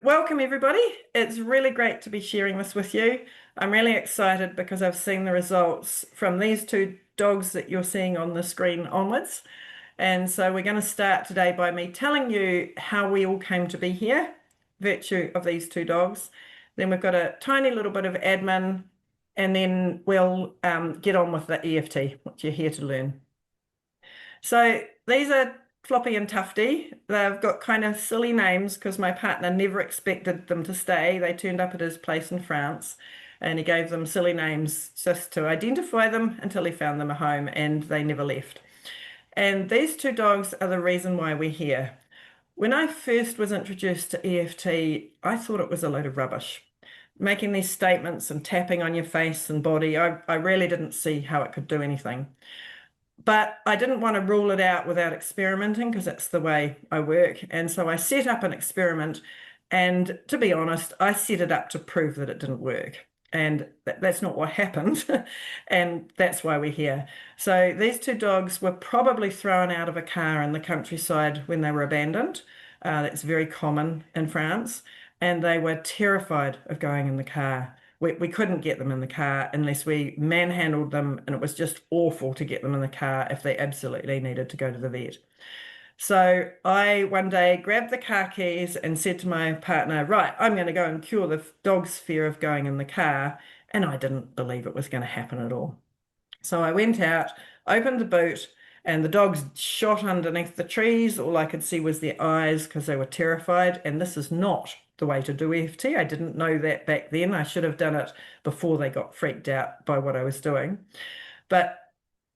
Welcome everybody. It's really great to be sharing this with you. I'm really excited because I've seen the results from these two dogs that you're seeing on the screen onwards. And so we're going to start today by me telling you how we all came to be here, virtue of these two dogs. Then we've got a tiny little bit of admin, and then we'll get on with the EFT, which you're here to learn. So these are Floppy and Tufty. They've got kind of silly names because my partner never expected them to stay. They turned up at his place in France and he gave them silly names just to identify them until he found them a home, and they never left. And these two dogs are the reason why we're here. When I first was introduced to EFT, I thought it was a load of rubbish. Making these statements and tapping on your face and body, I really didn't see how it could do anything. But I didn't want to rule it out without experimenting because that's the way I work. And so I set up an experiment. And to be honest, I set it up to prove that it didn't work. And that's not what happened. And that's why we're here. So these two dogs were probably thrown out of a car in the countryside when they were abandoned. That's very common in France. And they were terrified of going in the car. We couldn't get them in the car unless we manhandled them, and it was just awful to get them in the car if they absolutely needed to go to the vet. So I one day grabbed the car keys and said to my partner, right, I'm going to go and cure the dog's fear of going in the car. And I didn't believe it was going to happen at all. So I went out, opened the boot, and the dogs shot underneath the trees. All I could see was their eyes because they were terrified. And this is not the way to do EFT. I didn't know that back then. I should have done it before they got freaked out by what I was doing. But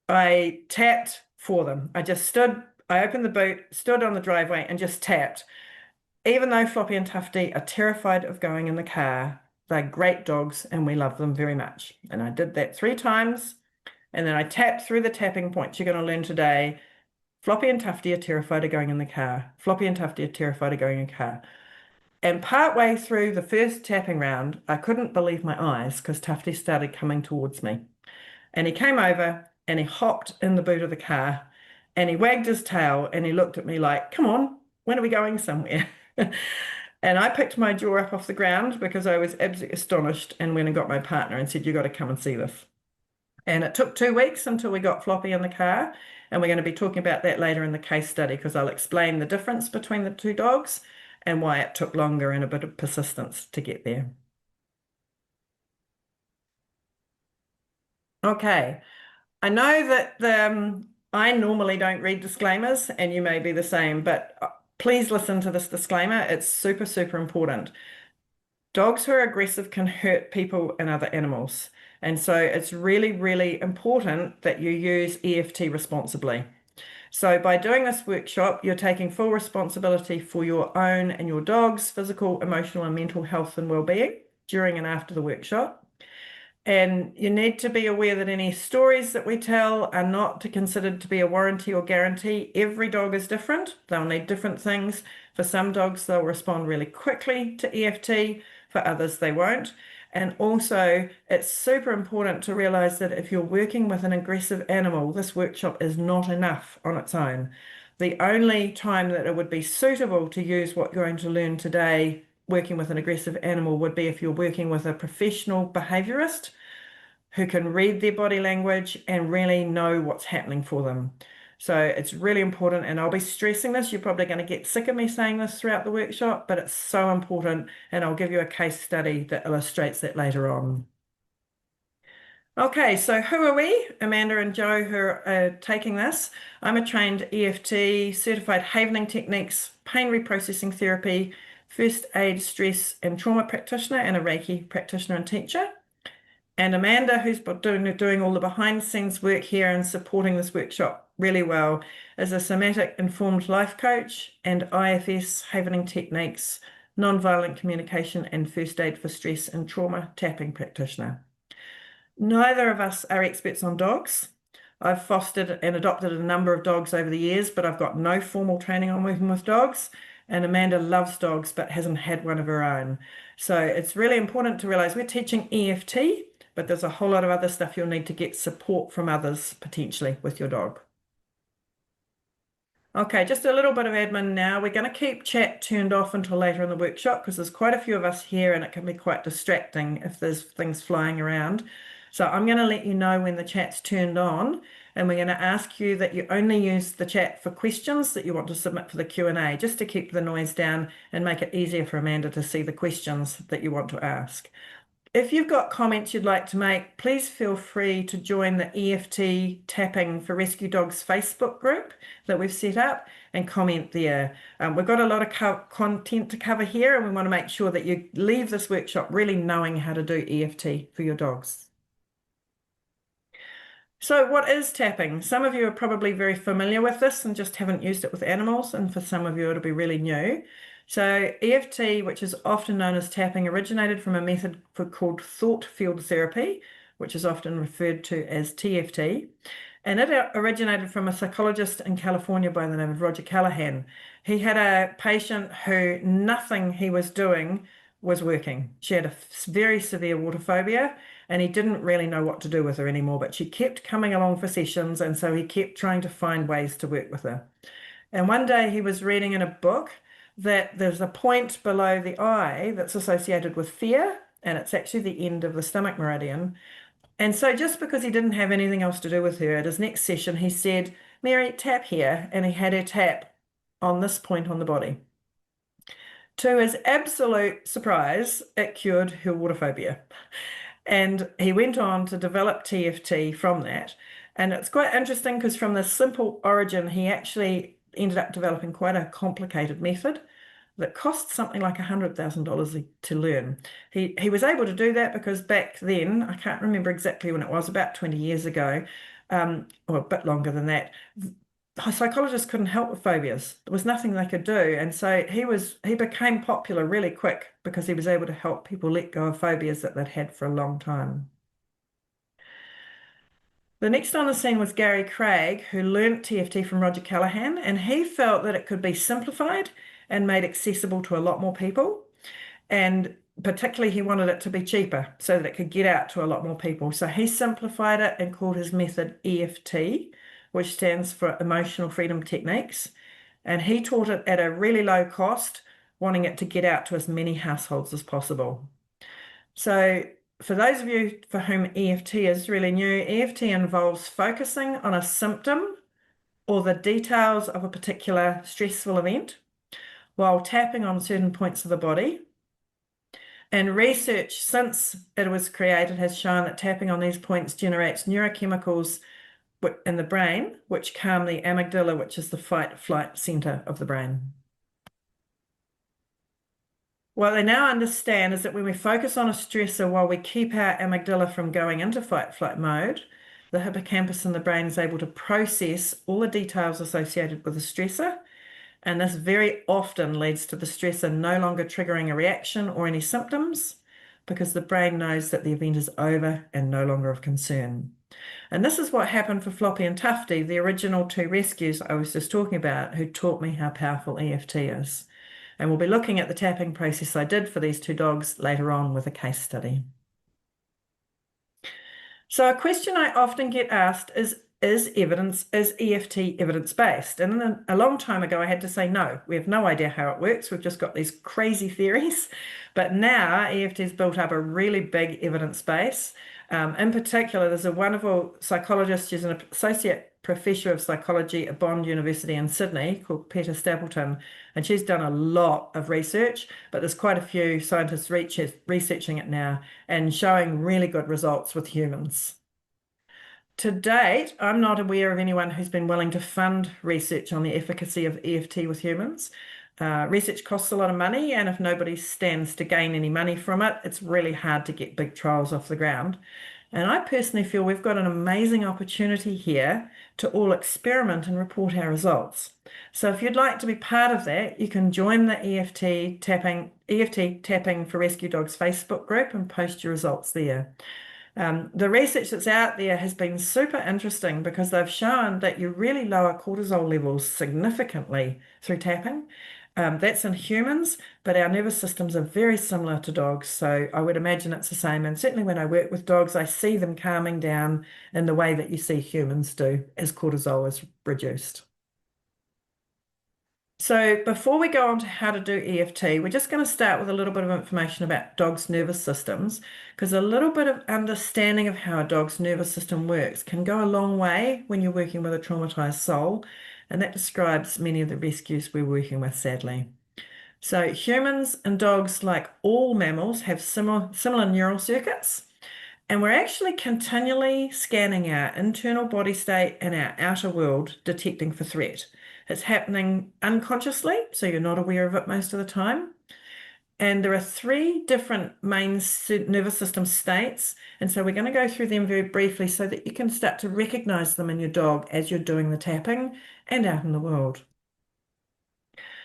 I tapped for them. I opened the boot, stood on the driveway and just tapped. Even though Floppy and Tufty are terrified of going in the car, they're great dogs and we love them very much. And I did that 3 times. And then I tapped through the tapping points you're going to learn today. Floppy and Tufty are terrified of going in the car. Floppy and Tufty are terrified of going in the car. And partway through the first tapping round, I couldn't believe my eyes because Tufty started coming towards me. And he came over and he hopped in the boot of the car and he wagged his tail and he looked at me like, come on, when are we going somewhere? And I picked my jaw up off the ground because I was absolutely astonished, and went and got my partner and said, you got to come and see this. And it took 2 weeks until we got Floppy in the car. And we're going to be talking about that later in the case study because I'll explain the difference between the two dogs and why it took longer and a bit of persistence to get there. Okay, I know that I normally don't read disclaimers and you may be the same, but please listen to this disclaimer. It's super, super important. Dogs who are aggressive can hurt people and other animals. And so it's really, really important that you use EFT responsibly. So by doing this workshop, you're taking full responsibility for your own and your dog's physical, emotional, and mental health and well-being during and after the workshop. And you need to be aware that any stories that we tell are not considered to be a warranty or guarantee. Every dog is different. They'll need different things. For some dogs, they'll respond really quickly to EFT. For others, they won't. And also, it's super important to realize that if you're working with an aggressive animal, this workshop is not enough on its own. The only time that it would be suitable to use what you're going to learn today working with an aggressive animal would be if you're working with a professional behaviorist who can read their body language and really know what's happening for them. So it's really important, and I'll be stressing this. You're probably going to get sick of me saying this throughout the workshop, but it's so important, and I'll give you a case study that illustrates that later on. Okay, so who are we? Amanda and Joe, who are taking this. I'm a trained EFT, certified havening techniques, pain reprocessing therapy, first aid, stress and trauma practitioner, and a Reiki practitioner and teacher. And Amanda, who's doing all the behind the scenes work here and supporting this workshop really well, is a somatic informed life coach and IFS, havening techniques, nonviolent communication and first aid for stress and trauma tapping practitioner. Neither of us are experts on dogs. I've fostered and adopted a number of dogs over the years, but I've got no formal training on working with dogs. And Amanda loves dogs, but hasn't had one of her own. So it's really important to realize we're teaching EFT, but there's a whole lot of other stuff you'll need to get support from others potentially with your dog. Okay, just a little bit of admin now. We're going to keep chat turned off until later in the workshop because there's quite a few of us here and it can be quite distracting if there's things flying around. So I'm going to let you know when the chat's turned on, and we're going to ask you that you only use the chat for questions that you want to submit for the Q&A, just to keep the noise down and make it easier for Amanda to see the questions that you want to ask. If you've got comments you'd like to make, please feel free to join the EFT Tapping for Rescue Dogs Facebook group that we've set up and comment there. We've got a lot of content to cover here, and we want to make sure that you leave this workshop really knowing how to do EFT for your dogs. So what is tapping? Some of you are probably very familiar with this and just haven't used it with animals, and for some of you it'll be really new. So EFT, which is often known as tapping, originated from a method called thought field therapy, which is often referred to as TFT. And it originated from a psychologist in California by the name of Roger Callahan. He had a patient who nothing he was doing was working. She had a very severe water phobia, and he didn't really know what to do with her anymore, but she kept coming along for sessions, and so he kept trying to find ways to work with her. And one day he was reading in a book that there's a point below the eye that's associated with fear, and it's actually the end of the stomach meridian. And so just because he didn't have anything else to do with her, at his next session, he said, "Mary, tap here," and he had her tap on this point on the body. To his absolute surprise, it cured her water phobia. And he went on to develop TFT from that. And it's quite interesting because from the simple origin, he actually ended up developing quite a complicated method that cost something like $100,000 to learn. He was able to do that because back then, I can't remember exactly when it was, about 20 years ago, or a bit longer than that, psychologists couldn't help with phobias. There was nothing they could do. And so he became popular really quick because he was able to help people let go of phobias that they'd had for a long time. The next on the scene was Gary Craig, who learnt TFT from Roger Callahan, and he felt that it could be simplified and made accessible to a lot more people. And particularly, he wanted it to be cheaper so that it could get out to a lot more people. So he simplified it and called his method EFT, which stands for Emotional Freedom Techniques. And he taught it at a really low cost, wanting it to get out to as many households as possible. So for those of you for whom EFT is really new, EFT involves focusing on a symptom or the details of a particular stressful event while tapping on certain points of the body. And research since it was created has shown that tapping on these points generates neurochemicals in the brain, which calm the amygdala, which is the fight-flight center of the brain. What they now understand is that when we focus on a stressor while we keep our amygdala from going into fight-flight mode, the hippocampus in the brain is able to process all the details associated with the stressor, and this very often leads to the stressor no longer triggering a reaction or any symptoms because the brain knows that the event is over and no longer of concern. And this is what happened for Floppy and Tufty, the original two rescues I was just talking about, who taught me how powerful EFT is. And we'll be looking at the tapping process I did for these two dogs later on with a case study. So a question I often get asked is EFT evidence-based? And a long time ago, I had to say, no, we have no idea how it works. We've just got these crazy theories. But now EFT has built up a really big evidence base. In particular, there's a wonderful psychologist, she's an associate professor of psychology at Bond University in Sydney called Peter Stapleton, and she's done a lot of research, but there's quite a few scientists researching it now and showing really good results with humans. To date, I'm not aware of anyone who's been willing to fund research on the efficacy of EFT with humans. Research costs a lot of money, and if nobody stands to gain any money from it, it's really hard to get big trials off the ground. And I personally feel we've got an amazing opportunity here to all experiment and report our results. So if you'd like to be part of that, you can join the EFT Tapping for Rescue Dogs Facebook group and post your results there. The research that's out there has been super interesting because they've shown that you really lower cortisol levels significantly through tapping. That's in humans, but our nervous systems are very similar to dogs, so I would imagine it's the same. And certainly when I work with dogs, I see them calming down in the way that you see humans do as cortisol is reduced. So before we go on to how to do EFT, we're just going to start with a little bit of information about dogs' nervous systems, because a little bit of understanding of how a dog's nervous system works can go a long way when you're working with a traumatized soul, and that describes many of the rescues we're working with, sadly. So humans and dogs, like all mammals, have similar neural circuits. And we're actually continually scanning our internal body state and our outer world, detecting for threat. It's happening unconsciously, so you're not aware of it most of the time. And there are three different main nervous system states. And so we're going to go through them very briefly so that you can start to recognize them in your dog as you're doing the tapping and out in the world.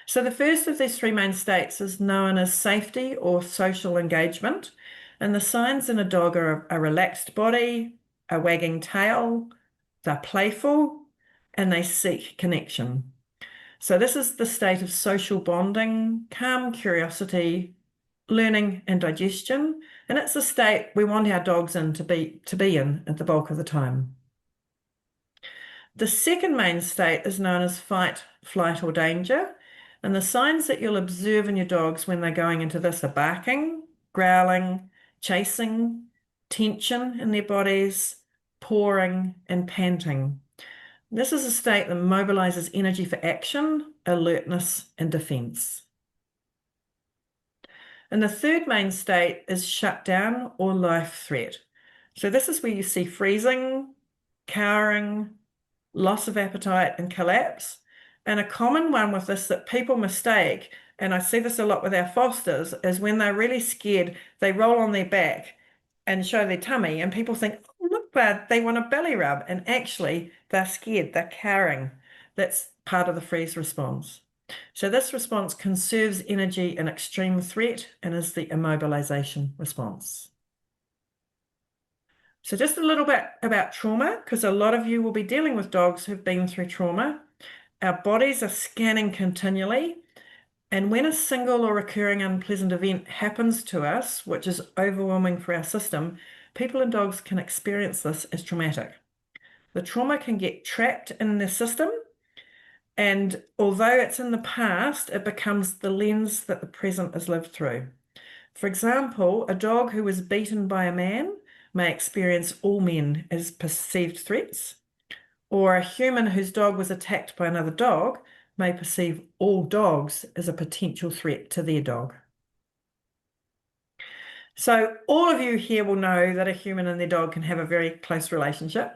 So the first of these three main states is known as safety or social engagement. And the signs in a dog are a relaxed body, a wagging tail, they're playful, and they seek connection. So this is the state of social bonding, calm curiosity, learning, and digestion. And it's a state we want our dogs to be in at the bulk of the time. The second main state is known as fight, flight, or danger. And the signs that you'll observe in your dogs when they're going into this are barking, growling, chasing, tension in their bodies, pawing, and panting. This is a state that mobilizes energy for action, alertness, and defense. And the third main state is shutdown or life threat. So this is where you see freezing, cowering, loss of appetite, and collapse. And a common one with this that people mistake, and I see this a lot with our fosters, is when they're really scared, they roll on their back and show their tummy, and people think, oh, look, bad, they want a belly rub. And actually, they're scared, they're cowering. That's part of the freeze response. So this response conserves energy in extreme threat and is the immobilization response. So just a little bit about trauma, because a lot of you will be dealing with dogs who've been through trauma. Our bodies are scanning continually, and when a single or recurring unpleasant event happens to us, which is overwhelming for our system, people and dogs can experience this as traumatic. The trauma can get trapped in the system, and although it's in the past, it becomes the lens that the present is lived through. For example, a dog who was beaten by a man may experience all men as perceived threats, or a human whose dog was attacked by another dog may perceive all dogs as a potential threat to their dog. So all of you here will know that a human and their dog can have a very close relationship.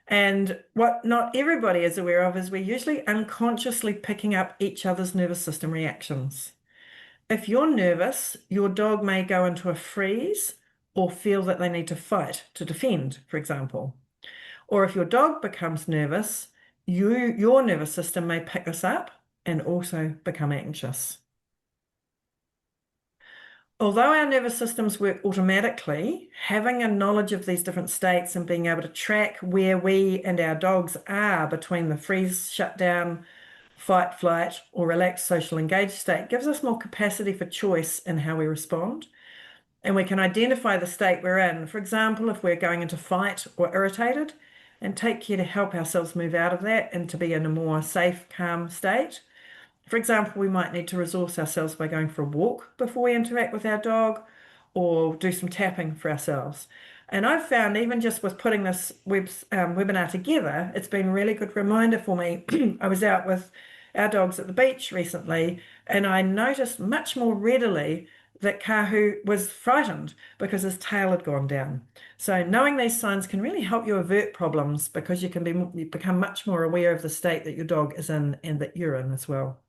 And what not everybody is aware of is we're usually unconsciously picking up each other's nervous system reactions. If you're nervous, your dog may go into a freeze or feel that they need to fight to defend, for example. Or if your dog becomes nervous, your nervous system may pick this up and also become anxious. Although our nervous systems work automatically, having a knowledge of these different states and being able to track where we and our dogs are between the freeze, shutdown, fight, flight, or relaxed social engaged state gives us more capacity for choice in how we respond. And we can identify the state we're in. For example, if we're going into fight or irritated, and take care to help ourselves move out of that and to be in a more safe, calm state. For example, we might need to resource ourselves by going for a walk before we interact with our dog or do some tapping for ourselves. And I've found even just with putting this webinar together, it's been a really good reminder for me. I was out with our dogs at the beach recently, and I noticed much more readily that Kahu was frightened because his tail had gone down. So knowing these signs can really help you avert problems because you become much more aware of the state that your dog is in and that you're in as well.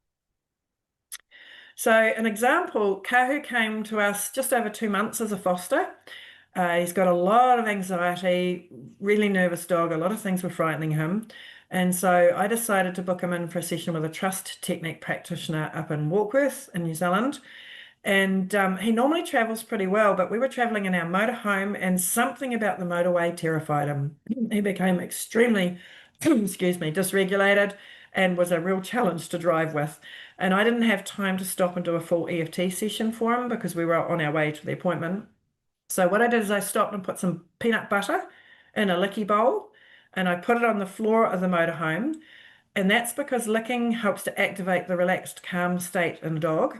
So an example, Kahu came to us just over 2 months as a foster. He's got a lot of anxiety, really nervous dog, a lot of things were frightening him. And so I decided to book him in for a session with a trust technique practitioner up in Warkworth in New Zealand. And he normally travels pretty well, but we were traveling in our motorhome and something about the motorway terrified him. He became extremely, excuse me, dysregulated and was a real challenge to drive with. And I didn't have time to stop and do a full EFT session for him because we were on our way to the appointment. So what I did is I stopped and put some peanut butter in a licky bowl and I put it on the floor of the motorhome. And that's because licking helps to activate the relaxed, calm state in a dog.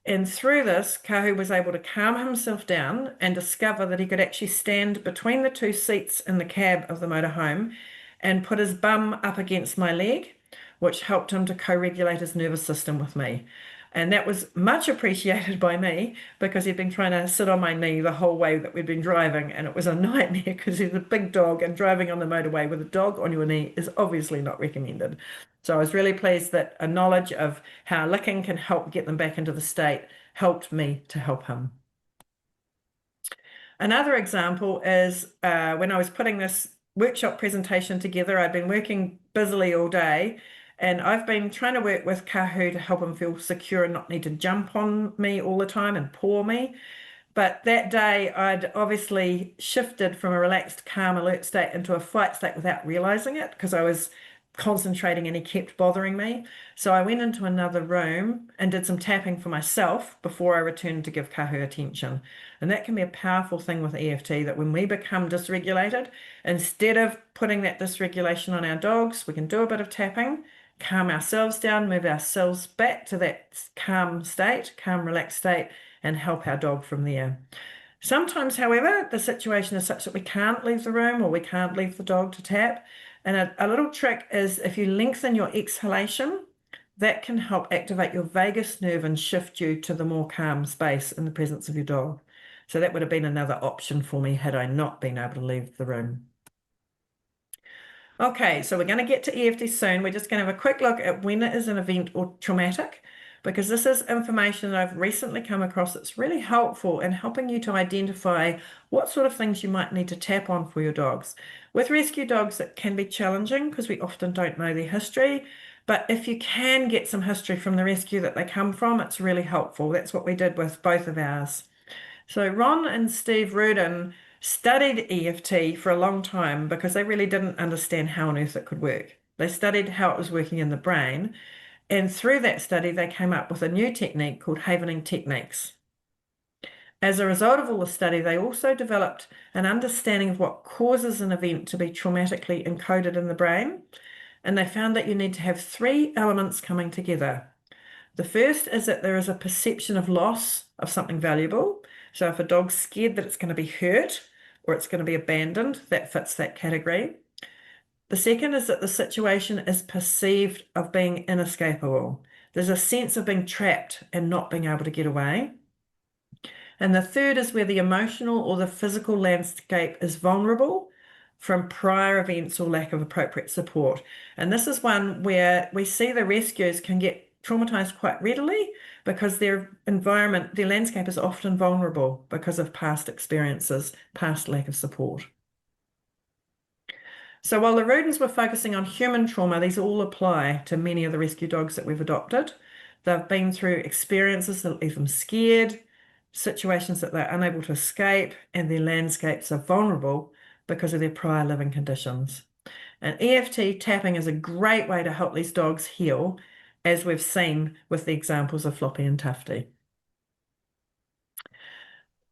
And through this, Kahu was able to calm himself down and discover that he could actually stand between the two seats in the cab of the motorhome and put his bum up against my leg, which helped him to co-regulate his nervous system with me. And that was much appreciated by me because he'd been trying to sit on my knee the whole way that we'd been driving. And it was a nightmare because he's a big dog and driving on the motorway with a dog on your knee is obviously not recommended. So I was really pleased that a knowledge of how licking can help get them back into the state helped me to help him. Another example is when I was putting this workshop presentation together, I'd been working busily all day, and I've been trying to work with Kahu to help him feel secure and not need to jump on me all the time and paw me. But that day, I'd obviously shifted from a relaxed, calm, alert state into a fight state without realizing it because I was concentrating and he kept bothering me. So I went into another room and did some tapping for myself before I returned to give Kahu attention. And that can be a powerful thing with EFT, that when we become dysregulated, instead of putting that dysregulation on our dogs, we can do a bit of tapping, calm ourselves down, move ourselves back to that calm state, calm, relaxed state, and help our dog from there. Sometimes, however, the situation is such that we can't leave the room or we can't leave the dog to tap. And a little trick is if you lengthen your exhalation, that can help activate your vagus nerve and shift you to the more calm space in the presence of your dog. So that would have been another option for me had I not been able to leave the room. Okay, so we're going to get to EFT soon. We're just going to have a quick look at when it is an event or traumatic, because this is information that I've recently come across that's really helpful in helping you to identify what sort of things you might need to tap on for your dogs. With rescue dogs, it can be challenging because we often don't know their history, but if you can get some history from the rescue that they come from, it's really helpful. That's what we did with both of ours. So Ron and Steve Rudin studied EFT for a long time because they really didn't understand how on earth it could work. They studied how it was working in the brain, and through that study, they came up with a new technique called havening techniques. As a result of all the study, they also developed an understanding of what causes an event to be traumatically encoded in the brain, and they found that you need to have three elements coming together. The first is that there is a perception of loss of something valuable. So if a dog's scared that it's going to be hurt or it's going to be abandoned, that fits that category. The second is that the situation is perceived of being inescapable. There's a sense of being trapped and not being able to get away. And the third is where the emotional or the physical landscape is vulnerable from prior events or lack of appropriate support. And this is one where we see the rescuers can get traumatized quite readily because their environment, their landscape is often vulnerable because of past experiences, past lack of support. So while the rodents were focusing on human trauma, these all apply to many of the rescue dogs that we've adopted. They've been through experiences that leave them scared, situations that they're unable to escape, and their landscapes are vulnerable because of their prior living conditions. And EFT tapping is a great way to help these dogs heal, as we've seen with the examples of Floppy and Tufty.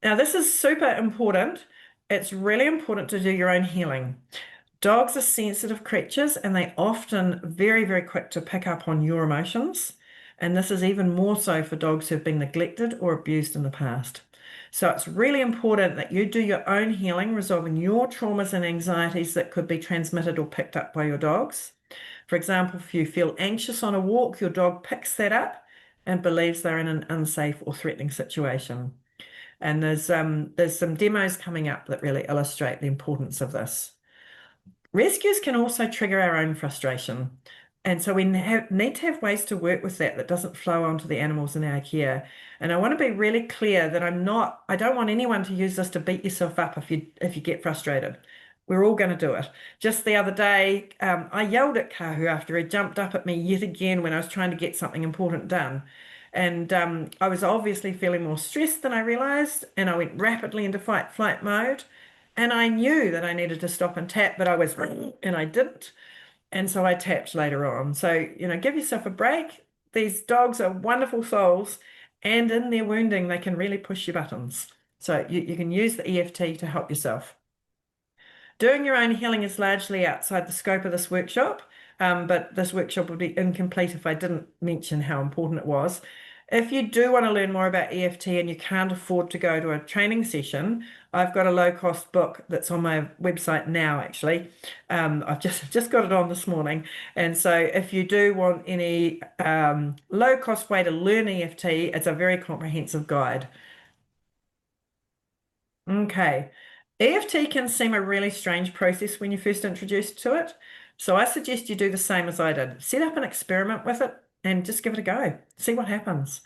Now, this is super important. It's really important to do your own healing. Dogs are sensitive creatures and they often very, very quick to pick up on your emotions. And this is even more so for dogs who've been neglected or abused in the past. So it's really important that you do your own healing, resolving your traumas and anxieties that could be transmitted or picked up by your dogs. For example, if you feel anxious on a walk, your dog picks that up and believes they're in an unsafe or threatening situation. And there's some demos coming up that really illustrate the importance of this. Rescues can also trigger our own frustration. And so we need to have ways to work with that doesn't flow onto the animals in our care. And I want to be really clear that I don't want anyone to use this to beat yourself up if you get frustrated. We're all going to do it. Just the other day, I yelled at Kahu after he jumped up at me yet again when I was trying to get something important done. And I was obviously feeling more stressed than I realized, and I went rapidly into fight-flight mode. And I knew that I needed to stop and tap, but and I didn't. And so I tapped later on. So, give yourself a break. These dogs are wonderful souls, and in their wounding, they can really push your buttons. So you can use the EFT to help yourself. Doing your own healing is largely outside the scope of this workshop, but this workshop would be incomplete if I didn't mention how important it was. If you do want to learn more about EFT and you can't afford to go to a training session, I've got a low-cost book that's on my website now, actually. I've just got it on this morning. And so if you do want any low-cost way to learn EFT, it's a very comprehensive guide. Okay. EFT can seem a really strange process when you're first introduced to it. So I suggest you do the same as I did. Set up an experiment with it and just give it a go. See what happens.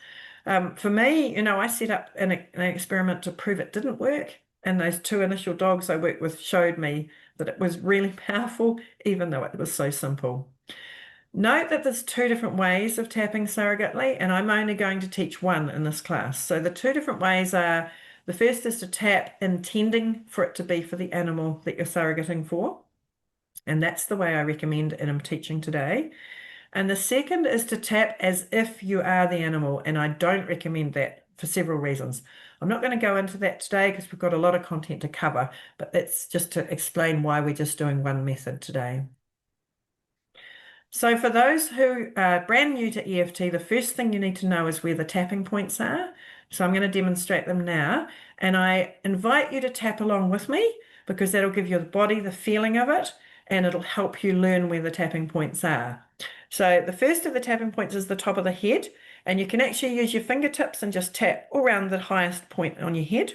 For me, I set up an experiment to prove it didn't work. And those two initial dogs I worked with showed me that it was really powerful, even though it was so simple. Note that there's two different ways of tapping surrogately, and I'm only going to teach one in this class. So the two different ways are, the first is to tap intending for it to be for the animal that you're surrogating for. And that's the way I recommend and I'm teaching today. And the second is to tap as if you are the animal, and I don't recommend that for several reasons. I'm not going to go into that today because we've got a lot of content to cover, but that's just to explain why we're just doing one method today. So for those who are brand new to EFT, the first thing you need to know is where the tapping points are. So I'm going to demonstrate them now, and I invite you to tap along with me because that'll give your body the feeling of it and it'll help you learn where the tapping points are. So the first of the tapping points is the top of the head, and you can actually use your fingertips and just tap around the highest point on your head.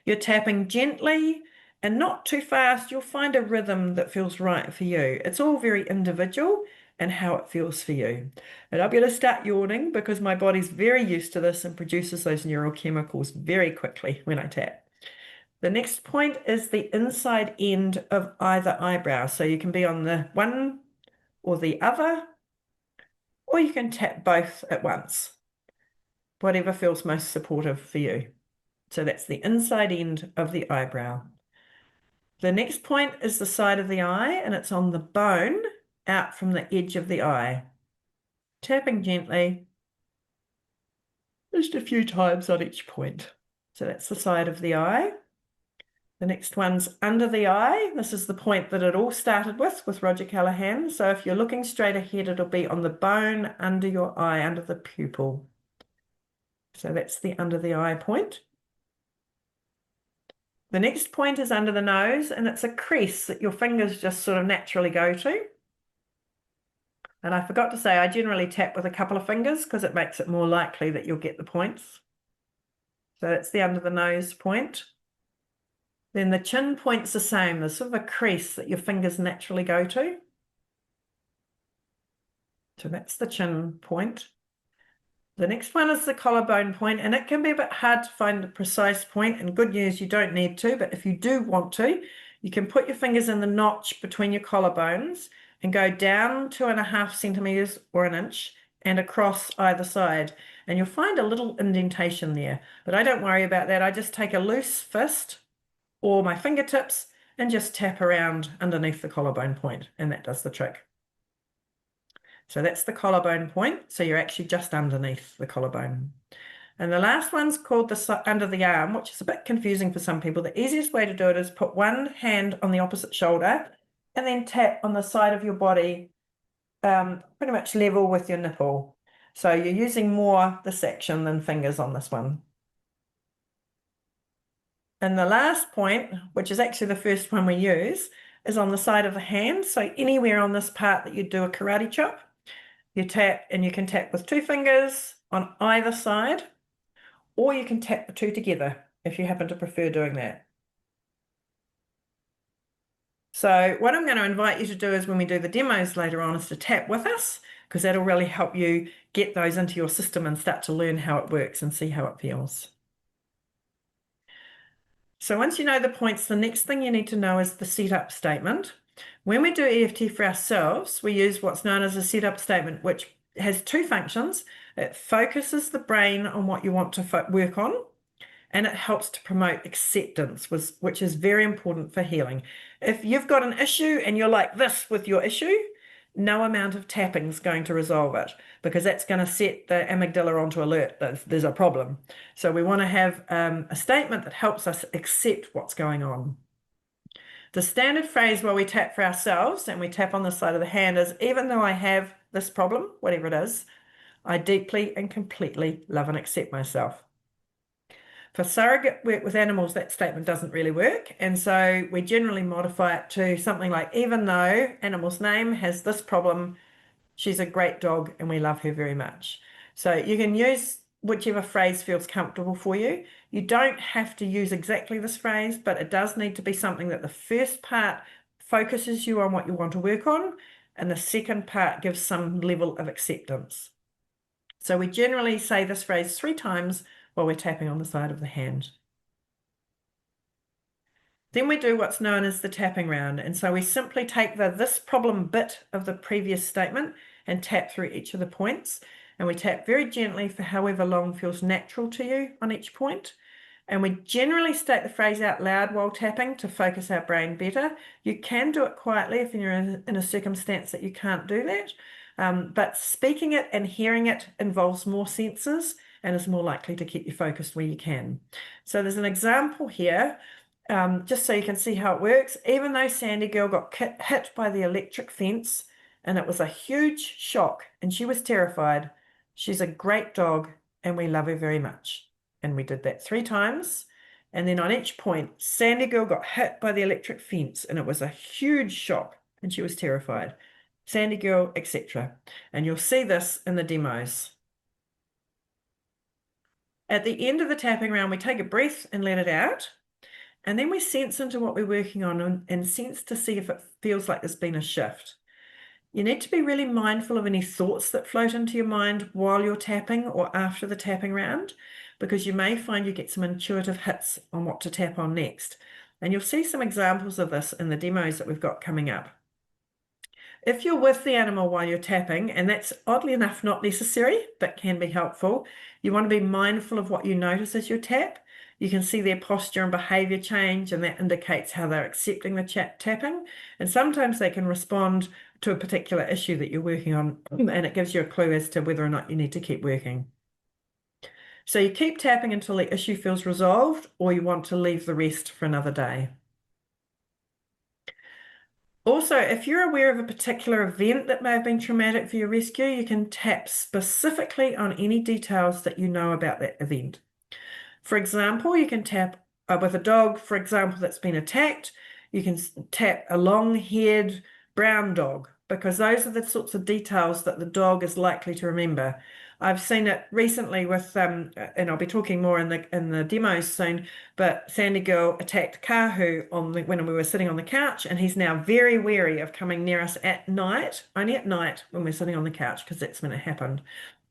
You're tapping gently and not too fast. You'll find a rhythm that feels right for you. It's all very individual and how it feels for you. And I'll be able to start yawning because my body's very used to this and produces those neurochemicals very quickly when I tap. The next point is the inside end of either eyebrow. So you can be on the one or the other, or you can tap both at once, whatever feels most supportive for you. So that's the inside end of the eyebrow. The next point is the side of the eye, and it's on the bone out from the edge of the eye. Tapping gently, just a few times on each point. So that's the side of the eye. The next one's under the eye. This is the point that it all started with Roger Callahan. So if you're looking straight ahead, it'll be on the bone under your eye, under the pupil. So that's the under the eye point. The next point is under the nose, and it's a crease that your fingers just sort of naturally go to. And I forgot to say, I generally tap with a couple of fingers because it makes it more likely that you'll get the points. So that's the under the nose point. Then the chin point's the same. There's sort of a crease that your fingers naturally go to. So that's the chin point. The next one is the collarbone point, and it can be a bit hard to find a precise point, and good news, you don't need to, but if you do want to, you can put your fingers in the notch between your collarbones and go down 2.5 centimeters or an inch and across either side. And you'll find a little indentation there, but I don't worry about that. I just take a loose fist or my fingertips and just tap around underneath the collarbone point, and that does the trick. So that's the collarbone point. So you're actually just underneath the collarbone. And the last one's called the under the arm, which is a bit confusing for some people. The easiest way to do it is put one hand on the opposite shoulder and then tap on the side of your body, pretty much level with your nipple. So you're using more this action than fingers on this one. And the last point, which is actually the first one we use, is on the side of the hand. So anywhere on this part that you do a karate chop, you tap, and you can tap with 2 fingers on either side, or you can tap the 2 together if you happen to prefer doing that. So what I'm going to invite you to do is when we do the demos later on is to tap with us, because that'll really help you get those into your system and start to learn how it works and see how it feels. So once you know the points, the next thing you need to know is the setup statement. When we do EFT for ourselves, we use what's known as a setup statement, which has 2 functions. It focuses the brain on what you want to work on, and it helps to promote acceptance, which is very important for healing. If you've got an issue and you're like this with your issue, no amount of tapping is going to resolve it, because that's going to set the amygdala onto alert that there's a problem. So we want to have a statement that helps us accept what's going on. The standard phrase while we tap for ourselves and we tap on the side of the hand is, even though I have this problem, whatever it is, I deeply and completely love and accept myself. For surrogate work with animals, that statement doesn't really work. And so we generally modify it to something like, even though animal's name has this problem, she's a great dog and we love her very much. So you can use whichever phrase feels comfortable for you. You don't have to use exactly this phrase, but it does need to be something that the first part focuses you on what you want to work on, and the second part gives some level of acceptance. So we generally say this phrase 3 times while we're tapping on the side of the hand. Then we do what's known as the tapping round. And so we simply take this problem bit of the previous statement and tap through each of the points. And we tap very gently for however long feels natural to you on each point. And we generally state the phrase out loud while tapping to focus our brain better. You can do it quietly if you're in a circumstance that you can't do that. But speaking it and hearing it involves more senses and is more likely to keep you focused where you can. So there's an example here, just so you can see how it works. Even though Sandy Girl got hit by the electric fence and it was a huge shock and she was terrified, she's a great dog and we love her very much. And we did that 3 times. And then on each point, Sandy Girl got hit by the electric fence and it was a huge shock and she was terrified. Sandy Girl, etc. And you'll see this in the demos. At the end of the tapping round, we take a breath and let it out. And then we sense into what we're working on and sense to see if it feels like there's been a shift. You need to be really mindful of any thoughts that float into your mind while you're tapping or after the tapping round, because you may find you get some intuitive hits on what to tap on next. And you'll see some examples of this in the demos that we've got coming up. If you're with the animal while you're tapping, and that's oddly enough not necessary, but can be helpful, you want to be mindful of what you notice as you tap. You can see their posture and behavior change, and that indicates how they're accepting the tapping. And sometimes they can respond to a particular issue that you're working on, and it gives you a clue as to whether or not you need to keep working. So you keep tapping until the issue feels resolved, or you want to leave the rest for another day. Also, if you're aware of a particular event that may have been traumatic for your rescue, you can tap specifically on any details that you know about that event. For example, you can tap with a dog, for example, that's been attacked. You can tap a long-haired brown dog, because those are the sorts of details that the dog is likely to remember. I've seen it recently with, and I'll be talking more in the demos soon, but Sandy Girl attacked Kahu when we were sitting on the couch, and he's now very wary of coming near us at night, only at night when we're sitting on the couch, because that's when it happened.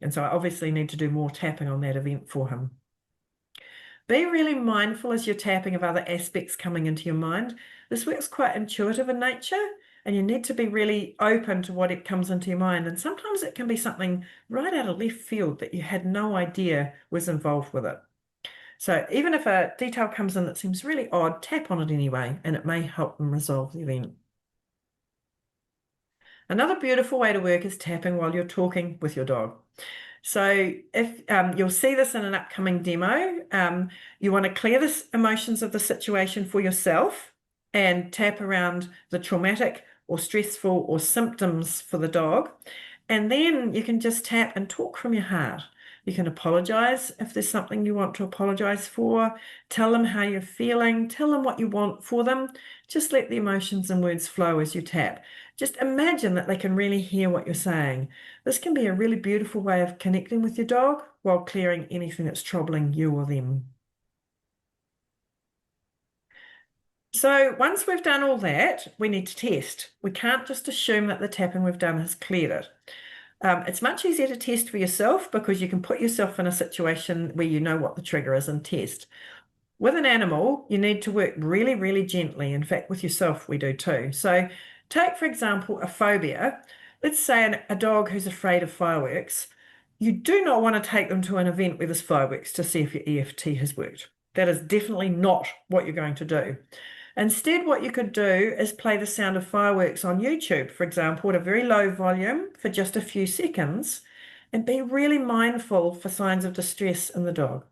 And so I obviously need to do more tapping on that event for him. Be really mindful as you're tapping of other aspects coming into your mind. This work's quite intuitive in nature, and you need to be really open to what it comes into your mind. And sometimes it can be something right out of left field that you had no idea was involved with it. So even if a detail comes in that seems really odd, tap on it anyway, and it may help them resolve the event. Another beautiful way to work is tapping while you're talking with your dog. So if you'll see this in an upcoming demo, you want to clear the emotions of the situation for yourself and tap around the traumatic or stressful or symptoms for the dog. And then you can just tap and talk from your heart. You can apologize if there's something you want to apologize for. Tell them how you're feeling. Tell them what you want for them. Just let the emotions and words flow as you tap. Just imagine that they can really hear what you're saying. This can be a really beautiful way of connecting with your dog while clearing anything that's troubling you or them. So once we've done all that, we need to test. We can't just assume that the tapping we've done has cleared it. It's much easier to test for yourself because you can put yourself in a situation where you know what the trigger is and test. With an animal, you need to work really, really gently. In fact, with yourself, we do too. So take, for example, a phobia. Let's say a dog who's afraid of fireworks. You do not want to take them to an event where there's fireworks to see if your EFT has worked. That is definitely not what you're going to do. Instead, what you could do is play the sound of fireworks on YouTube, for example, at a very low volume for just a few seconds, and be really mindful for signs of distress in the dog.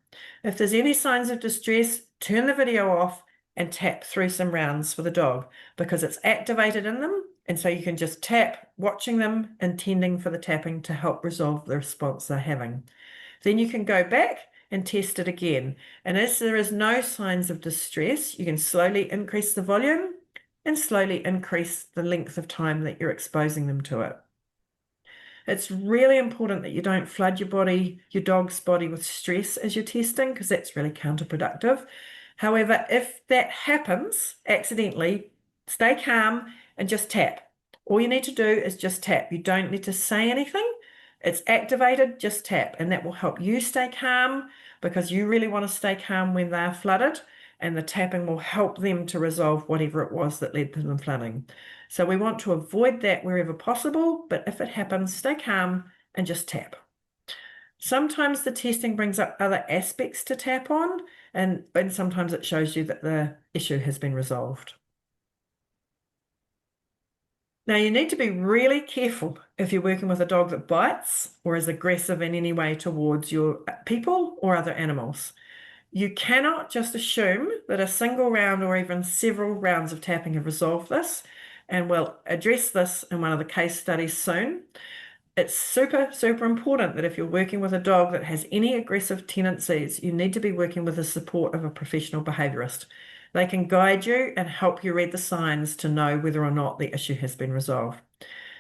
If there's any signs of distress, turn the video off and tap through some rounds for the dog because it's activated in them. And so you can just tap, watching them, intending for the tapping to help resolve the response they're having. Then you can go back and test it again. And as there is no signs of distress, you can slowly increase the volume and slowly increase the length of time that you're exposing them to it. It's really important that you don't flood your dog's body with stress as you're testing, because that's really counterproductive. However, if that happens accidentally, stay calm and just tap. All you need to do is just tap. You don't need to say anything. It's activated, just tap, and that will help you stay calm because you really want to stay calm when they're flooded, and the tapping will help them to resolve whatever it was that led to them flooding. So we want to avoid that wherever possible, but if it happens, stay calm and just tap. Sometimes the testing brings up other aspects to tap on, and sometimes it shows you that the issue has been resolved. Now, you need to be really careful if you're working with a dog that bites or is aggressive in any way towards your people or other animals. You cannot just assume that a single round or even several rounds of tapping have resolved this, and we'll address this in one of the case studies soon. It's super, super important that if you're working with a dog that has any aggressive tendencies, you need to be working with the support of a professional behaviorist. They can guide you and help you read the signs to know whether or not the issue has been resolved.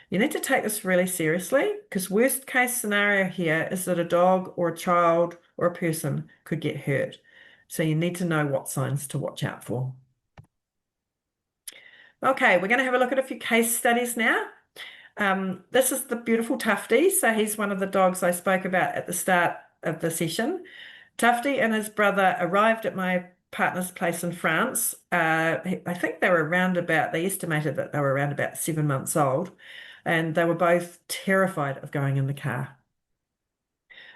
You need to take this really seriously, because worst case scenario here is that a dog or a child or a person could get hurt. So you need to know what signs to watch out for. Okay, we're going to have a look at a few case studies now. This is the beautiful Tufty. So he's one of the dogs I spoke about at the start of the session. Tufty and his brother arrived at my partner's place in France. I think they estimated that they were around about 7 months old, and they were both terrified of going in the car.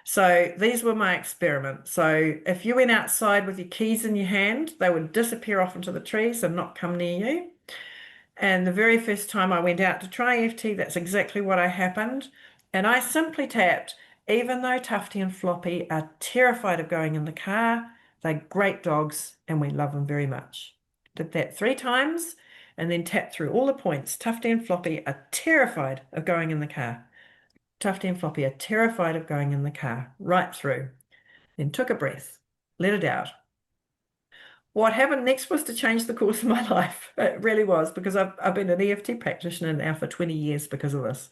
So these were my experiments. So if you went outside with your keys in your hand, they would disappear off into the trees and not come near you. And the very first time I went out to try EFT, that's exactly what happened. And I simply tapped, even though Tufty and Floppy are terrified of going in the car, they're great dogs and we love them very much. Did that 3 times and then tapped through all the points. Tufty and Floppy are terrified of going in the car. Tufty and Floppy are terrified of going in the car, right through. Then took a breath, let it out. What happened next was to change the course of my life. It really was, because I've been an EFT practitioner now for 20 years because of this.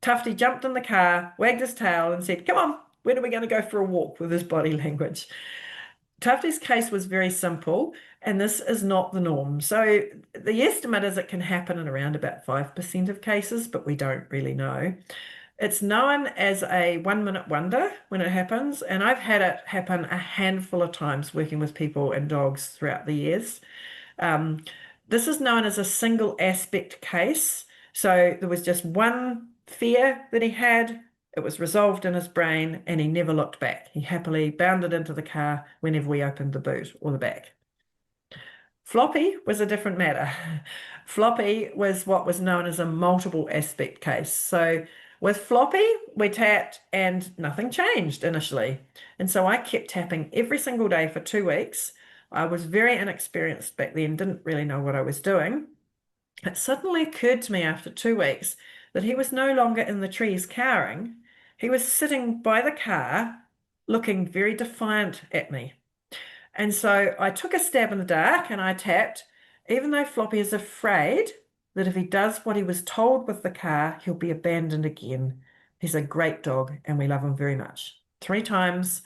Tufty jumped in the car, wagged his tail and said, "Come on, when are we going to go for a walk?" with his body language. Tufty's case was very simple, and this is not the norm. So the estimate is it can happen in around about 5% of cases, but we don't really know. It's known as a 1-minute wonder when it happens, and I've had it happen a handful of times working with people and dogs throughout the years. This is known as a single aspect case. So there was just one fear that he had, it was resolved in his brain, and he never looked back. He happily bounded into the car whenever we opened the boot or the back. Floppy was a different matter. Floppy was what was known as a multiple aspect case. So with Floppy, we tapped and nothing changed initially. And so I kept tapping every single day for 2 weeks. I was very inexperienced back then, didn't really know what I was doing. It suddenly occurred to me after 2 weeks that he was no longer in the trees cowering. He was sitting by the car, looking very defiant at me. And so I took a stab in the dark and I tapped, even though Floppy is afraid that if he does what he was told with the car, he'll be abandoned again. He's a great dog and we love him very much. 3 times.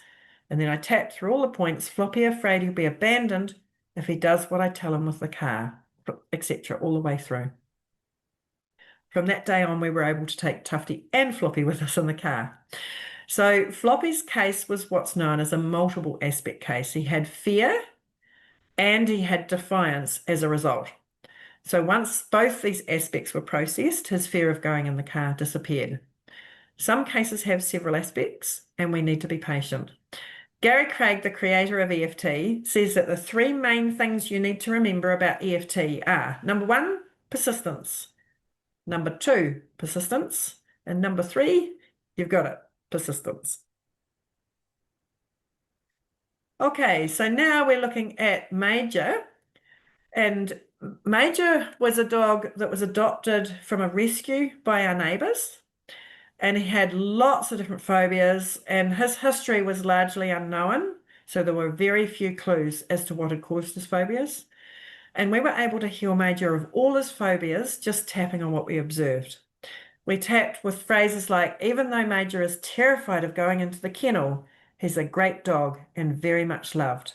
And then I tapped through all the points. Floppy afraid he'll be abandoned if he does what I tell him with the car, etc., all the way through. From that day on, we were able to take Tufty and Floppy with us in the car. So Floppy's case was what's known as a multiple aspect case. He had fear and he had defiance as a result. So once both these aspects were processed, his fear of going in the car disappeared. Some cases have several aspects and we need to be patient. Gary Craig, the creator of EFT, says that the 3 main things you need to remember about EFT are: number 1, persistence; number 2, persistence; and number 3, you've got it, persistence. Okay, so now we're looking at Major, and Major was a dog that was adopted from a rescue by our neighbours, and he had lots of different phobias, and his history was largely unknown, so there were very few clues as to what had caused his phobias. And we were able to heal Major of all his phobias just tapping on what we observed. We tapped with phrases like, even though Major is terrified of going into the kennel, he's a great dog and very much loved.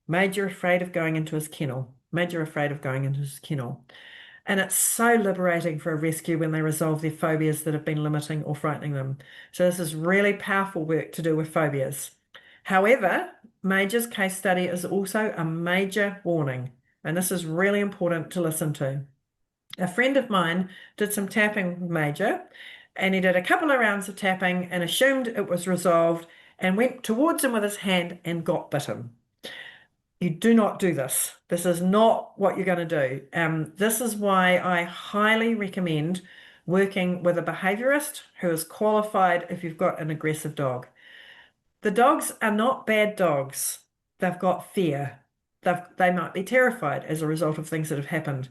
Major afraid of going into his kennel. Major afraid of going into his kennel. And it's so liberating for a rescue when they resolve their phobias that have been limiting or frightening them. So this is really powerful work to do with phobias. However, Major's case study is also a major warning, and this is really important to listen to. A friend of mine did some tapping with Major, and he did a couple of rounds of tapping and assumed it was resolved and went towards him with his hand and got bitten. You do not do this. This is not what you're going to do. This is why I highly recommend working with a behaviorist who is qualified if you've got an aggressive dog. The dogs are not bad dogs. They've got fear. They might be terrified as a result of things that have happened.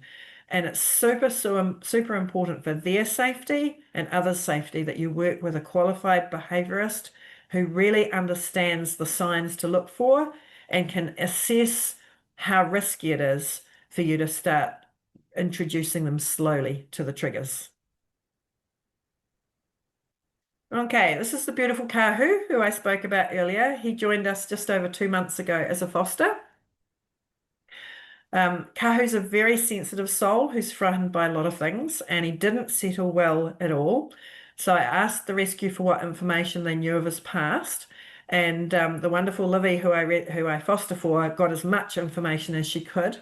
And it's super important for their safety and others' safety that you work with a qualified behaviorist who really understands the signs to look for and can assess how risky it is for you to start introducing them slowly to the triggers. Okay, this is the beautiful Kahu who I spoke about earlier. He joined us just over 2 months ago as a foster. Kahu's a very sensitive soul who's frightened by a lot of things, and he didn't settle well at all. So I asked the rescue for what information they knew of his past, and the wonderful Livy, who I foster for, got as much information as she could.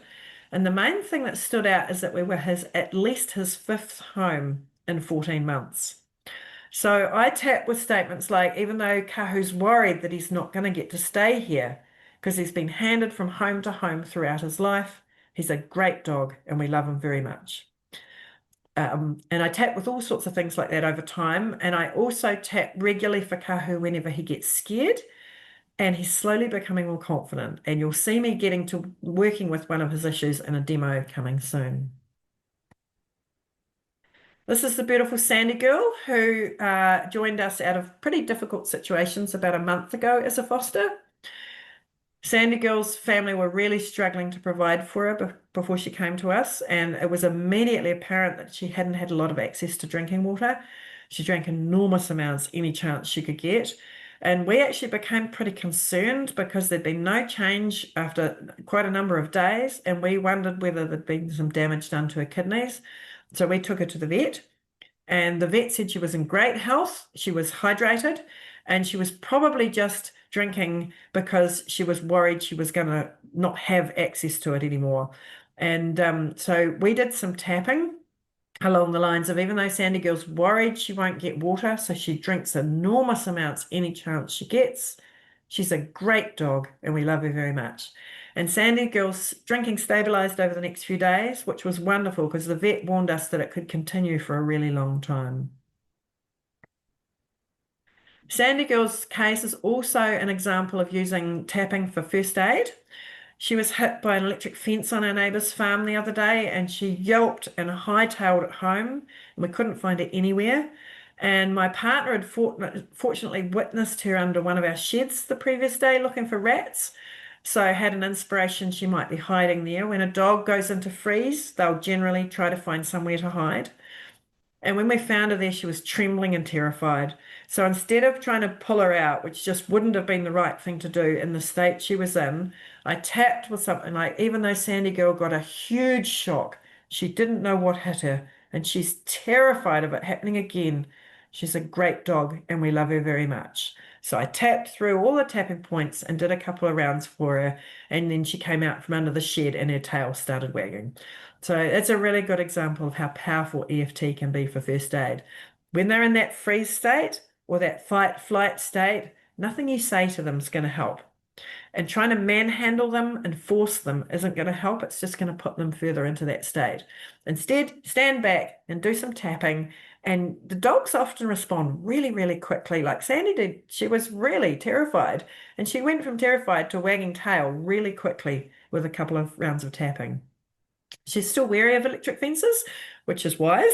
And the main thing that stood out is that we were at least his fifth home in 14 months. So I tap with statements like, even though Kahu's worried that he's not going to get to stay here because he's been handed from home to home throughout his life, he's a great dog and we love him very much. And I tap with all sorts of things like that over time. And I also tap regularly for Kahu whenever he gets scared and he's slowly becoming more confident. And you'll see me getting to working with one of his issues in a demo coming soon. This is the beautiful Sandy girl who joined us out of pretty difficult situations about a month ago as a foster. Sandy girl's family were really struggling to provide for her before she came to us, and it was immediately apparent that she hadn't had a lot of access to drinking water. She drank enormous amounts any chance she could get. And we actually became pretty concerned because there'd been no change after quite a number of days, and we wondered whether there'd been some damage done to her kidneys. So we took her to the vet, and the vet said she was in great health, she was hydrated, and she was probably just drinking because she was worried she was going to not have access to it anymore. And so we did some tapping along the lines of, even though Sandy girl's worried she won't get water, so she drinks enormous amounts any chance she gets. She's a great dog and we love her very much. And Sandy girl's drinking stabilized over the next few days, which was wonderful because the vet warned us that it could continue for a really long time. Sandy girl's case is also an example of using tapping for first aid. She was hit by an electric fence on our neighbour's farm the other day and she yelped and hightailed it home and we couldn't find her anywhere. And my partner had fortunately witnessed her under one of our sheds the previous day looking for rats. So I had an inspiration she might be hiding there. When a dog goes into freeze, they'll generally try to find somewhere to hide. And when we found her there, she was trembling and terrified. So instead of trying to pull her out, which just wouldn't have been the right thing to do in the state she was in, I tapped with something like, even though Sandy girl got a huge shock, she didn't know what hit her, and she's terrified of it happening again. She's a great dog, and we love her very much. So I tapped through all the tapping points and did a couple of rounds for her, and then she came out from under the shed and her tail started wagging. So it's a really good example of how powerful EFT can be for first aid. When they're in that freeze state or that fight-flight state, nothing you say to them is going to help. And trying to manhandle them and force them isn't going to help. It's just going to put them further into that state. Instead, stand back and do some tapping And the dogs often respond really, really quickly. Like Sandy did, she was really terrified. And she went from terrified to wagging tail really quickly with a couple of rounds of tapping. She's still wary of electric fences, which is wise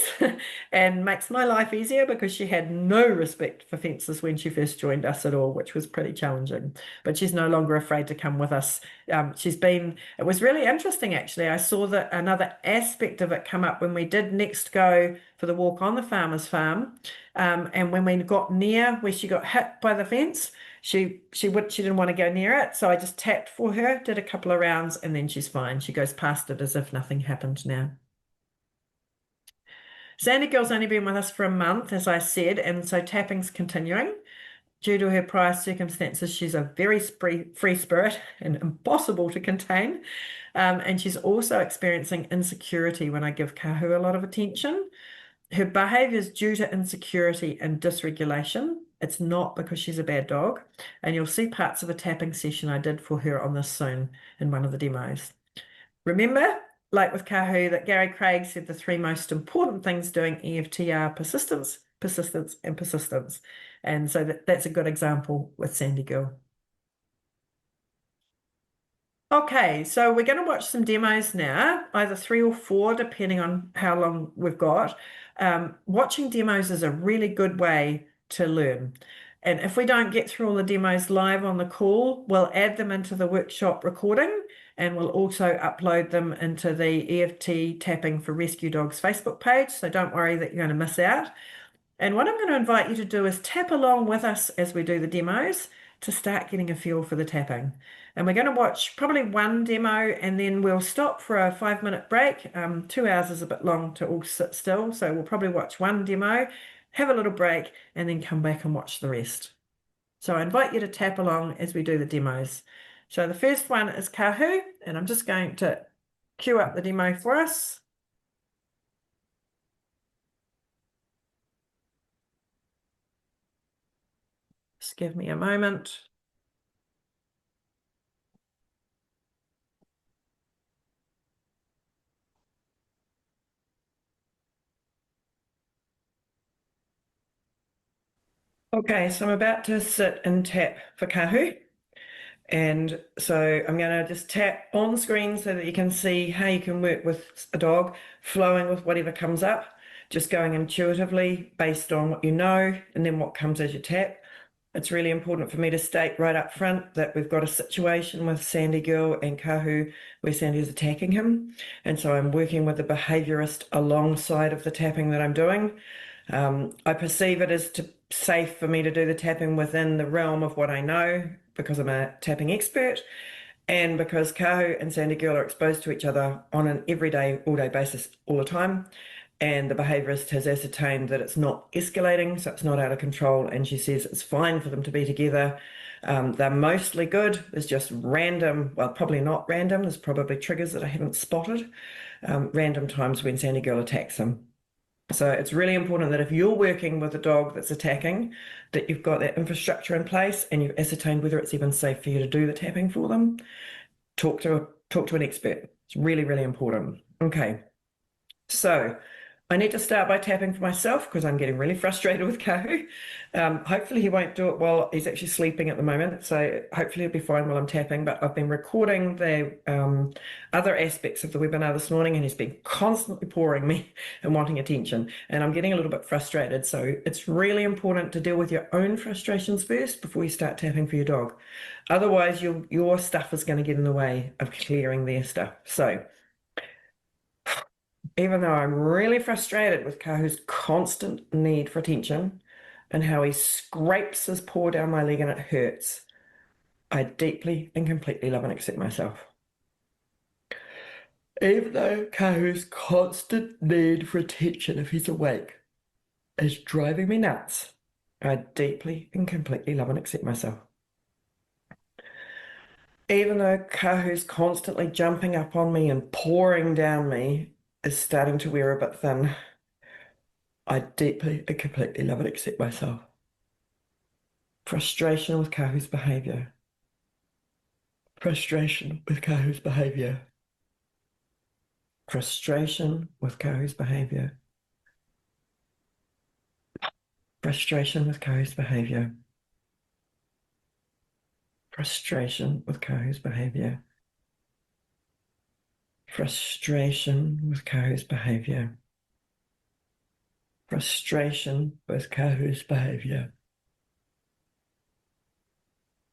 and makes my life easier because she had no respect for fences when she first joined us at all, which was pretty challenging. But she's no longer afraid to come with us. It was really interesting actually. I saw that another aspect of it come up when we did next go for the walk on the farmer's farm. And when we got near where she got hit by the fence, she didn't want to go near it, so I just tapped for her, did a couple of rounds, and then she's fine. She goes past it as if nothing happened now. Sandy Girl's only been with us for a month, as I said, and so tapping's continuing. Due to her prior circumstances, she's a very free spirit and impossible to contain. And she's also experiencing insecurity when I give Kahu a lot of attention. Her behavior is due to insecurity and dysregulation. It's not because she's a bad dog. And you'll see parts of a tapping session I did for her on this soon in one of the demos. Remember, like with Kahu, that Gary Craig said the three most important things doing EFT are persistence, persistence, and persistence. And so that's a good example with Sandy Girl. Okay, so we're going to watch some demos now, either 3 or 4, depending on how long we've got. Watching demos is a really good way to learn. And if we don't get through all the demos live on the call, we'll add them into the workshop recording, and we'll also upload them into the EFT Tapping for Rescue Dogs Facebook page. So don't worry that you're going to miss out. And what I'm going to invite you to do is tap along with us as we do the demos to start getting a feel for the tapping. And we're going to watch probably one demo and then we'll stop for a 5-minute break. 2 hours is a bit long to all sit still, so we'll probably watch one demo, have a little break, and then come back and watch the rest. So I invite you to tap along as we do the demos. So the first one is Kahu, and I'm just going to cue up the demo for us. Just give me a moment. Okay, so I'm about to sit and tap for Kahu. And so I'm going to just tap on screen so that you can see how you can work with a dog, flowing with whatever comes up, just going intuitively based on what you know and then what comes as you tap. It's really important for me to state right up front that we've got a situation with Sandy Girl and Kahu where Sandy is attacking him. And so I'm working with the behaviorist alongside of the tapping that I'm doing. I perceive it as safe for me to do the tapping within the realm of what I know because I'm a tapping expert and because Kahu and Sandy Girl are exposed to each other on an everyday, all-day basis all the time. And the behaviorist has ascertained that it's not escalating, so it's not out of control. And she says it's fine for them to be together. They're mostly good. There's just random, well, probably not random. There's probably triggers that I haven't spotted. Random times when Sandy Girl attacks them. So it's really important that if you're working with a dog that's attacking, that you've got that infrastructure in place and you've ascertained whether it's even safe for you to do the tapping for them. Talk to an expert. It's really, really important. Okay. So I need to start by tapping for myself because I'm getting really frustrated with Kahu. Hopefully he won't do it while he's actually sleeping at the moment. So hopefully he'll be fine while I'm tapping. But I've been recording the other aspects of the webinar this morning and he's been constantly pouring me and wanting attention. And I'm getting a little bit frustrated. So it's really important to deal with your own frustrations first before you start tapping for your dog. Otherwise, your stuff is going to get in the way of clearing their stuff. So even though I'm really frustrated with Kahu's constant need for attention and how he scrapes his paw down my leg and it hurts, I deeply and completely love and accept myself. Even though Kahu's constant need for attention if he's awake is driving me nuts, I deeply and completely love and accept myself. Even though Kahu's constantly jumping up on me and pouring down me is starting to wear a bit thin, I deeply and completely love and accept myself. Frustration with Kahu's behavior. Frustration with Kahu's behavior. Frustration with Kahu's behavior. Frustration with Kahu's behavior. Frustration with Kahu's behavior. Frustration with Kahu's behavior. Frustration with Kahu's behavior.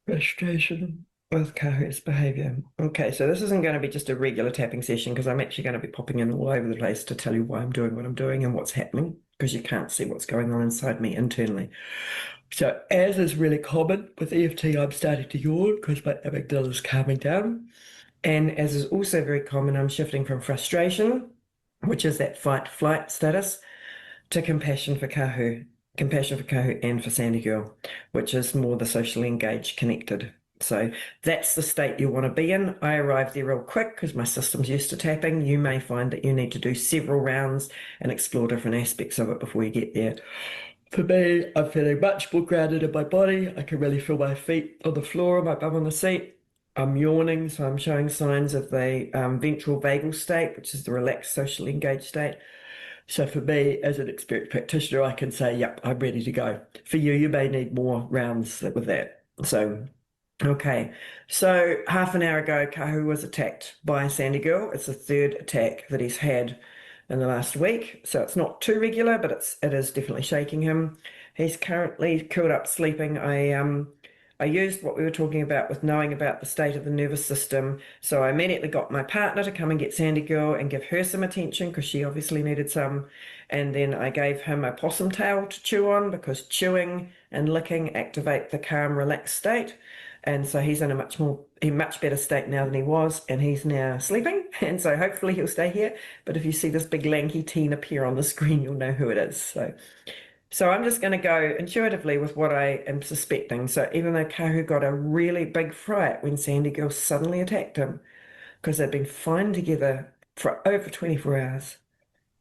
Frustration with Kahu's behavior. Okay, so this isn't going to be just a regular tapping session because I'm actually going to be popping in all over the place to tell you why I'm doing what I'm doing and what's happening because you can't see what's going on inside me internally. So as is really common with EFT, I'm starting to yawn because my amygdala is calming down. And as is also very common, I'm shifting from frustration, which is that fight-flight status, to compassion for Kahu and for Sandy Girl, which is more the socially engaged, connected. So that's the state you want to be in. I arrived there real quick because my system's used to tapping. You may find that you need to do several rounds and explore different aspects of it before you get there. For me, I'm feeling much more grounded in my body. I can really feel my feet on the floor, my bum on the seat. I'm yawning, so I'm showing signs of the ventral vagal state, which is the relaxed, socially engaged state. So for me, as an experienced practitioner, I can say, yep, I'm ready to go. For you, you may need more rounds with that. So, okay. So half an hour ago, Kahu was attacked by Sandy Girl. It's the third attack that he's had in the last week. So it's not too regular, but it is definitely shaking him. He's currently curled up sleeping. I used what we were talking about with knowing about the state of the nervous system. So I immediately got my partner to come and get Sandy Girl and give her some attention because she obviously needed some. And then I gave him a possum tail to chew on because chewing and licking activate the calm, relaxed state. And so he's in a much better state now than he was, and he's now sleeping. And so hopefully he'll stay here. But if you see this big lanky teen appear on the screen, you'll know who it is. So I'm just going to go intuitively with what I am suspecting. So even though Kahu got a really big fright when Sandy Girl suddenly attacked him, because they've been fine together for over 24 hours,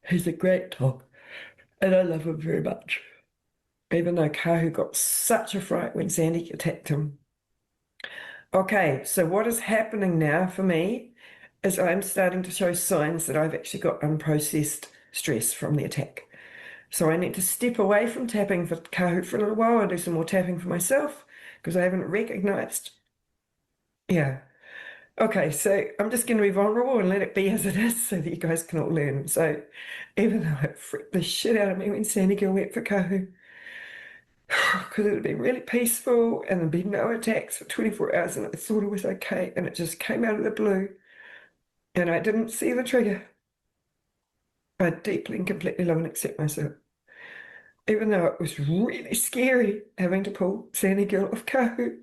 he's a great dog, and I love him very much. Even though Kahu got such a fright when Sandy attacked him. Okay, so what is happening now for me is I'm starting to show signs that I've actually got unprocessed stress from the attack. So I need to step away from tapping for Kahoot for a little while and do some more tapping for myself because I haven't recognized. Yeah. Okay, so I'm just going to be vulnerable and let it be as it is so that you guys can all learn. So even though it freaked the shit out of me when Sandy Girl went for Kahoot, because it would be really peaceful and there'd be no attacks for 24 hours and I thought it was okay and it just came out of the blue and I didn't see the trigger. I deeply and completely love and accept myself. Even though it was really scary having to pull Sandy Girl off Kahu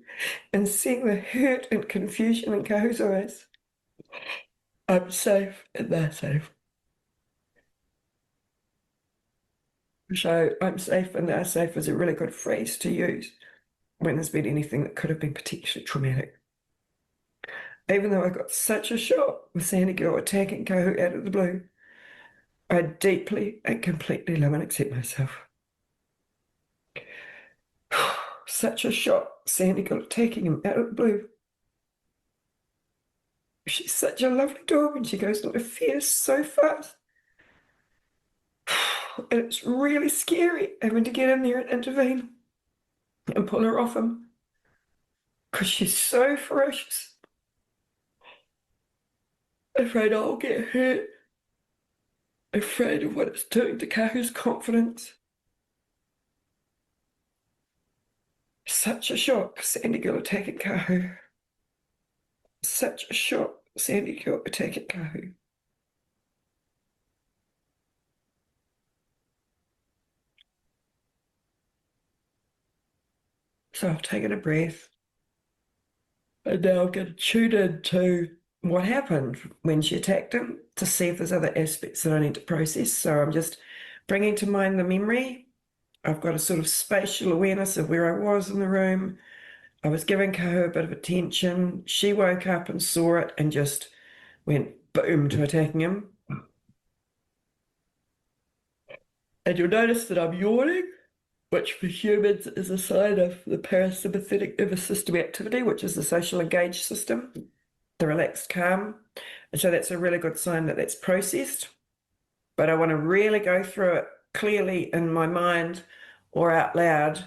and seeing the hurt and confusion in Kahu's eyes, I'm safe and they're safe. So I'm safe and they're safe is a really good phrase to use when there's been anything that could have been potentially traumatic. Even though I got such a shock with Sandy Girl attacking Kahu out of the blue, I deeply and completely love and accept myself. Such a shock, Sandy Girl attacking him out of the blue. She's such a lovely dog and she goes into fear so fast. And it's really scary having to get in there and intervene and pull her off him because she's so ferocious. Afraid I'll get hurt. Afraid of what it's doing to Kahu's confidence. Such a shock, Sandy Girl attacking Kahu. Such a shock, Sandy Girl attacking Kahu. So I've taken a breath. And now I'm going to tune into what happened when she attacked him to see if there's other aspects that I need to process. So I'm just bringing to mind the memory. I've got a sort of spatial awareness of where I was in the room. I was giving her a bit of attention. She woke up and saw it and just went boom to attacking him. And you'll notice that I'm yawning, which for humans is a sign of the parasympathetic nervous system activity, which is the social engaged system, the relaxed calm. And so that's a really good sign that that's processed. But I want to really go through it clearly in my mind or out loud.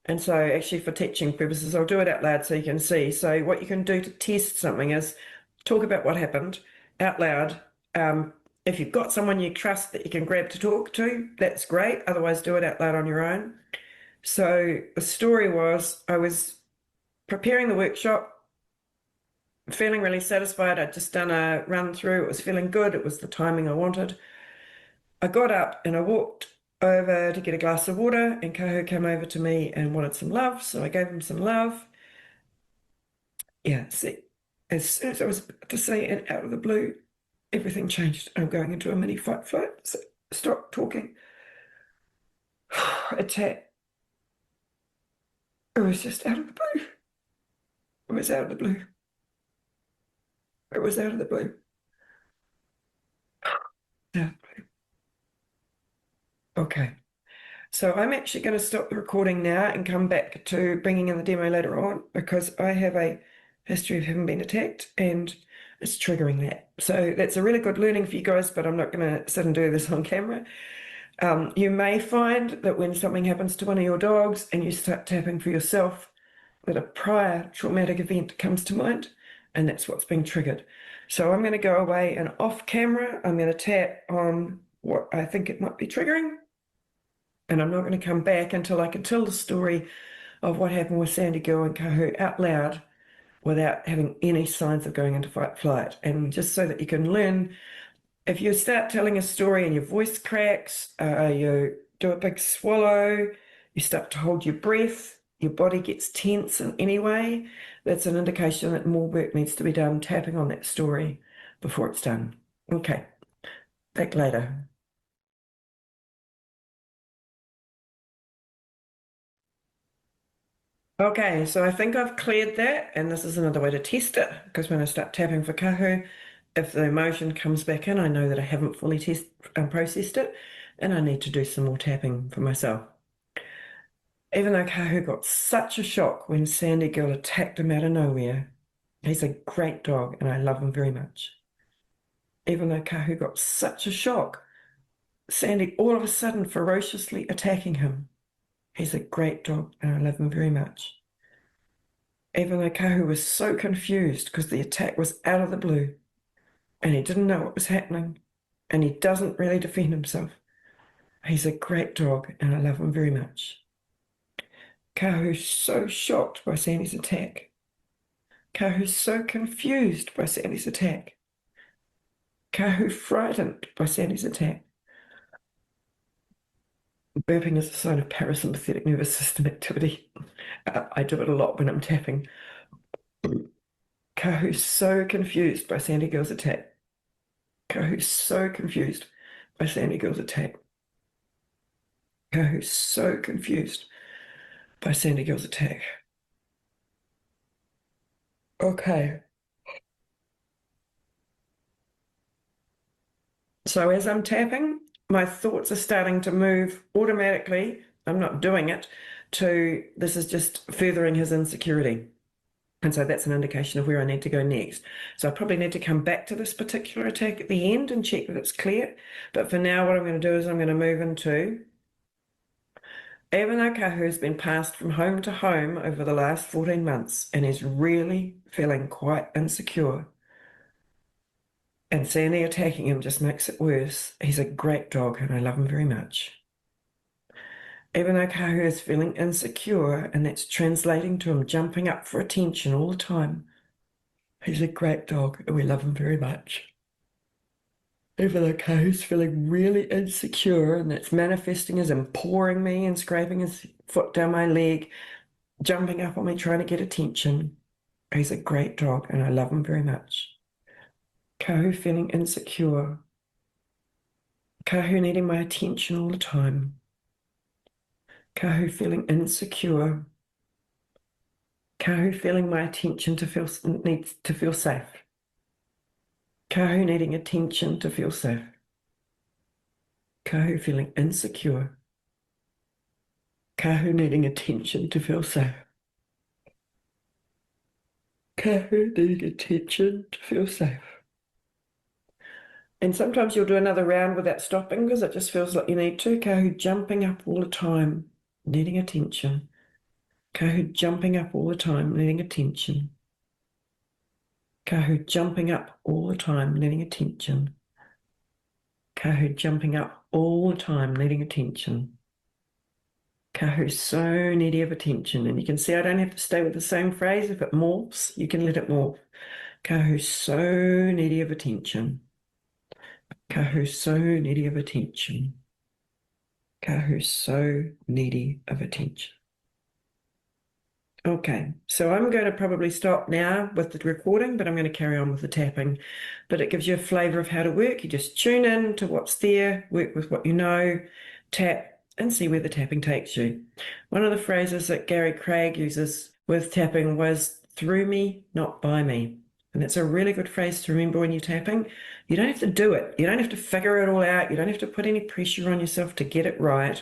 And so actually for teaching purposes, I'll do it out loud so you can see. So what you can do to test something is talk about what happened out loud. If you've got someone you trust that you can grab to talk to, that's great. Otherwise, do it out loud on your own. So the story was I was preparing the workshop, feeling really satisfied. I'd just done a run through. It was feeling good. It was the timing I wanted. I got up and I walked over to get a glass of water, and Kahu came over to me and wanted some love. So I gave him some love. Yeah, see, as soon as I was about to say, and out of the blue, everything changed. I'm going into a mini fight flight. So stop talking. Attack. It was just out of the blue. It was out of the blue. It was out of the blue. Yeah. Okay. So I'm actually going to stop the recording now and come back to bringing in the demo later on because I have a history of having been attacked and it's triggering that. So that's a really good learning for you guys, but I'm not going to sit and do this on camera. You may find that when something happens to one of your dogs and you start tapping for yourself, that a prior traumatic event comes to mind, and that's what's being triggered. So I'm going to go away and off camera, I'm going to tap on what I think it might be triggering, and I'm not going to come back until I can tell the story of what happened with Sandy Girl and Kahu out loud without having any signs of going into fight flight. And just so that you can learn, if you start telling a story and your voice cracks, you do a big swallow, you start to hold your breath, your body gets tense in any way, that's an indication that more work needs to be done tapping on that story before it's done. Okay, back later. Okay, so I think I've cleared that, and this is another way to test it, because when I start tapping for Kahu, if the emotion comes back in, I know that I haven't fully processed it, and I need to do some more tapping for myself. Even though Kahu got such a shock when Sandy Girl attacked him out of nowhere, he's a great dog, and I love him very much. Even though Kahu got such a shock, Sandy all of a sudden ferociously attacking him, he's a great dog, and I love him very much. Even though Kahu was so confused because the attack was out of the blue and he didn't know what was happening and he doesn't really defend himself. He's a great dog and I love him very much. Kahu's so shocked by Sandy's attack. Kahu's so confused by Sandy's attack. Kahu frightened by Sandy's attack. Burping is a sign of parasympathetic nervous system activity. I do it a lot when I'm tapping. Kahu's so confused by Sandy Girl's attack. Kahu's so confused by Sandy Girl's attack. Kahu's so confused by Sandy Girl's attack. Okay. So as I'm tapping, my thoughts are starting to move automatically. I'm not doing it to this is just furthering his insecurity. And so that's an indication of where I need to go next. So I probably need to come back to this particular attack at the end and check that it's clear. But for now, what I'm going to do is I'm going to move into, even though Kahu has been passed from home to home over the last 14 months and is really feeling quite insecure, and Sandy attacking him just makes it worse. He's a great dog and I love him very much. Even though Kahu is feeling insecure and that's translating to him jumping up for attention all the time, he's a great dog and we love him very much. Even though Kahu's feeling really insecure and that's manifesting as him pawing me and scraping his foot down my leg, jumping up on me trying to get attention, he's a great dog and I love him very much. Kahu feeling insecure. Kahu needing my attention all the time. Kahu feeling insecure. Kahu feeling my attention needs to feel safe. Kahu needing attention to feel safe. Kahu feeling insecure. Kahu needing attention to feel safe. Kahu needing attention to feel safe. And sometimes you'll do another round without stopping because it just feels like you need to. Kahu jumping up all the time. needing attention. Kahu jumping up all the time, needing attention. Kahu jumping up all the time, needing attention. Kahu jumping up all the time, needing attention. Kahu's so needy of attention. And you can see I don't have to stay with the same phrase. If it morphs, you can let it morph. Kahu's so needy of attention. Kahu's so needy of attention. Kahu's so needy of attention. Okay, so I'm going to probably stop now with the recording, but I'm going to carry on with the tapping. But it gives you a flavor of how to work. You just tune in to what's there, work with what you know, tap, and see where the tapping takes you. One of the phrases that Gary Craig uses with tapping was through me, not by me. And that's a really good phrase to remember when you're tapping. You don't have to do it. You don't have to figure it all out. You don't have to put any pressure on yourself to get it right.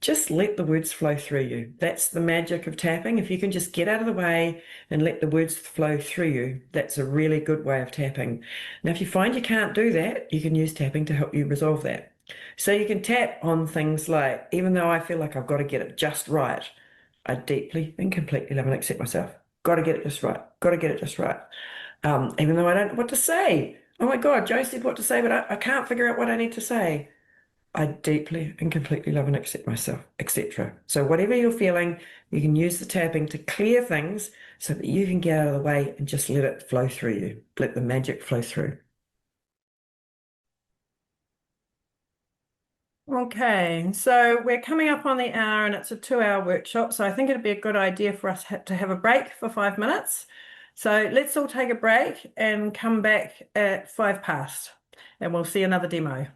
Just let the words flow through you. That's the magic of tapping. If you can just get out of the way and let the words flow through you, that's a really good way of tapping. Now, if you find you can't do that, you can use tapping to help you resolve that. So you can tap on things like, even though I feel like I've got to get it just right, I deeply and completely love and accept myself. Got to get it just right. Got to get it just right. Even though I don't know what to say. Oh my God, Joe said what to say, but I can't figure out what I need to say. I deeply and completely love and accept myself, etc. So whatever you're feeling, you can use the tapping to clear things so that you can get out of the way and just let it flow through you. Let the magic flow through. Okay, so we're coming up on the hour and it's a 2-hour workshop. So I think it'd be a good idea for us to have a break for 5 minutes. So let's all take a break and come back at 5 past and we'll see another demo.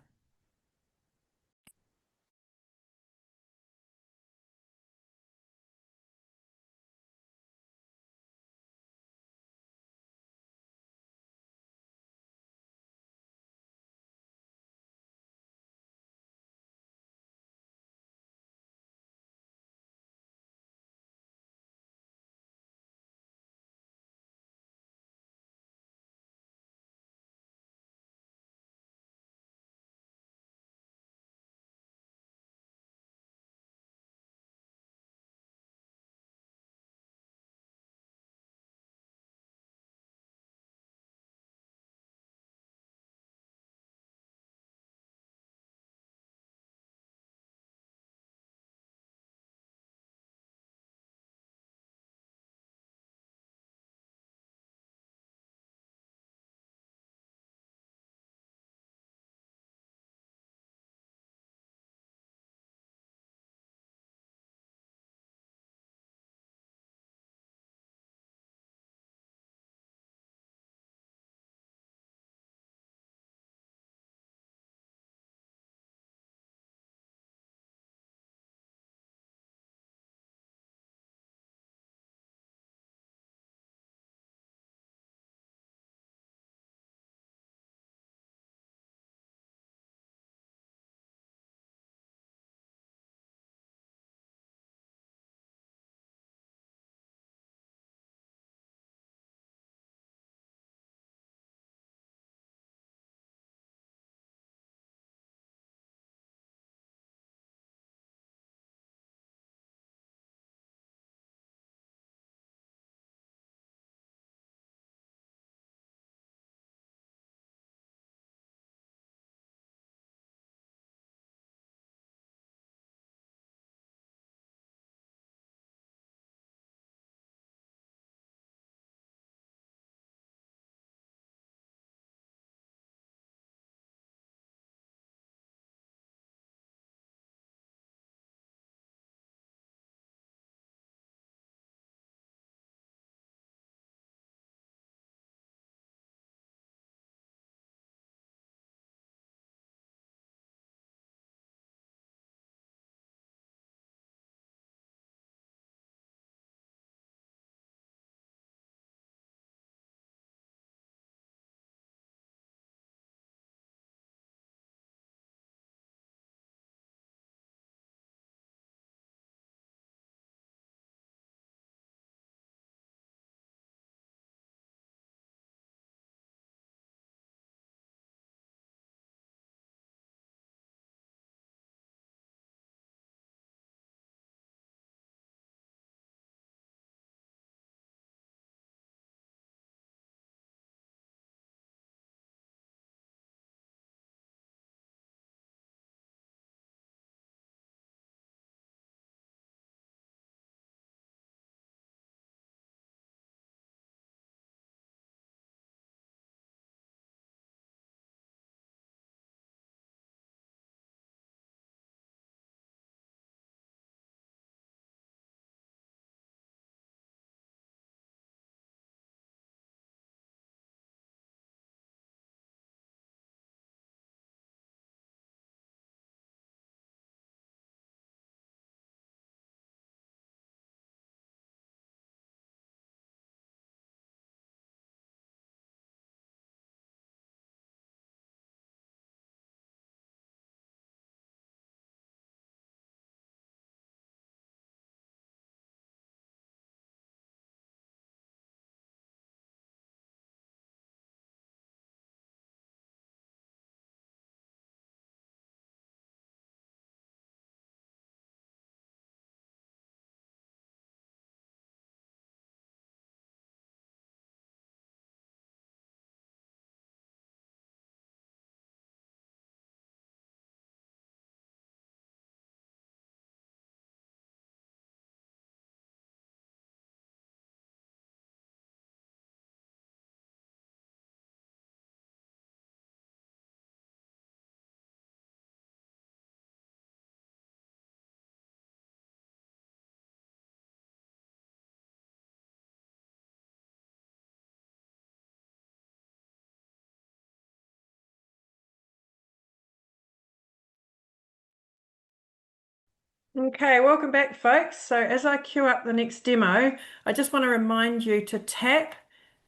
Okay, welcome back, folks. So as I queue up the next demo, I just want to remind you to tap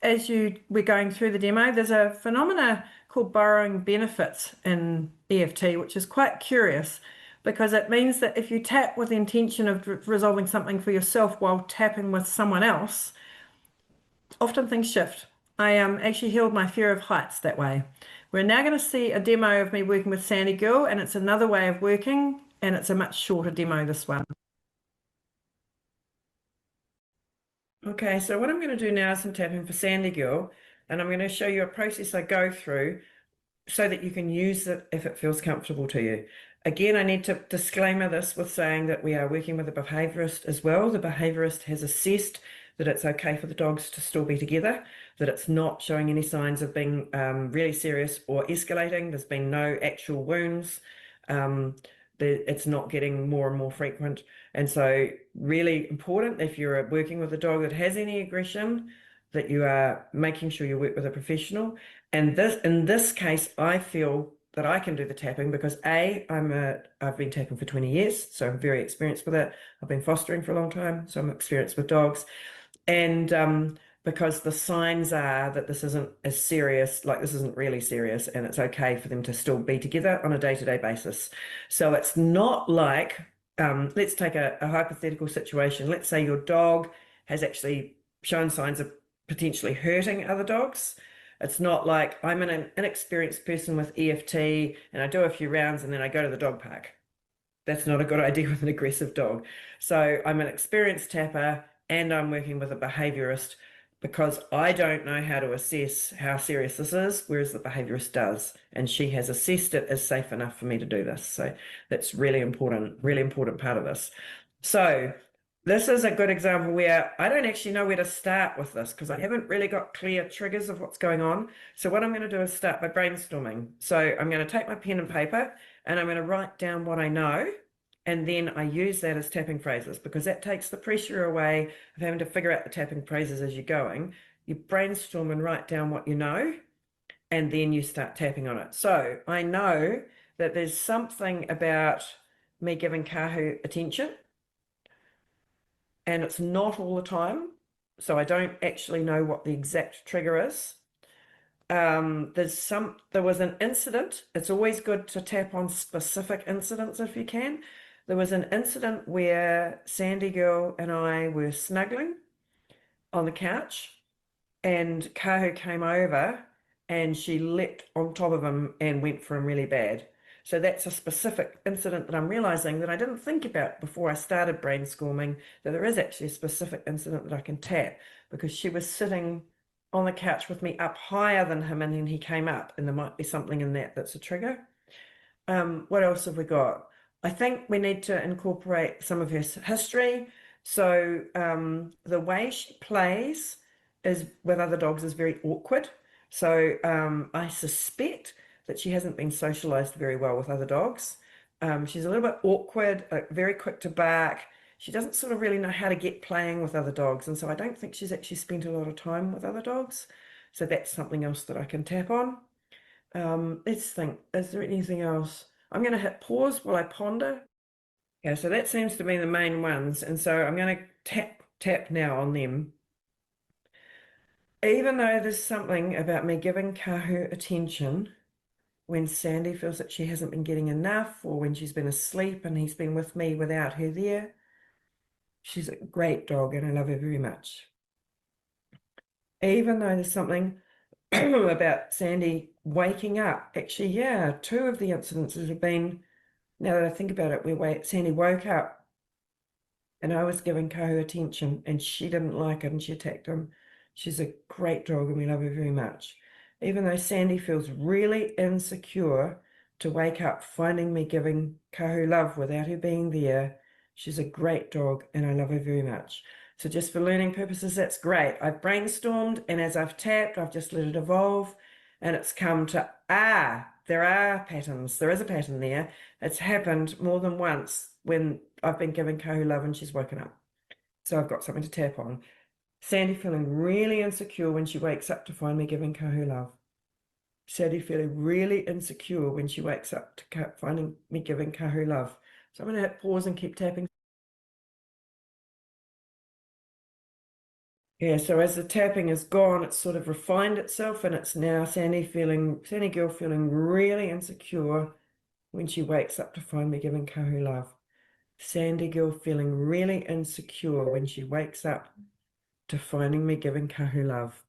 as we're going through the demo. There's a phenomena called borrowing benefits in EFT, which is quite curious because it means that if you tap with the intention of resolving something for yourself while tapping with someone else, often things shift. I actually healed my fear of heights that way. We're now going to see a demo of me working with Sandy Girl, and it's another way of working, and it's a much shorter demo, this one. Okay, so what I'm going to do now is some tapping for Sandy Girl, and I'm going to show you a process I go through so that you can use it if it feels comfortable to you. Again, I need to disclaimer this with saying that we are working with a behaviourist as well. The behaviourist has assessed that it's okay for the dogs to still be together, that it's not showing any signs of being really serious or escalating. There's been no actual wounds. It's not getting more and more frequent. And so really important if you're working with a dog that has any aggression, that you are making sure you work with a professional. And in this case, I feel that I can do the tapping because I've been tapping for 20 years, so I'm very experienced with it. I've been fostering for a long time, so I'm experienced with dogs. And because the signs are that this isn't as serious, like this isn't really serious, and it's okay for them to still be together on a day-to-day basis. So it's not like, let's take a hypothetical situation. Let's say your dog has actually shown signs of potentially hurting other dogs. It's not like I'm an inexperienced person with EFT and I do a few rounds and then I go to the dog park. That's not a good idea with an aggressive dog. So I'm an experienced tapper and I'm working with a behaviorist because I don't know how to assess how serious this is, whereas the behaviorist does. And she has assessed it as safe enough for me to do this. So that's really important part of this. So this is a good example where I don't actually know where to start with this because I haven't really got clear triggers of what's going on. So what I'm going to do is start by brainstorming. So I'm going to take my pen and paper and I'm going to write down what I know. And then I use that as tapping phrases because that takes the pressure away of having to figure out the tapping phrases as you're going. You brainstorm and write down what you know, and then you start tapping on it. So I know that there's something about me giving Kahu attention, and it's not all the time. So I don't actually know what the exact trigger is. There was an incident. It's always good to tap on specific incidents if you can. There was an incident where Sandy Girl and I were snuggling on the couch and Kahu came over and she leapt on top of him and went for him really bad. So that's a specific incident that I'm realizing that I didn't think about before I started brainstorming, that there is actually a specific incident that I can tap because she was sitting on the couch with me up higher than him and then he came up and there might be something in that that's a trigger. What else have we got? I think we need to incorporate some of her history. So the way she plays is with other dogs is very awkward. So I suspect that she hasn't been socialized very well with other dogs. She's a little bit awkward, very quick to bark. She doesn't sort of really know how to get playing with other dogs. And so I don't think she's actually spent a lot of time with other dogs. So that's something else that I can tap on. Let's think, is there anything else? I'm going to hit pause while I ponder. Yeah, so that seems to be the main ones. And so I'm going to tap now on them. Even though there's something about me giving Kahu attention when Sandy feels that she hasn't been getting enough or when she's been asleep and he's been with me without her there. She's a great dog and I love her very much. Even though there's something about Sandy waking up. Actually, yeah, two of the incidences have been, now that I think about it, Sandy woke up and I was giving Kahu attention and she didn't like it and she attacked him. She's a great dog and we love her very much. Even though Sandy feels really insecure to wake up finding me giving Kahu love without her being there, she's a great dog and I love her very much. So just for learning purposes, that's great. I've brainstormed and as I've tapped, I've just let it evolve and it's come to, there are patterns. There is a pattern there. It's happened more than once when I've been giving Kahu love and she's woken up. So I've got something to tap on. Sandy feeling really insecure when she wakes up to find me giving Kahu love. Sandy feeling really insecure when she wakes up to finding me giving Kahu love. So I'm going to hit pause and keep tapping. Yeah, so as the tapping is gone, it's sort of refined itself, and it's now Sandy girl feeling really insecure when she wakes up to find me giving Kahu love. Sandy girl feeling really insecure when she wakes up to finding me giving Kahu love.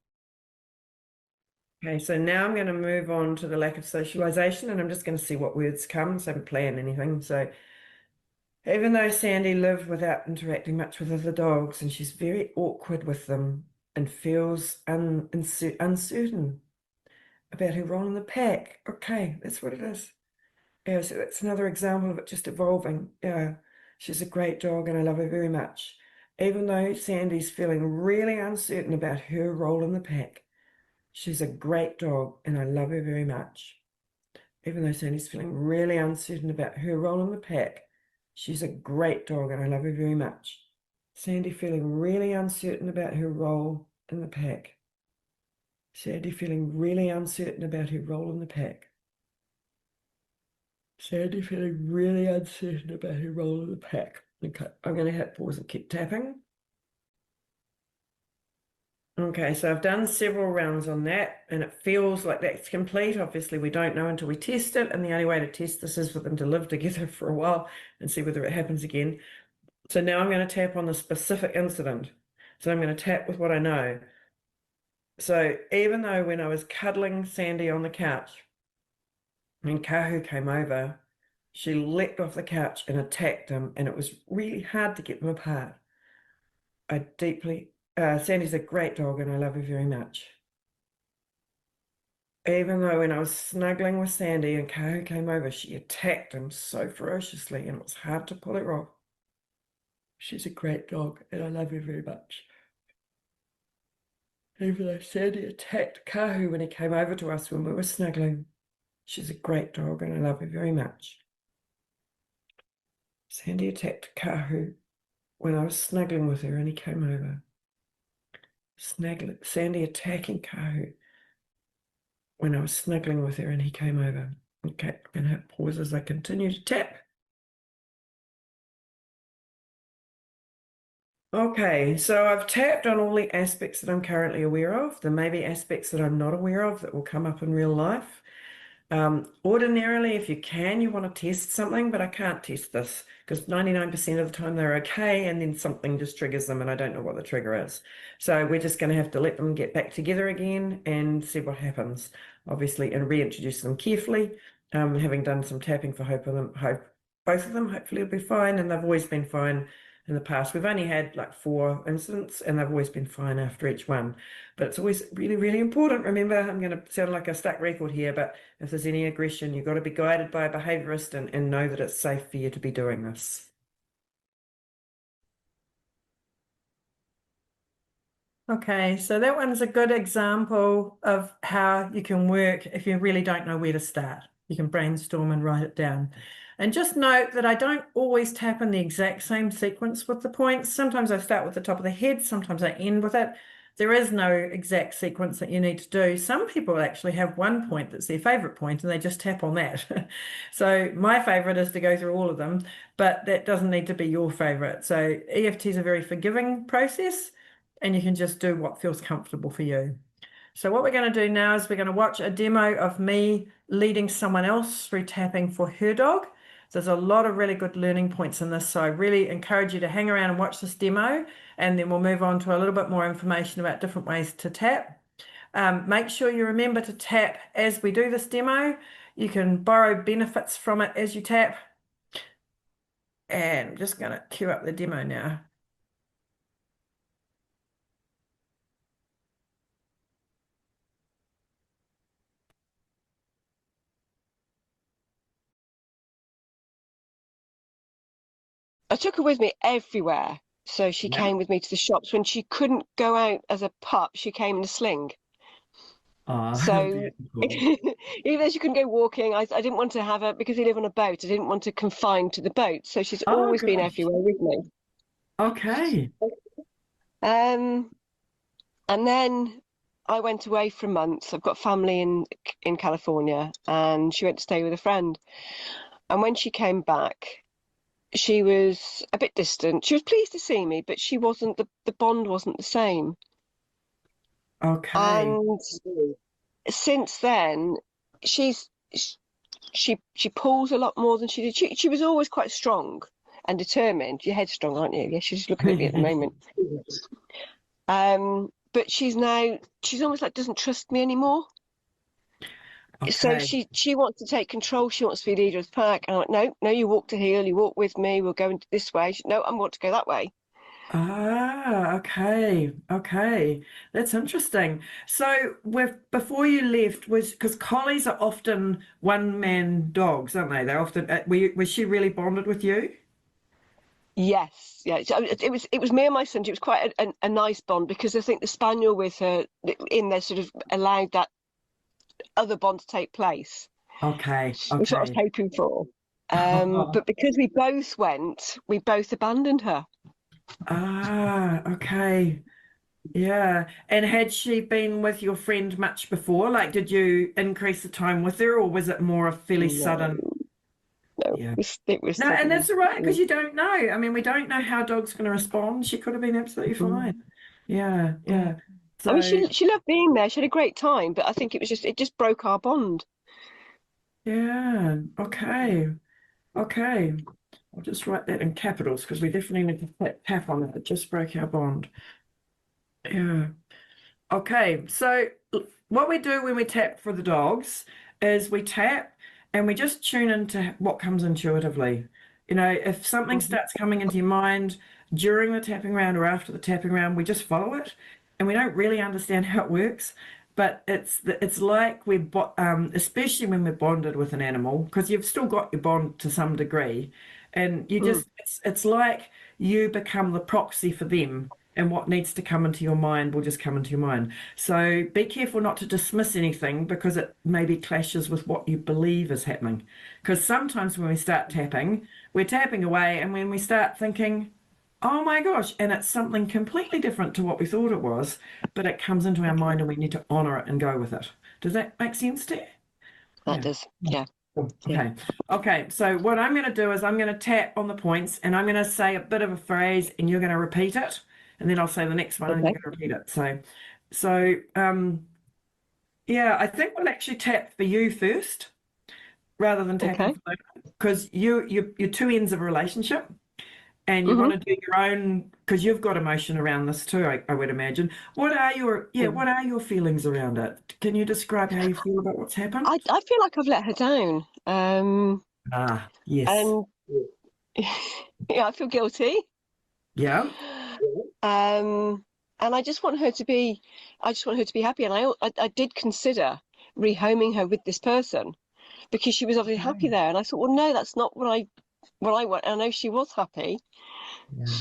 Okay, so now I'm going to move on to the lack of socialization, and I'm just going to see what words come. So I haven't planned anything. So even though Sandy lived without interacting much with other dogs, and she's very awkward with them and feels uncertain about her role in the pack. Okay, that's what it is. Yeah, so that's another example of it just evolving. Yeah, she's a great dog and I love her very much. Even though Sandy's feeling really uncertain about her role in the pack, she's a great dog and I love her very much. Even though Sandy's feeling really uncertain about her role in the pack, she's a great dog and I love her very much. Sandy feeling really uncertain about her role in the pack. Sandy feeling really uncertain about her role in the pack. Sandy feeling really uncertain about her role in the pack. Okay, I'm going to hit pause and keep tapping. Okay, so I've done several rounds on that, and it feels like that's complete. Obviously, we don't know until we test it, and the only way to test this is for them to live together for a while and see whether it happens again. So now I'm going to tap on the specific incident. So I'm going to tap with what I know. So even though when I was cuddling Sandy on the couch, when Kahu came over, she leapt off the couch and attacked him, and it was really hard to get them apart. Sandy's a great dog and I love her very much. Even though when I was snuggling with Sandy and Kahu came over, she attacked him so ferociously and it was hard to pull her off. She's a great dog and I love her very much. Even though Sandy attacked Kahu when he came over to us when we were snuggling, she's a great dog and I love her very much. Sandy attacked Kahu when I was snuggling with her and he came over. Sandy attacking Kahu when I was snuggling with her and he came over. Okay, I'm going to hit pause as I continue to tap. Okay, so I've tapped on all the aspects that I'm currently aware of. There may be aspects that I'm not aware of that will come up in real life. Ordinarily, if you can, you want to test something, but I can't test this because 99% of the time they're okay, and then something just triggers them, and I don't know what the trigger is. So we're just going to have to let them get back together again and see what happens, obviously, and reintroduce them carefully. Having done some tapping for both of them, hopefully it'll be fine, and they've always been fine in the past. We've only had like 4 incidents, and they've always been fine after each one. But it's always really, really important. Remember, I'm going to sound like a stuck record here, but if there's any aggression, you've got to be guided by a behaviorist and know that it's safe for you to be doing this. Okay, so that one's a good example of how you can work if you really don't know where to start. You can brainstorm and write it down. And just note that I don't always tap in the exact same sequence with the points. Sometimes I start with the top of the head, sometimes I end with it. There is no exact sequence that you need to do. Some people actually have one point that's their favorite point and they just tap on that. So my favorite is to go through all of them, but that doesn't need to be your favorite. So EFT is a very forgiving process and you can just do what feels comfortable for you. So what we're going to do now is we're going to watch a demo of me leading someone else through tapping for her dog. There's a lot of really good learning points in this, so I really encourage you to hang around and watch this demo, and then we'll move on to a little bit more information about different ways to tap. Make sure you remember to tap as we do this demo. You can borrow benefits from it as you tap. And I'm just going to cue up the demo now. I took her with me everywhere. So she came with me to the shops. When she couldn't go out as a pup, she came in a sling. So even though she couldn't go walking, I didn't want to have her because we live on a boat. I didn't want to confine to the boat. So she's Oh, always been gosh. everywhere with me. Okay. Um, and then I went away for months. I've got family in California, and she went to stay with a friend. And when she came back, she was a bit distant. She was pleased to see me, but she wasn't the bond wasn't the same. Okay. And since then, she's she pulls a lot more than she did. She was always quite strong and determined. You're headstrong, aren't you? Yeah, she's just looking at me at the moment. But she's almost like doesn't trust me anymore. So Okay. she wants to take control. She wants to be leader of the pack. And I'm like, no, no, you walk to heel, you walk with me. We'll go into this way. No, I want to go that way. Ah, okay. Okay. That's interesting. So with before you left was because collies are often one man dogs, aren't they? They often was she really bonded with you? Yes, yeah. So it was me and my son. It was quite a nice bond because I think the spaniel with her in there sort of allowed that other bond to take place. Okay. Which what I was Okay. hoping for. But because we both went, we both abandoned her. Ah, okay. Yeah. And had she been with your friend much before? Like, did you increase the time with her, or was it more a fairly No, sudden? no, Yeah. it was No, and sudden. that's all right because you don't know. I mean, we don't know how dog's going to respond. She could have been absolutely fine. Mhm. Yeah, Yeah. yeah. I mean, So, she loved being there. She had a great time, but I think it just broke our bond. yeah. Okay. Okay. I'll just write that in capitals because we definitely need to tap on it. It just broke our bond. Yeah. Okay, so what we do when we tap for the dogs is we tap and we just tune into what comes intuitively. You know, if something Mhm. starts coming into your mind during the tapping round or after the tapping round, we just follow it, and we don't really understand how it works. But it's like especially when we're bonded with an animal, because you've still got your bond to some degree, and you Mm. just it's like you become the proxy for them and what needs to come into your mind will just come into your mind. So be careful not to dismiss anything because it maybe clashes with what you believe is happening. Because sometimes when we start tapping, we're tapping away, and when we start thinking, oh my gosh, and it's something completely different to what we thought it was, but it comes into our Okay, mind and we need to honor it and go with it. Does that make sense to you? that Yeah. does. Yeah, Cool. yeah. Okay. Okay. So what I'm going to do is I'm going to tap on the points and I'm going to say a bit of a phrase and you're going to repeat it. And then I'll say the next one and then Okay, you're going to repeat it. So yeah, I think we'll actually tap for you first rather than tapping okay. for Luna because you're two ends of a relationship and you want Hmm. to do your own because you've got emotion around this too, I would imagine. What are your feelings around it? Can you describe how you feel about what's happened? I feel like I've let her down. Ah, yes. And yeah, I feel guilty. Yeah. Um, and I just want her to be happy. And I did consider rehoming her with this person because she was obviously happy Okay. there. And I thought, well, no, that's not what I want. And I know she was happy. Yeah.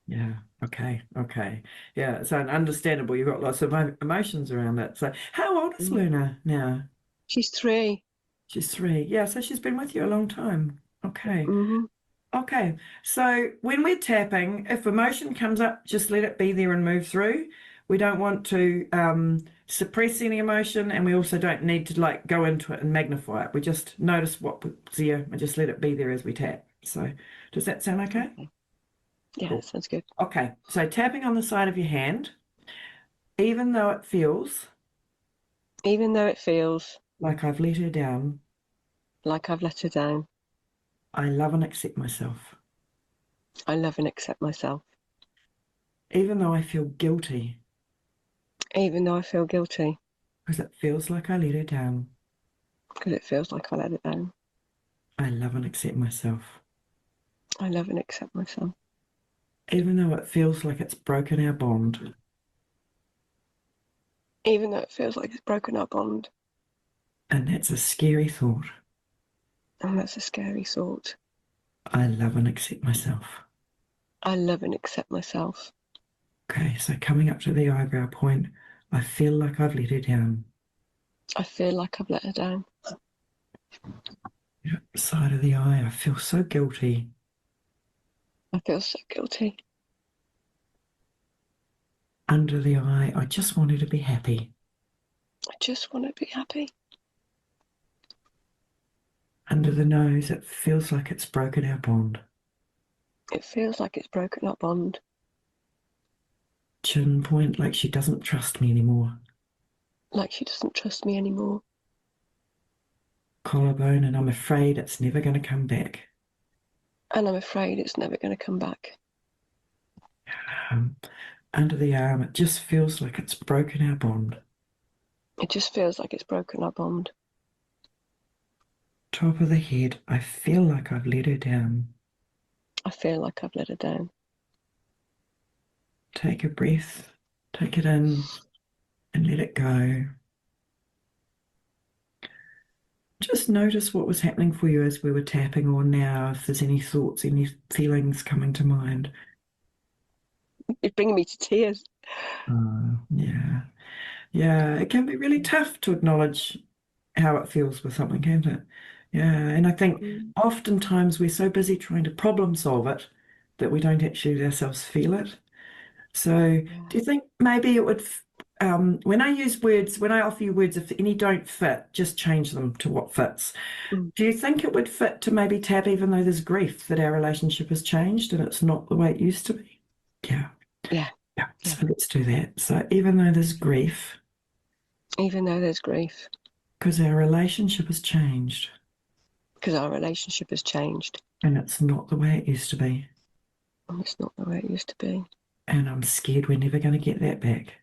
Yeah. Okay. Okay. Yeah. So understandable. You've got lots of emotions around it. So how old is Mhm. Luna now? She's 3. She's 3. Yeah. So she's been with you a long time. Okay. Hmm. Okay. So when we're tapping, if emotion comes up, just let it be there and move through. We don't want to suppress any emotion, and we also don't need to like go into it and magnify it. We just notice what's there and just let it be there as we tap. So does that sound okay? Okay. Yeah, Cool. sounds good. Okay. So tapping on the side of your hand. Even though it feels Even though it feels like I've let her down, like I've let her down, I love and accept myself. I love and accept myself. Even though I feel guilty Even though I feel guilty because it feels like I let her down, because it feels like I let it down, I love and accept myself. I love and accept myself. Even though it feels like it's broken our bond, Even though it feels like it's broken our bond. and that's a scary thought, And that's a scary thought. I love and accept myself. I love and accept myself. Okay, so coming up to the eyebrow point, I feel like I've let her down. I feel like I've let her down. Yep, side of the eye, I feel so guilty. I feel so guilty. Under the eye, I just want her to be happy. I just want to be happy. Under the nose, it feels like it's broken our bond. It feels like it's broken our bond. Chin point, like she doesn't trust me anymore. Like she doesn't trust me anymore. Collarbone, and I'm afraid it's never going to come back. And I'm afraid it's never going to come back. Um, Under the arm, it just feels like it's broken our bond. It just feels like it's broken our bond. Top of the head, I feel like I've let her down. I feel like I've let her down. Take a breath, take it in, and let it go. Just notice what was happening for you as we were tapping on now, if there's any thoughts, any feelings coming to mind. It's bringing me to tears. Yeah. Yeah, it can be really tough to acknowledge how it feels with something, can't it? Yeah, and I think Mm. oftentimes we're so busy trying to problem solve it that we don't actually ourselves feel it. So, Yeah. do you think maybe it would, when I use words, when I offer you words, if any don't fit, just change them to what fits. Mm. Do you think it would fit to maybe tap, even though there's grief, that our relationship has changed and it's not the way it used to be? Yeah, Yeah. yeah. Yeah. So let's do that. So, even though there's grief, Even though there's grief. because our relationship has changed Because our relationship has changed. and it's not the way it used to be. And it's not the way it used to be. And I'm scared we're never going to get that back.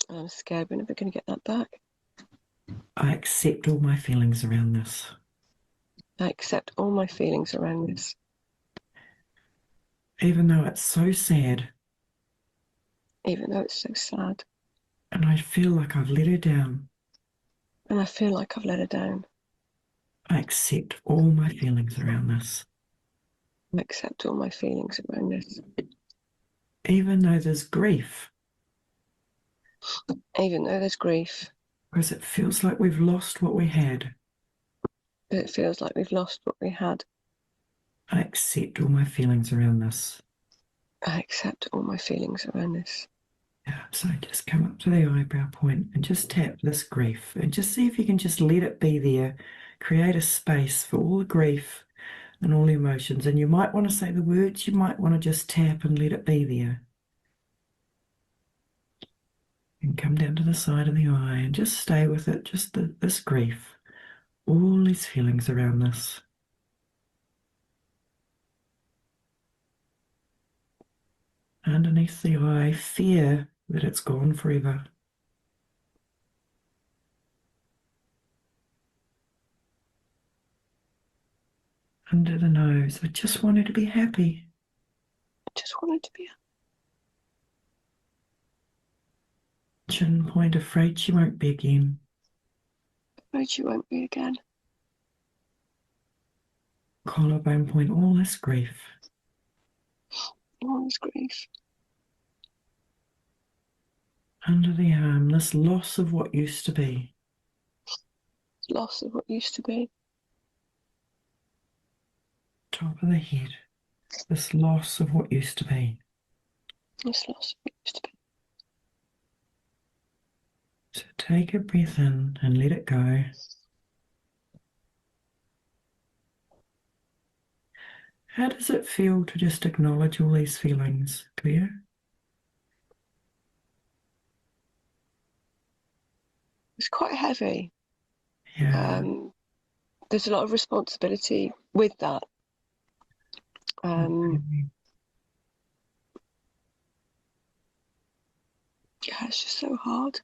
And I'm scared we're never going to get that back. I accept all my feelings around this. I accept all my feelings around this. Even though it's so sad Even though it's so sad. and I feel like I've let her down, And I feel like I've let her down. I accept all my feelings around this. I accept all my feelings around this. Even though there's grief, Even though there's grief. because it feels like we've lost what we had, But it feels like we've lost what we had. I accept all my feelings around this. I accept all my feelings around this. Yeah, so just come up to the eyebrow point and just tap this grief and just see if you can just let it be there. Create a space for all the grief and all the emotions. And you might want to say the words, you might want to just tap and let it be there. And come down to the side of the eye and just stay with it, just this grief, all these feelings around this. Underneath the eye, fear that it's gone forever. Under the nose, I just want her to be happy. I just wanted to be Chin point, afraid she won't be again. afraid she won't be again. Collarbone point, all this grief. All this grief. Under the arm, this loss of what used to be. Loss of what used to be. Top of the head, this loss of what used to be. This loss of what used to be. So take a breath in and let it go. How does it feel to just acknowledge all these feelings, Claire? It's quite heavy. Yeah. There's a lot of responsibility with that. Okay. Yeah, it's just so hard.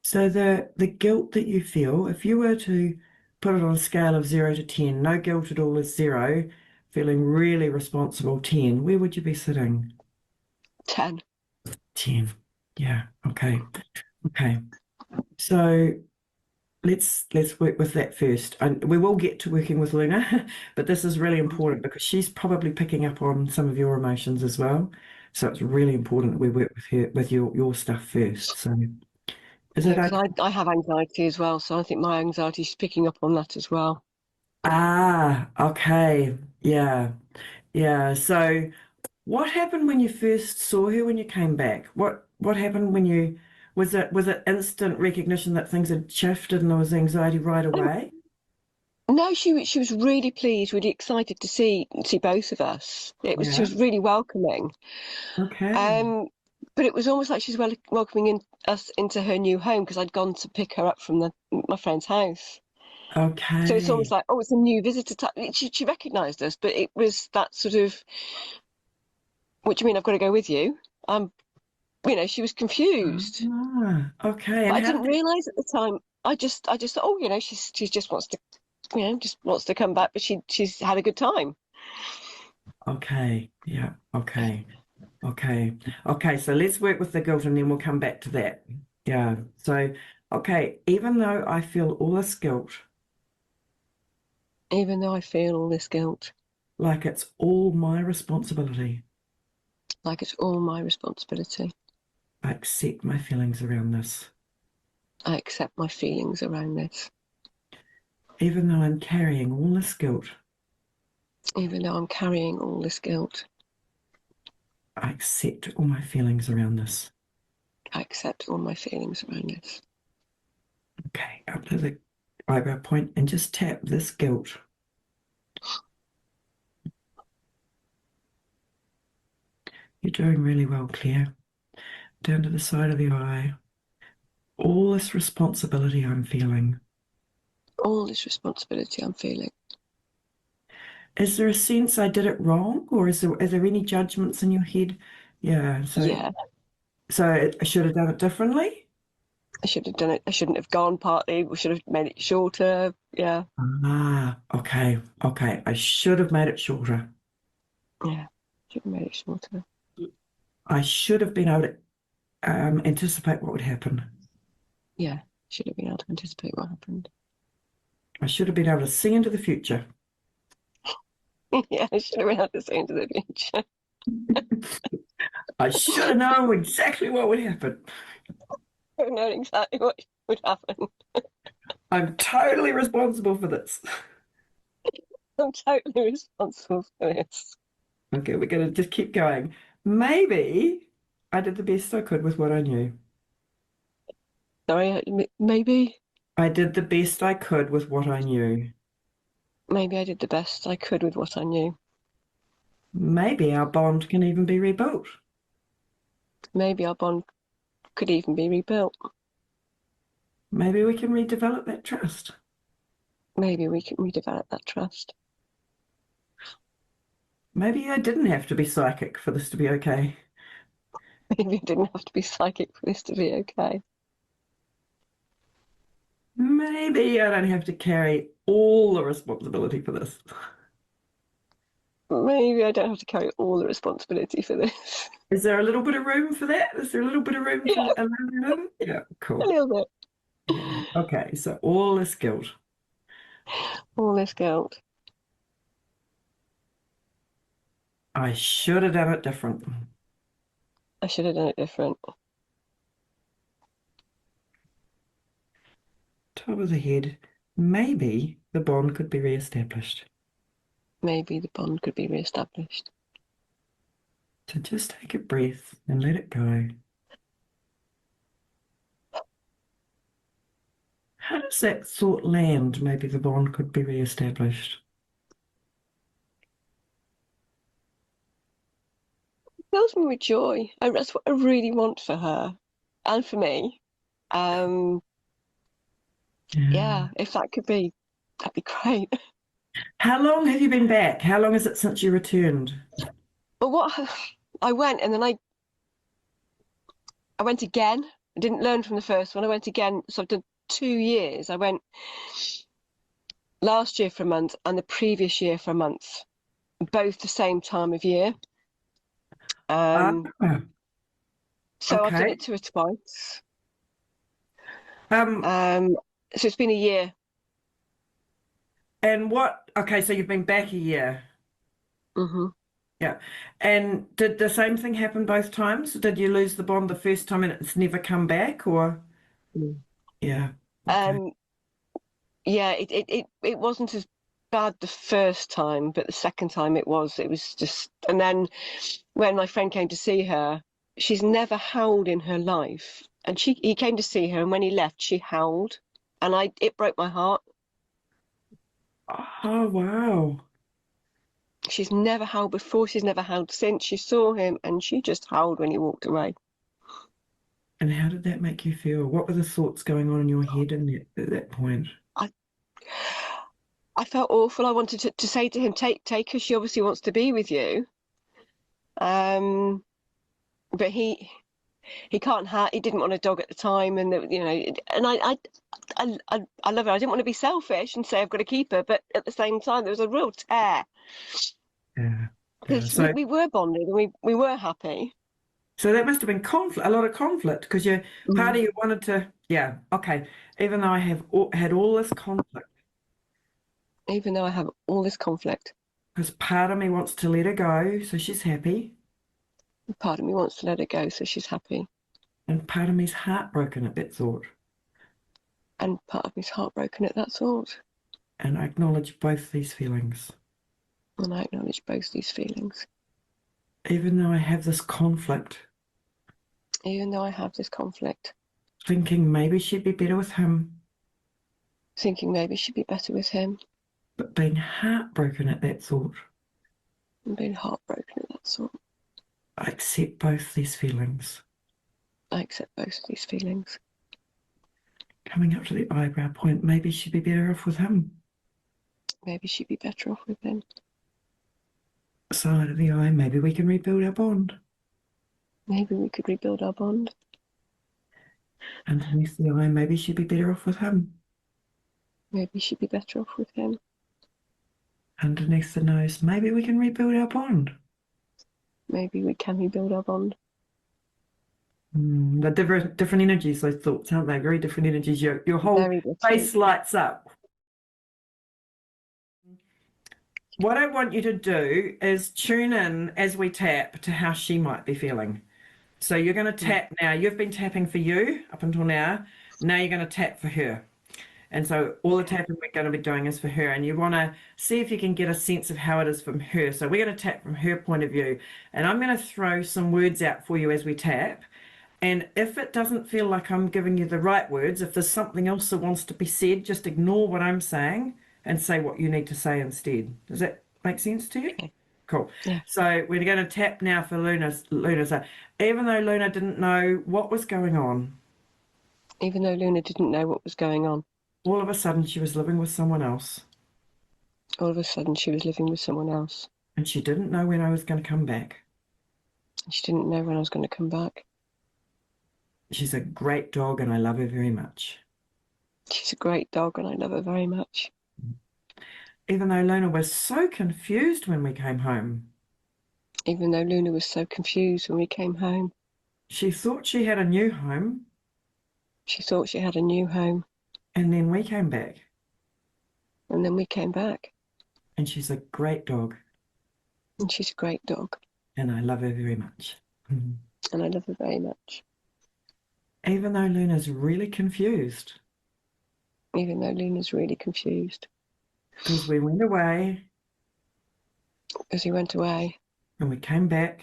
So the guilt that you feel, if you were to put it on a scale of 0 to 10, no guilt at all is 0, feeling really responsible 10, where would you be sitting? 10. 10. Yeah. Okay. Okay. So let's work with that first. And we will get to working with Luna, but this is really important because she's probably picking up on some of your emotions as well. So it's really important that we work with her with your stuff first. So is Yeah, it because okay? I have anxiety as well, so I think my anxiety is picking up on that as well. Ah, okay. Yeah. Yeah. So what happened when you first saw her when you came back? What happened when you was it instant recognition that things had shifted and there was anxiety right away? No, she was really pleased, really excited to see both of us. She Yeah. was really welcoming. Okay. Um, but it was almost like she's welcoming us into her new home because I'd gone to pick her up from my friend's house. So it's almost Okay. like, oh, it's a new visitor type. She recognised us, but it was that sort of, what do you mean I've got to go with you? She was confused, Okay. but And I how didn't did it? realise at the time. I just thought, oh, she just wants to, just wants to come back, but she's had a good time. Okay. Yeah. Okay. Okay. Okay. So let's work with the guilt and then we'll come back to that. Yeah. So, okay. Even though I feel all this guilt, Even though I feel all this guilt, like it's all my responsibility, like it's all my responsibility. I accept my feelings around this. I accept my feelings around this. Even though I'm carrying all this guilt, Even though I'm carrying all this guilt, I accept all my feelings around this. I accept all my feelings around this. Okay. Up to the eyebrow point and just tap this guilt. You're doing really well, Claire. Down to the side of the eye. All this responsibility I'm feeling. All this responsibility I'm feeling. Is there a sense I did it wrong, or is there any judgments in your head? Yeah, Yeah, so I should have done it differently? I should have done it. I shouldn't have gone partly. We should have made it shorter. Yeah, Okay, okay. I should have made it shorter. yeah, should have made it shorter. I should have been able to anticipate what would happen. Yeah, should have been able to anticipate what happened. I should have been able to see into the future. Yeah, I should have been able to see into the future. I should have known exactly what would happen. I know exactly what would happen. I'm totally responsible for this. I'm totally responsible for this. Okay, we're going to just keep going. Maybe I did the best I could with what I knew. Sorry, maybe I did the best I could with what I knew. maybe I did the best I could with what I knew. Maybe our bond can even be rebuilt. Maybe our bond could even be rebuilt. Maybe we can redevelop that trust. Maybe we can redevelop that trust. Maybe I didn't have to be psychic for this to be okay. Maybe it didn't have to be psychic for this to be okay. Maybe I don't have to carry all the responsibility for this. Maybe I don't have to carry all the responsibility for this. Is there a little bit of room for that? Is there a little bit of room Yeah, to allow that in? Yeah, a cool. little bit. Yeah. Okay, so all this guilt. All this guilt. I should have done it different. I should have done it different. Top of the head. Maybe the bond could be re-established. Maybe the bond could be re-established. So just take a breath and let it go. How does that thought land? Maybe the bond could be re-established. It fills me with joy. That's what I really want for her and for me. Um, Yeah. yeah, if that could be, that'd be great. How long have you been back? How long is it since you returned? But I went and then I went again. I didn't learn from the first one. I went again. So I've done 2 years. I went last year for a month and the previous year for a month, both the same time of year. Ah, So I've done okay. it to her twice. Um, So it's been a year. and what? Okay, so you've been back a year. Hmm. Yeah. And did the same thing happen both times? Did you lose the bond the first time and it's never come back, or? Yeah. Okay. Um, yeah, it wasn't as bad the first time, but the second time it was. It was just, and then when my friend came to see her, she's never howled in her life, and he came to see her, and when he left, she howled, and it broke my heart. Oh, wow. She's never howled before. She's never howled since. She saw him and she just howled when he walked away. And how did that make you feel? What were the thoughts going on in your head at that point? I, I felt awful. I wanted to say to him, take her. She obviously wants to be with you. But he can't have. He didn't want a dog at the time, and and I love her. I didn't want to be selfish and say I've got to keep her, but at the same time, there was a real tear Yeah. Yeah. because we were bonded and we were happy. So that must have been conflict, a lot of conflict, because you part of Mm. you wanted to, yeah, okay. Even though I have had all this conflict, Even though I have all this conflict, because part of me wants to let her go, so she's happy, part of me wants to let her go, so she's happy, and part of me's heartbroken at that thought. and part of me's heartbroken at that thought. And I acknowledge both these feelings. And I acknowledge both these feelings. Even though I have this conflict, Even though I have this conflict, thinking maybe she'd be better with him, thinking maybe she'd be better with him, but being heartbroken at that thought. and being heartbroken at that thought. I accept both these feelings. I accept both of these feelings. Coming up to the eyebrow point, maybe she'd be better off with him. Maybe she'd be better off with him. Side of the eye, maybe we can rebuild our bond. Maybe we could rebuild our bond. Underneath the eye, maybe she'd be better off with him. Maybe she'd be better off with him. Underneath the nose, maybe we can rebuild our bond. Maybe we can rebuild our bond. The different energies, those thoughts, aren't they? Very different energies. Your whole Very different. face lights up. What I want you to do is tune in as we tap to how she might be feeling. So you're going to tap now. You've been tapping for you up until now. Now you're going to tap for her. And so all the tapping we're going to be doing is for her. And you want to see if you can get a sense of how it is from her. So we're going to tap from her point of view. And I'm going to throw some words out for you as we tap. And if it doesn't feel like I'm giving you the right words, if there's something else that wants to be said, just ignore what I'm saying and say what you need to say instead. Does that make sense to you? Okay. Cool. Yeah. So we're going to tap now for Luna. So even though Luna didn't know what was going on, Even though Luna didn't know what was going on, all of a sudden she was living with someone else. all of a sudden she was living with someone else. And she didn't know when I was going to come back. She didn't know when I was going to come back. She's a great dog and I love her very much. She's a great dog and I love her very much. Even though Luna was so confused when we came home. Even though Luna was so confused when we came home. She thought she had a new home. She thought she had a new home. And then we came back. And then we came back. And she's a great dog. And she's a great dog. And I love her very much. And I love her very much. Even though Luna's really confused. Even though Luna's really confused. Because we went away. Because we went away. And we came back.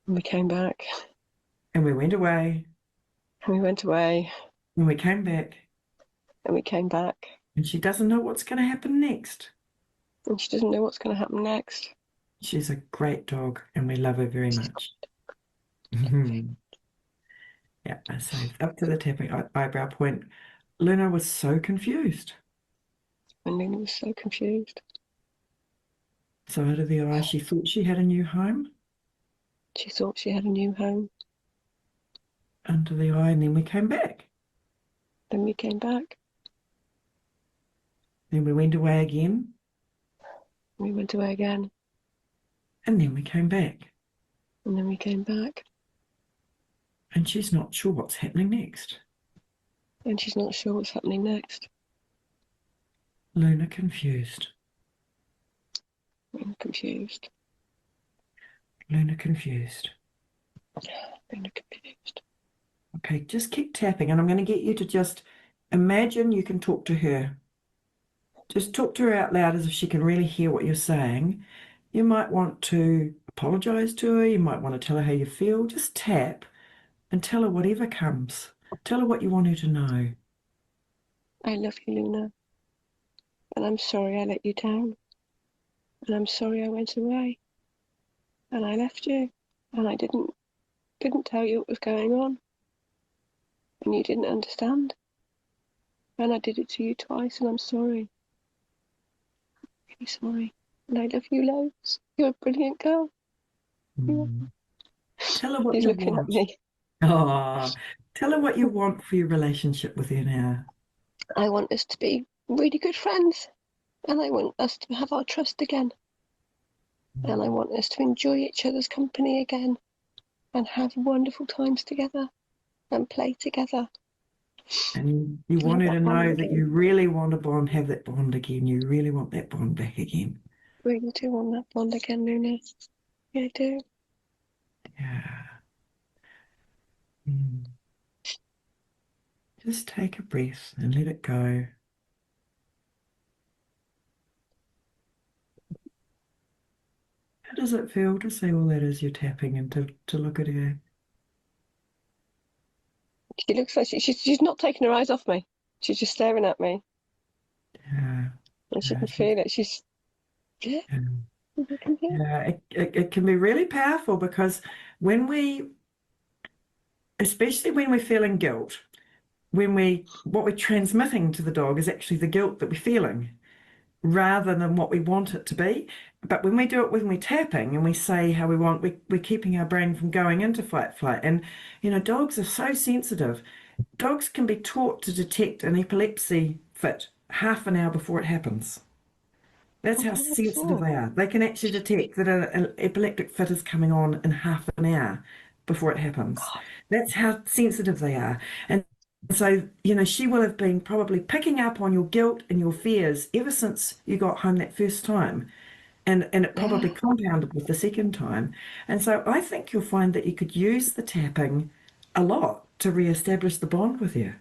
And we came back. And we went away. And we went away. And we came back. And we came back. And she doesn't know what's going to happen next. And she doesn't know what's going to happen next. She's a great dog and we love her very much. Yeah, so up to the tapping eyebrow point, Luna was so confused. And Luna was so confused. Side of the eye, she thought she had a new home. She thought she had a new home. Under the eye, and then we came back. Then we came back. Then we went away again. We went away again. And then we came back. And then we came back. And she's not sure what's happening next. And she's not sure what's happening next. Luna confused. Luna confused. Luna confused. Luna confused. Okay, just keep tapping, and I'm going to get you to just imagine you can talk to her. Just talk to her out loud as if she can really hear what you're saying. You might want to apologize to her. You might want to tell her how you feel. Just tap and tell her whatever comes. Tell her what you want her to know. I love you, Luna. And I'm sorry I let you down. And I'm sorry I went away. And I left you. And I didn't tell you what was going on. And you didn't understand. And I did it to you twice, and I'm sorry. Really sorry. And I love you loads. You're a brilliant girl. Mm. Tell her what He's you looking at want. me. Oh, tell her what you want for your relationship with her now. I want us to be really good friends. And I want us to have our trust again. And I want us to enjoy each other's company again. And have wonderful times together. And play together. And you And want have her that to bond know that again. you really want to bond, have that bond again. You really want that bond back again. Really do want that bond again, Luna. Yeah, I do. Yeah. Mm. Just take a breath and let it go. How does it feel to see all that as you're tapping and to look at her? She looks like she's not taking her eyes off me. She's just staring at me. Yeah. And she Yeah. can feel it. She's, yeah, Yeah. I can hear it. Yeah. It can be really powerful because when especially when we're feeling guilt, what we're transmitting to the dog is actually the guilt that we're feeling rather than what we want it to be. But when we do it when we're tapping and we say how we want, we're keeping our brain from going into fight flight. And, dogs are so sensitive. Dogs can be taught to detect an epilepsy fit half an hour before it happens. That's I've how heard that sensitive before. they are. They can actually detect that an epileptic fit is coming on in half an hour before it happens. God, That's how sensitive they are. And so, she will have been probably picking up on your guilt and your fears ever since you got home that first time. And it probably yeah, compounded with the second time. And so I think you'll find that you could use the tapping a lot to reestablish the bond with you.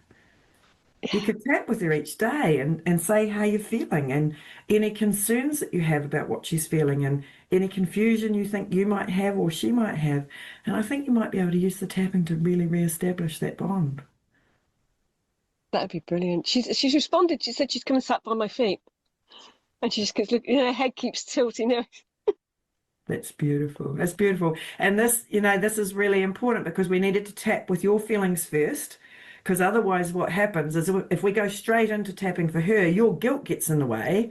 You yeah. could chat with her each day and say how you're feeling and any concerns that you have about what she's feeling and any confusion you think you might have or she might have. And I think you might be able to use the tapping to really reestablish that bond. That'd be brilliant. She's responded. She said she's come and sat by my feet, and she just keeps looking. Her head keeps tilting. That's beautiful. That's beautiful. And this is really important because we needed to tap with your feelings first. Because otherwise, what happens is if we go straight into tapping for her, your guilt gets in the way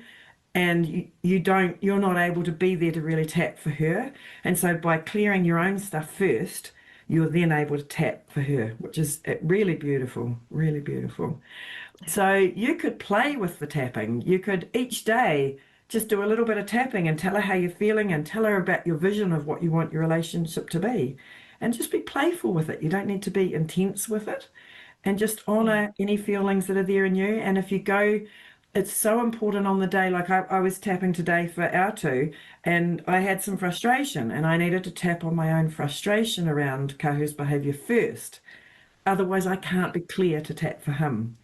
and you're not able to be there to really tap for her. And so by clearing your own stuff first, you're then able to tap for her, which is really beautiful, really beautiful. So you could play with the tapping. You could each day just do a little bit of tapping and tell her how you're feeling and tell her about your vision of what you want your relationship to be. And just be playful with it. You don't need to be intense with it. And just Yeah, honor any feelings that are there in you. And if you go, it's so important on the day. Like I was tapping today for our two, and I had some frustration, and I needed to tap on my own frustration around Kahu's behavior first. Otherwise, I can't be clear to tap for him.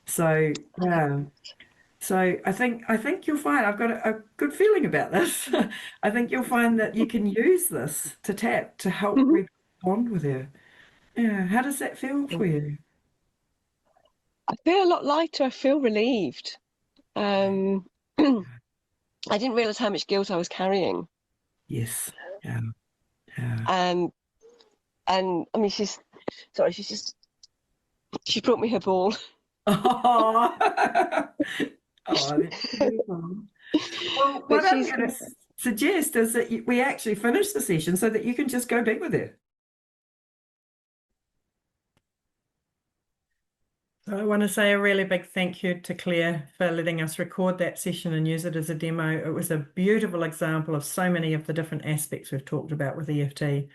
So I like yeah. So I think you'll find I've got a good feeling about this. I think you'll find that you can use this to tap to help that. bond with her. Yeah. How does that feel for you? I feel a lot lighter. I feel relieved. I didn't realize how much guilt I was carrying. Yes. Yeah. Yeah. Um, and I mean, she's sorry. She brought me her ball, Oh, oh, that's beautiful. Well, but what I'm she's going to suggest is that we actually finish the session so that you can just go be with her. So I want to say a really big thank you to Claire for letting us record that session and use it as a demo. It was a beautiful example of so many of the different aspects we've talked about with EFT.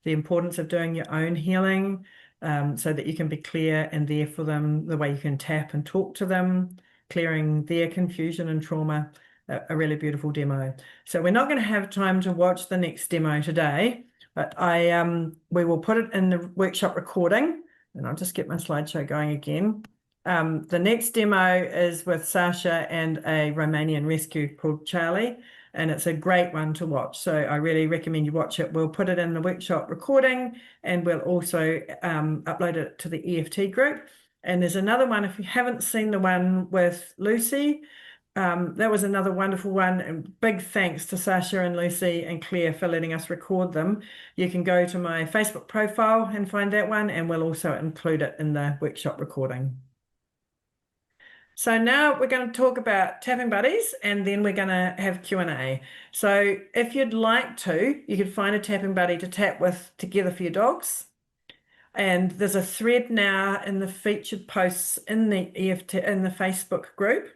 The importance of doing your own healing so that you can be clear and there for them, the way you can tap and talk to them, clearing their confusion and trauma. A really beautiful demo. So we're not going to have time to watch the next demo today, but we will put it in the workshop recording, and I'll just get my slideshow going again. The next demo is with Sasha and a Romanian rescue called Charlie, and it's a great one to watch. So I really recommend you watch it. We'll put it in the workshop recording and we'll also upload it to the EFT group. And there's another one, if you haven't seen the one with Lucy, That was another wonderful one. And big thanks to Sasha and Lucy and Claire for letting us record them. You can go to my Facebook profile and find that one, and we'll also include it in the workshop recording. So now we're going to talk about tapping buddies, and then we're going to have Q&A. So if you'd like to, you could find a tapping buddy to tap with together for your dogs. And there's a thread now in the featured posts in the EFT in the Facebook group,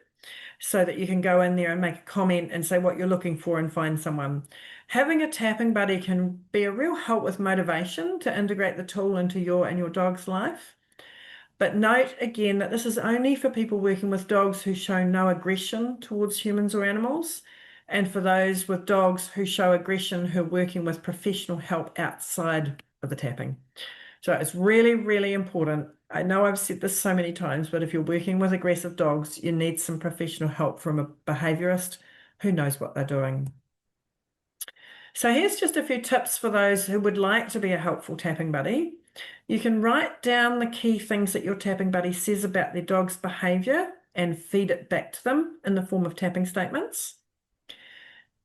so that you can go in there and make a comment and say what you're looking for and find someone. Having a tapping buddy can be a real help with motivation to integrate the tool into your and your dog's life. But note again that this is only for people working with dogs who show no aggression towards humans or animals, and for those with dogs who show aggression who are working with professional help outside of the tapping. So it's really, really important. I know I've said this so many times, but if you're working with aggressive dogs, you need some professional help from a behaviorist who knows what they're doing. So here's just a few tips for those who would like to be a helpful tapping buddy. You can write down the key things that your tapping buddy says about their dog's behavior and feed it back to them in the form of tapping statements.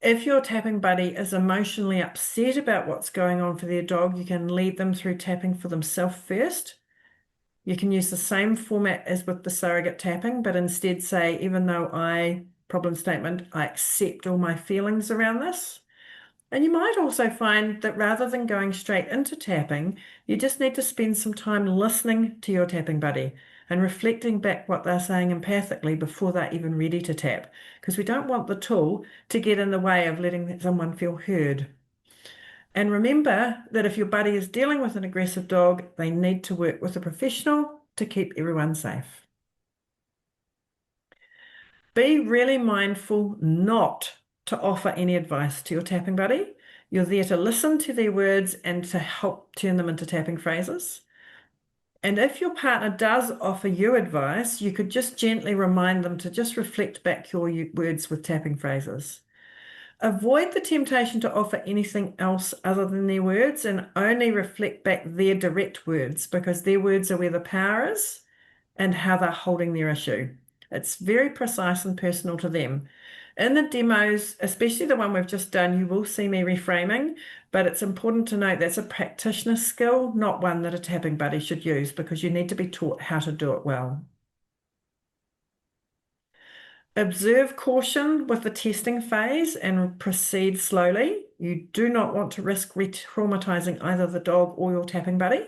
If your tapping buddy is emotionally upset about what's going on for their dog, you can lead them through tapping for themselves first. You can use the same format as with the surrogate tapping, but instead say, even though I accept all my feelings around this. And you might also find that rather than going straight into tapping, you just need to spend some time listening to your tapping buddy and reflecting back what they're saying empathically before they're even ready to tap, because we don't want the tool to get in the way of letting someone feel heard. And remember that if your buddy is dealing with an aggressive dog, they need to work with a professional to keep everyone safe. Be really mindful not to offer any advice to your tapping buddy. You're there to listen to their words and to help turn them into tapping phrases. And if your partner does offer you advice, you could just gently remind them to just reflect back your words with tapping phrases. Avoid the temptation to offer anything else other than their words and only reflect back their direct words, because their words are where the power is and how they're holding their issue. It's very precise and personal to them. In the demos, especially the one we've just done, you will see me reframing, but it's important to note that's a practitioner skill, not one that a tapping buddy should use, because you need to be taught how to do it well. Observe caution with the testing phase and proceed slowly. You do not want to risk re-traumatizing either the dog or your tapping buddy.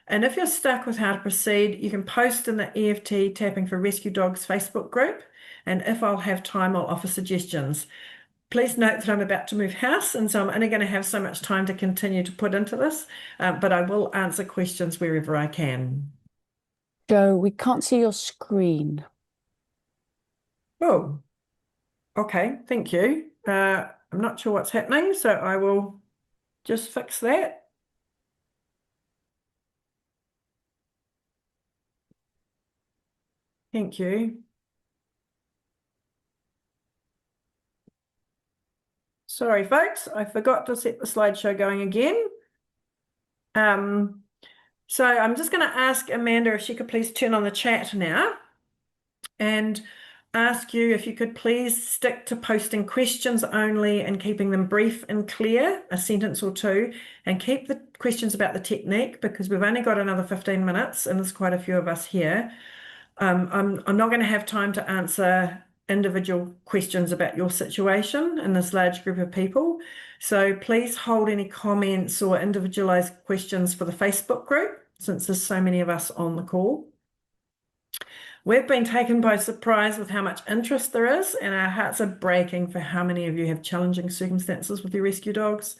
And if you're stuck with how to proceed, you can post in the EFT Tapping for Rescue Dogs Facebook group. And if I'll have time, I'll offer suggestions. Please note that I'm about to move house, and so I'm only going to have so much time to continue to put into this, but I will answer questions wherever I can. Jo, we can't see your screen. Oh, okay, thank you. I'm not sure what's happening, so I will just fix that. Thank you. Sorry, folks, I forgot to set the slideshow going again. So I'm just going to ask Amanda if she could please turn on the chat now and ask you if you could please stick to posting questions only and keeping them brief and clear, a sentence or two, and keep the questions about the technique, because we've only got another 15 minutes and there's quite a few of us here. I'm not going to have time to answer individual questions about your situation in this large group of people. So please hold any comments or individualized questions for the Facebook group, since there's so many of us on the call. We've been taken by surprise with how much interest there is, and our hearts are breaking for how many of you have challenging circumstances with your rescue dogs.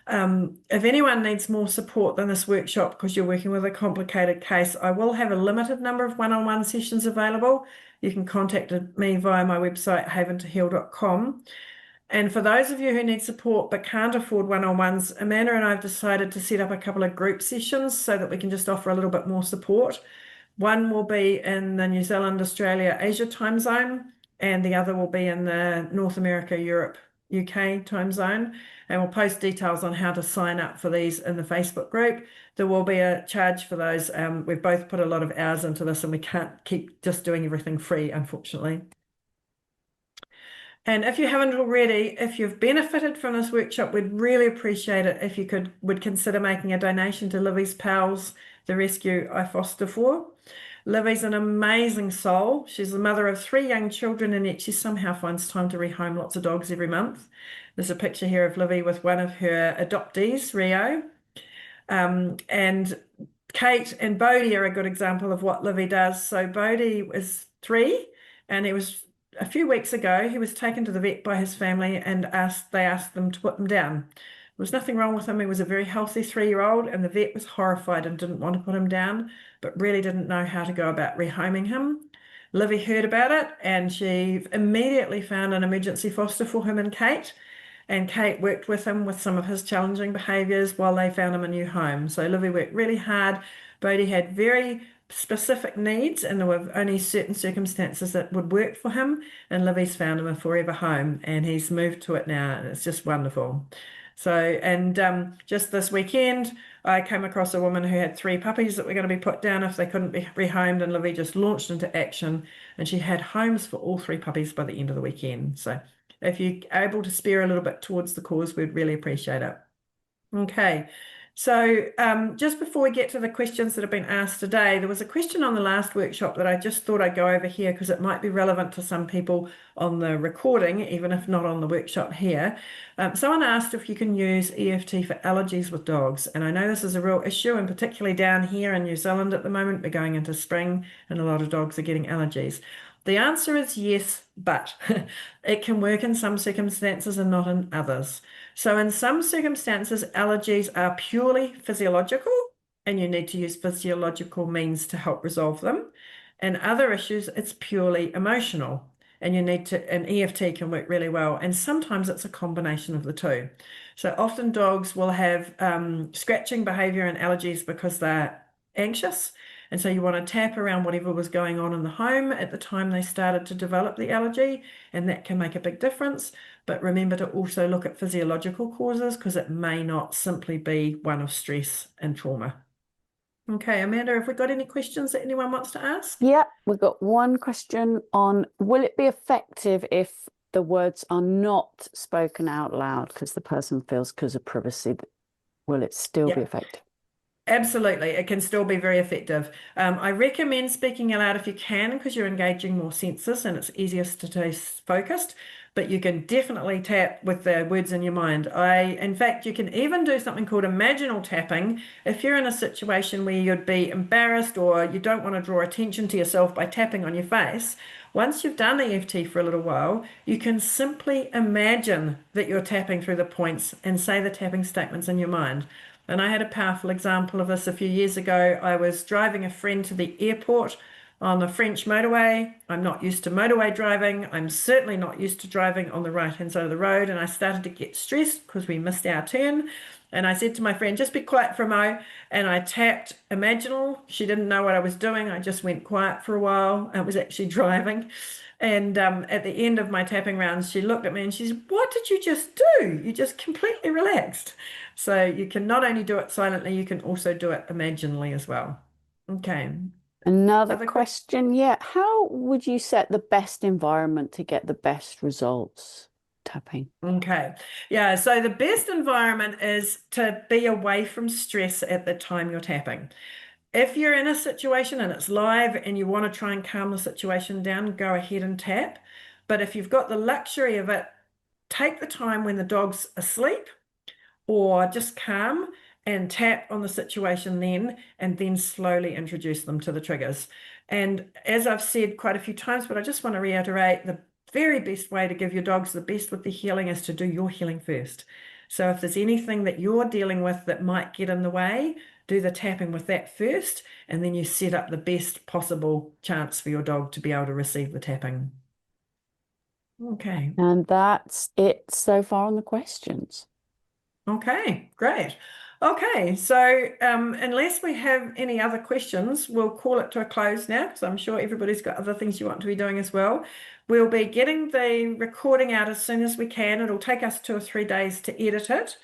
If anyone needs more support than this workshop because you're working with a complicated case, I will have a limited number of one-on-one sessions available. You can contact me via my website, haventoheal.com. And for those of you who need support but can't afford one-on-ones, Amanda and I have decided to set up a couple of group sessions so that we can just offer a little bit more support. One will be in the New Zealand, Australia, Asia time zone, and the other will be in the North America, Europe, UK time zone. And we'll post details on how to sign up for these in the Facebook group. There will be a charge for those. We've both put a lot of hours into this, and we can't keep just doing everything free, unfortunately. And if you haven't already, if you've benefited from this workshop, we'd really appreciate it if you would consider making a donation to Livy's Pals, the rescue I foster for. Livy's an amazing soul. She's the mother of 3 young children, and yet she somehow finds time to rehome lots of dogs every month. There's a picture here of Livy with one of her adoptees, Rio. And Kate and Bodhi are a good example of what Livy does. So Bodhi was 3, and he was a few weeks ago, he was taken to the vet by his family and they asked them to put him down. There was nothing wrong with him. He was a very healthy 3-year-old, and the vet was horrified and didn't want to put him down, but really didn't know how to go about rehoming him. Livy heard about it, and she immediately found an emergency foster for him and Kate. And Kate worked with him with some of his challenging behaviours while they found him a new home. So Livy worked really hard. Bodhi had very specific needs, and there were only certain circumstances that would work for him. And Livy's found him a forever home, and he's moved to it now, and it's just wonderful. So, and just this weekend, I came across a woman who had 3 puppies that were going to be put down if they couldn't be rehomed, and Livy just launched into action, and she had homes for all 3 puppies by the end of the weekend. So if you're able to spare a little bit towards the cause, we'd really appreciate it. Okay, so just before we get to the questions that have been asked today, there was a question on the last workshop that I just thought I'd go over here because it might be relevant to some people on the recording, even if not on the workshop here. Someone asked if you can use EFT for allergies with dogs, and I know this is a real issue, and particularly down here in New Zealand at the moment, we're going into spring and a lot of dogs are getting allergies. The answer is yes, but it can work in some circumstances and not in others. So in some circumstances, allergies are purely physiological, and you need to use physiological means to help resolve them. In other issues, it's purely emotional, and an EFT can work really well. And sometimes it's a combination of the two. So often dogs will have scratching behavior and allergies because they're anxious. And so you want to tap around whatever was going on in the home at the time they started to develop the allergy, and that can make a big difference. But remember to also look at physiological causes because it may not simply be one of stress and trauma. Okay, Amanda, have we got any questions that anyone wants to ask? Yeah, we've got one question on, will it be effective if the words are not spoken out loud because the person feels because of privacy? Will it still be effective? Absolutely, it can still be very effective. I recommend speaking aloud if you can because you're engaging more senses and it's easiest to stay focused, but you can definitely tap with the words in your mind. In fact, you can even do something called imaginal tapping if you're in a situation where you'd be embarrassed or you don't want to draw attention to yourself by tapping on your face. Once you've done EFT for a little while, you can simply imagine that you're tapping through the points and say the tapping statements in your mind. And I had a powerful example of this a few years ago. I was driving a friend to the airport on the French motorway. I'm not used to motorway driving. I'm certainly not used to driving on the right-hand side of the road. And I started to get stressed because we missed our turn. And I said to my friend, just be quiet for a mo. And I tapped imaginal. She didn't know what I was doing. I just went quiet for a while. I was actually driving. And at the end of my tapping rounds, she looked at me and she said, what did you just do? You just completely relaxed. So you can not only do it silently, you can also do it imaginally as well. Okay. Another question, yeah. How would you set the best environment to get the best results tapping? Okay. Yeah, so the best environment is to be away from stress at the time you're tapping. If you're in a situation and it's live and you want to try and calm the situation down, go ahead and tap. But if you've got the luxury of it, take the time when the dog's asleep or just calm and tap on the situation then, and then slowly introduce them to the triggers. And as I've said quite a few times, but I just want to reiterate, the very best way to give your dogs the best with the healing is to do your healing first. So if there's anything that you're dealing with that might get in the way, do the tapping with that first, and then you set up the best possible chance for your dog to be able to receive the tapping. Okay. And that's it so far on the questions. Okay, great. Okay, so unless we have any other questions, we'll call it to a close now because I'm sure everybody's got other things you want to be doing as well. We'll be getting the recording out as soon as we can. It'll take us 2 or 3 days to edit it,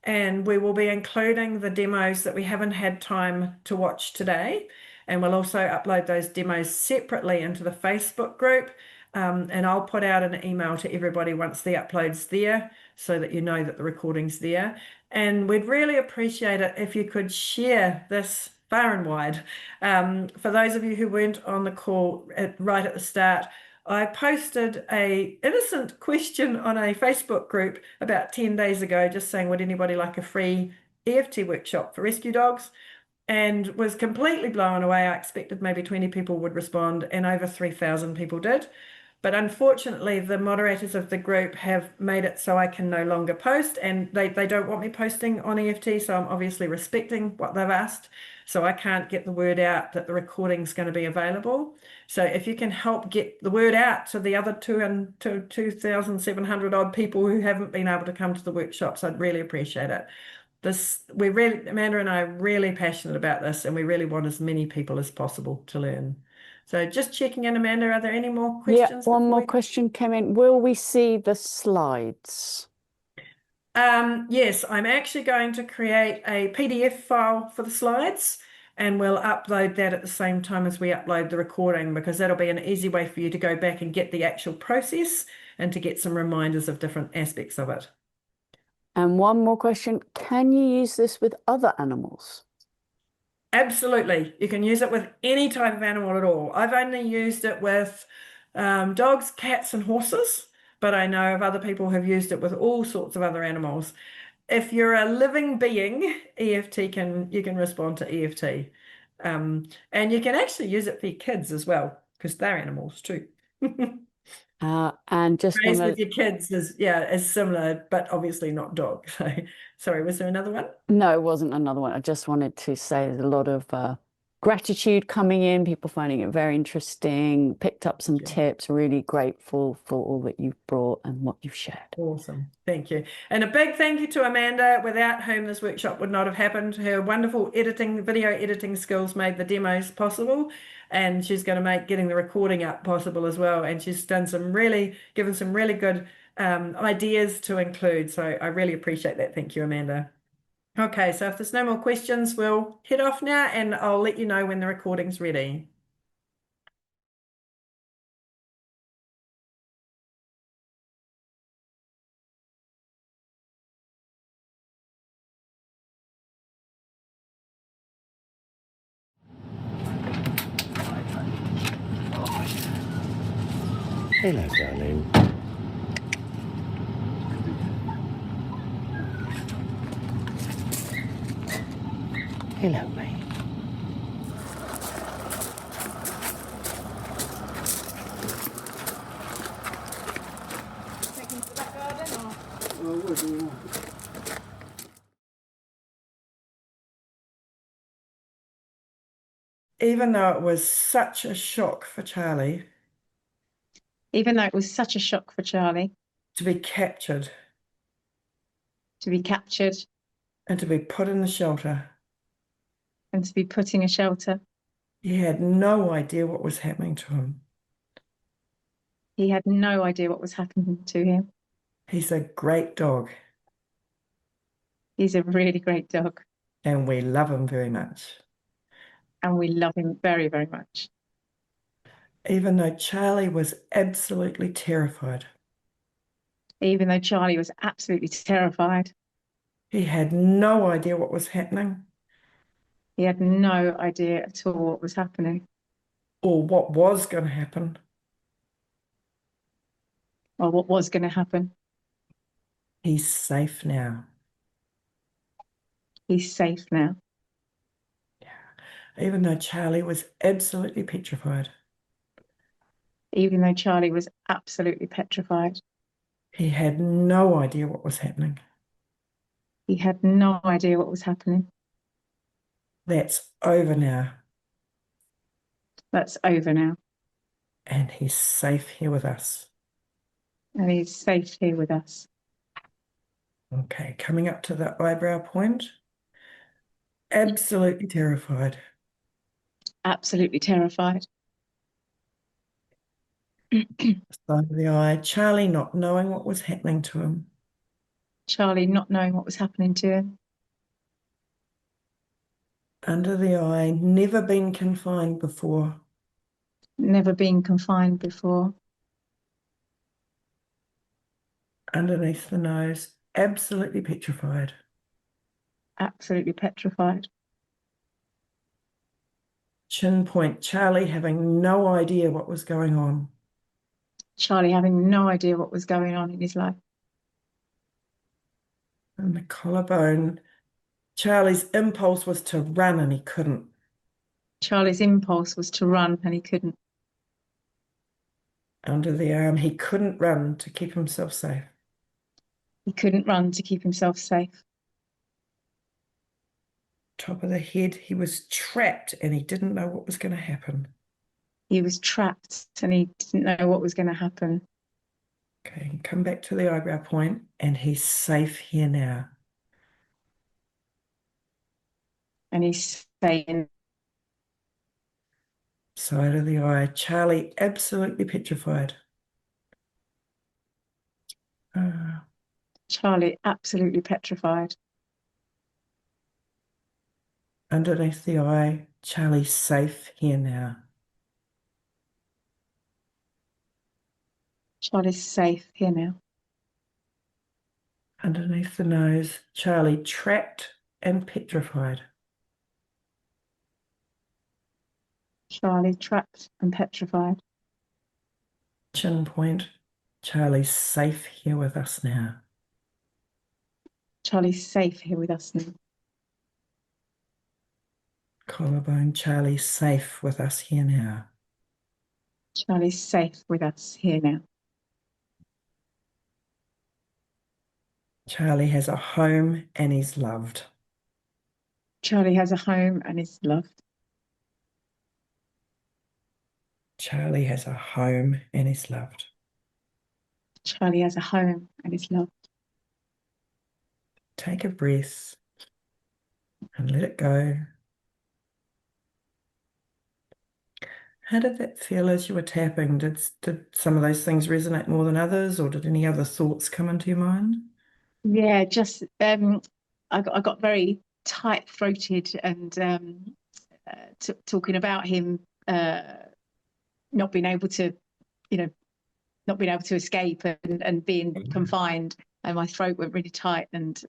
and we will be including the demos that we haven't had time to watch today. And we'll also upload those demos separately into the Facebook group. and I'll put out an email to everybody once the upload's there so that you know that the recording's there. And we'd really appreciate it if you could share this far and wide. For those of you who weren't on the call right at the start, I posted a innocent question on a Facebook group about 10 days ago, just saying, would anybody like a free EFT workshop for rescue dogs? And was completely blown away. I expected maybe 20 people would respond, and over 3,000 people did. But unfortunately, the moderators of the group have made it so I can no longer post, and they don't want me posting on EFT, so I'm obviously respecting what they've asked. So I can't get the word out that the recording's going to be available. So if you can help get the word out to the other 2,700 odd people who haven't been able to come to the workshops, I'd really appreciate it. Amanda and I are really passionate about this, and we really want as many people as possible to learn. So just checking in, Amanda, are there any more questions? Yeah, one more question came in. Will we see the slides? Yes, I'm actually going to create a PDF file for the slides, and we'll upload that at the same time as we upload the recording, because that'll be an easy way for you to go back and get the actual process and to get some reminders of different aspects of it. And one more question, can you use this with other animals? Absolutely. You can use it with any type of animal at all. I've only used it with dogs, cats, and horses, but I know of other people who've used it with all sorts of other animals. If you're a living being, you can respond to EFT. And you can actually use it for your kids as well, because they're animals too. And just Raised with your kids is similar, but obviously not dog. So, sorry, was there another one? No, it wasn't another one. I just wanted to say there's a lot of gratitude coming in, people finding it very interesting, picked up some tips, really grateful for all that you've brought and what you've shared. Awesome. Thank you. And a big thank you to Amanda, without whom this workshop would not have happened. Her wonderful video editing skills made the demos possible, and she's going to make getting the recording up possible as well. And she's given some really good ideas to include. So I really appreciate that. Thank you, Amanda. Okay, so if there's no more questions, we'll head off now, and I'll let you know when the recording's ready. Hello, darling. Hello, mate. Even though it was such a shock for Charlie. Even though it was such a shock for Charlie. To be captured. To be captured. And to be put in the shelter. And to be put in a shelter. He had no idea what was happening to him. He had no idea what was happening to him. He's a great dog. He's a really great dog. And we love him very much. And we love him very, very much. Even though Charlie was absolutely terrified. Even though Charlie was absolutely terrified. He had no idea what was happening. He had no idea at all what was happening. Or what was going to happen. Or what was going to happen. He's safe now. He's safe now. Yeah. Even though Charlie was absolutely petrified. Even though Charlie was absolutely petrified. He had no idea what was happening. He had no idea what was happening. That's over now. That's over now. And he's safe here with us. And he's safe here with us. Okay, coming up to the eyebrow point. Absolutely terrified. Absolutely terrified. Side of the eye. Charlie not knowing what was happening to him. Charlie not knowing what was happening to him. Under the eye. Never been confined before. Never been confined before. underneath the nose, absolutely petrified. Absolutely petrified. Chin point, Charlie having no idea what was going on. Charlie having no idea what was going on in his life. And the collarbone, Charlie's impulse was to run and he couldn't. Charlie's impulse was to run and he couldn't. Under the arm, he couldn't run to keep himself safe. He couldn't run to keep himself safe. Top of the head, he was trapped and he didn't know what was going to happen. He was trapped and he didn't know what was going to happen. Okay, come back to the eyebrow point and he's safe here now. And he's saying, Side of the eye, Charlie absolutely petrified. Charlie absolutely petrified. Underneath the eye, Charlie safe here now. Charlie's safe here now. Underneath the nose, Charlie trapped and petrified. Charlie trapped and petrified. Chin point, Charlie's safe here with us now. Charlie's safe here with us now. Collarbone, Charlie's safe with us here now. Charlie's safe with us here now. Charlie has a home and he's loved. Charlie has a home and is loved. Charlie has a home and is loved. Charlie has a home and is loved. Take a breath and let it go. How did that feel as you were tapping? Did some of those things resonate more than others, or did any other thoughts come into your mind? Yeah, just I got very tight-throated and talking about him not being able to, not being able to escape and being confined, and my throat went really tight and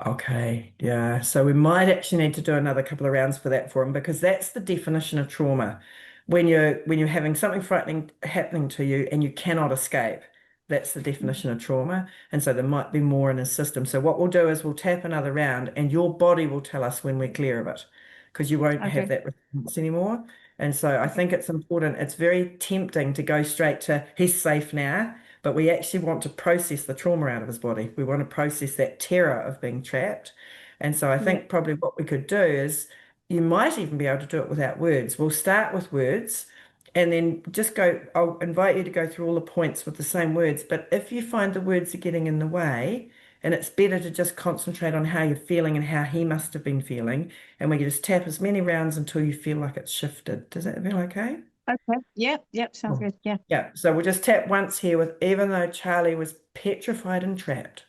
Okay, yeah. So we might actually need to do another couple of rounds for that for him, because that's the definition of trauma. When you're having something frightening happening to you and you cannot escape, that's the definition of trauma. And so there might be more in his system. So what we'll do is we'll tap another round and your body will tell us when we're clear of it, because you won't have that response anymore. And so I think it's important. It's very tempting to go straight to he's safe now, but we actually want to process the trauma out of his body. We want to process that terror of being trapped. And so I think probably what we could do is you might even be able to do it without words. We'll start with words and then just go, I'll invite you to go through all the points with the same words. But if you find the words are getting in the way, and it's better to just concentrate on how you're feeling and how he must have been feeling, and we can just tap as many rounds until you feel like it's shifted. Does that feel okay? okay. Yep, sounds good. Yeah. Yeah, so we'll just tap once here with even though Charlie was petrified and trapped.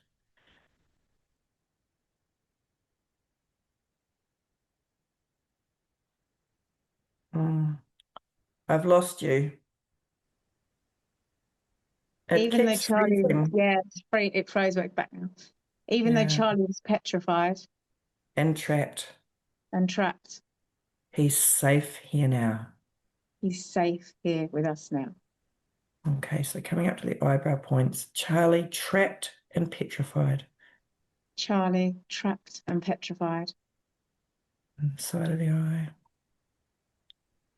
I've lost you. Even though Keeps Charlie, freezing. it froze back now. Even though Charlie was petrified and trapped, and trapped, he's safe here now. he's safe here with us now. Okay, so coming up to the eyebrow points, Charlie trapped and petrified. Charlie trapped and petrified. Side of the eye.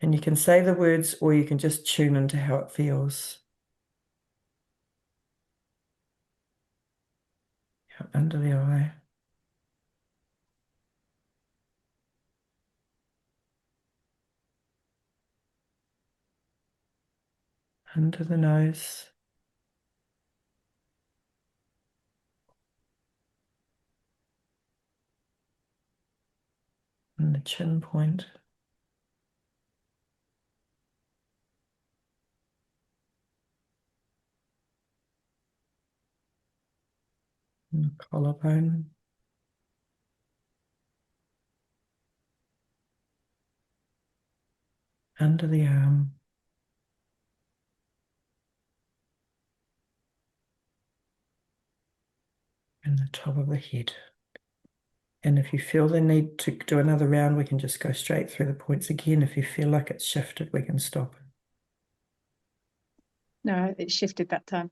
And you can say the words or you can just tune into how it feels. Under the eye. Under the nose. And the chin point. And the collarbone. Under the arm. the top of the head. And if you feel the need to do another round, we can just go straight through the points again. If you feel like it's shifted, we can stop. No, it shifted that time.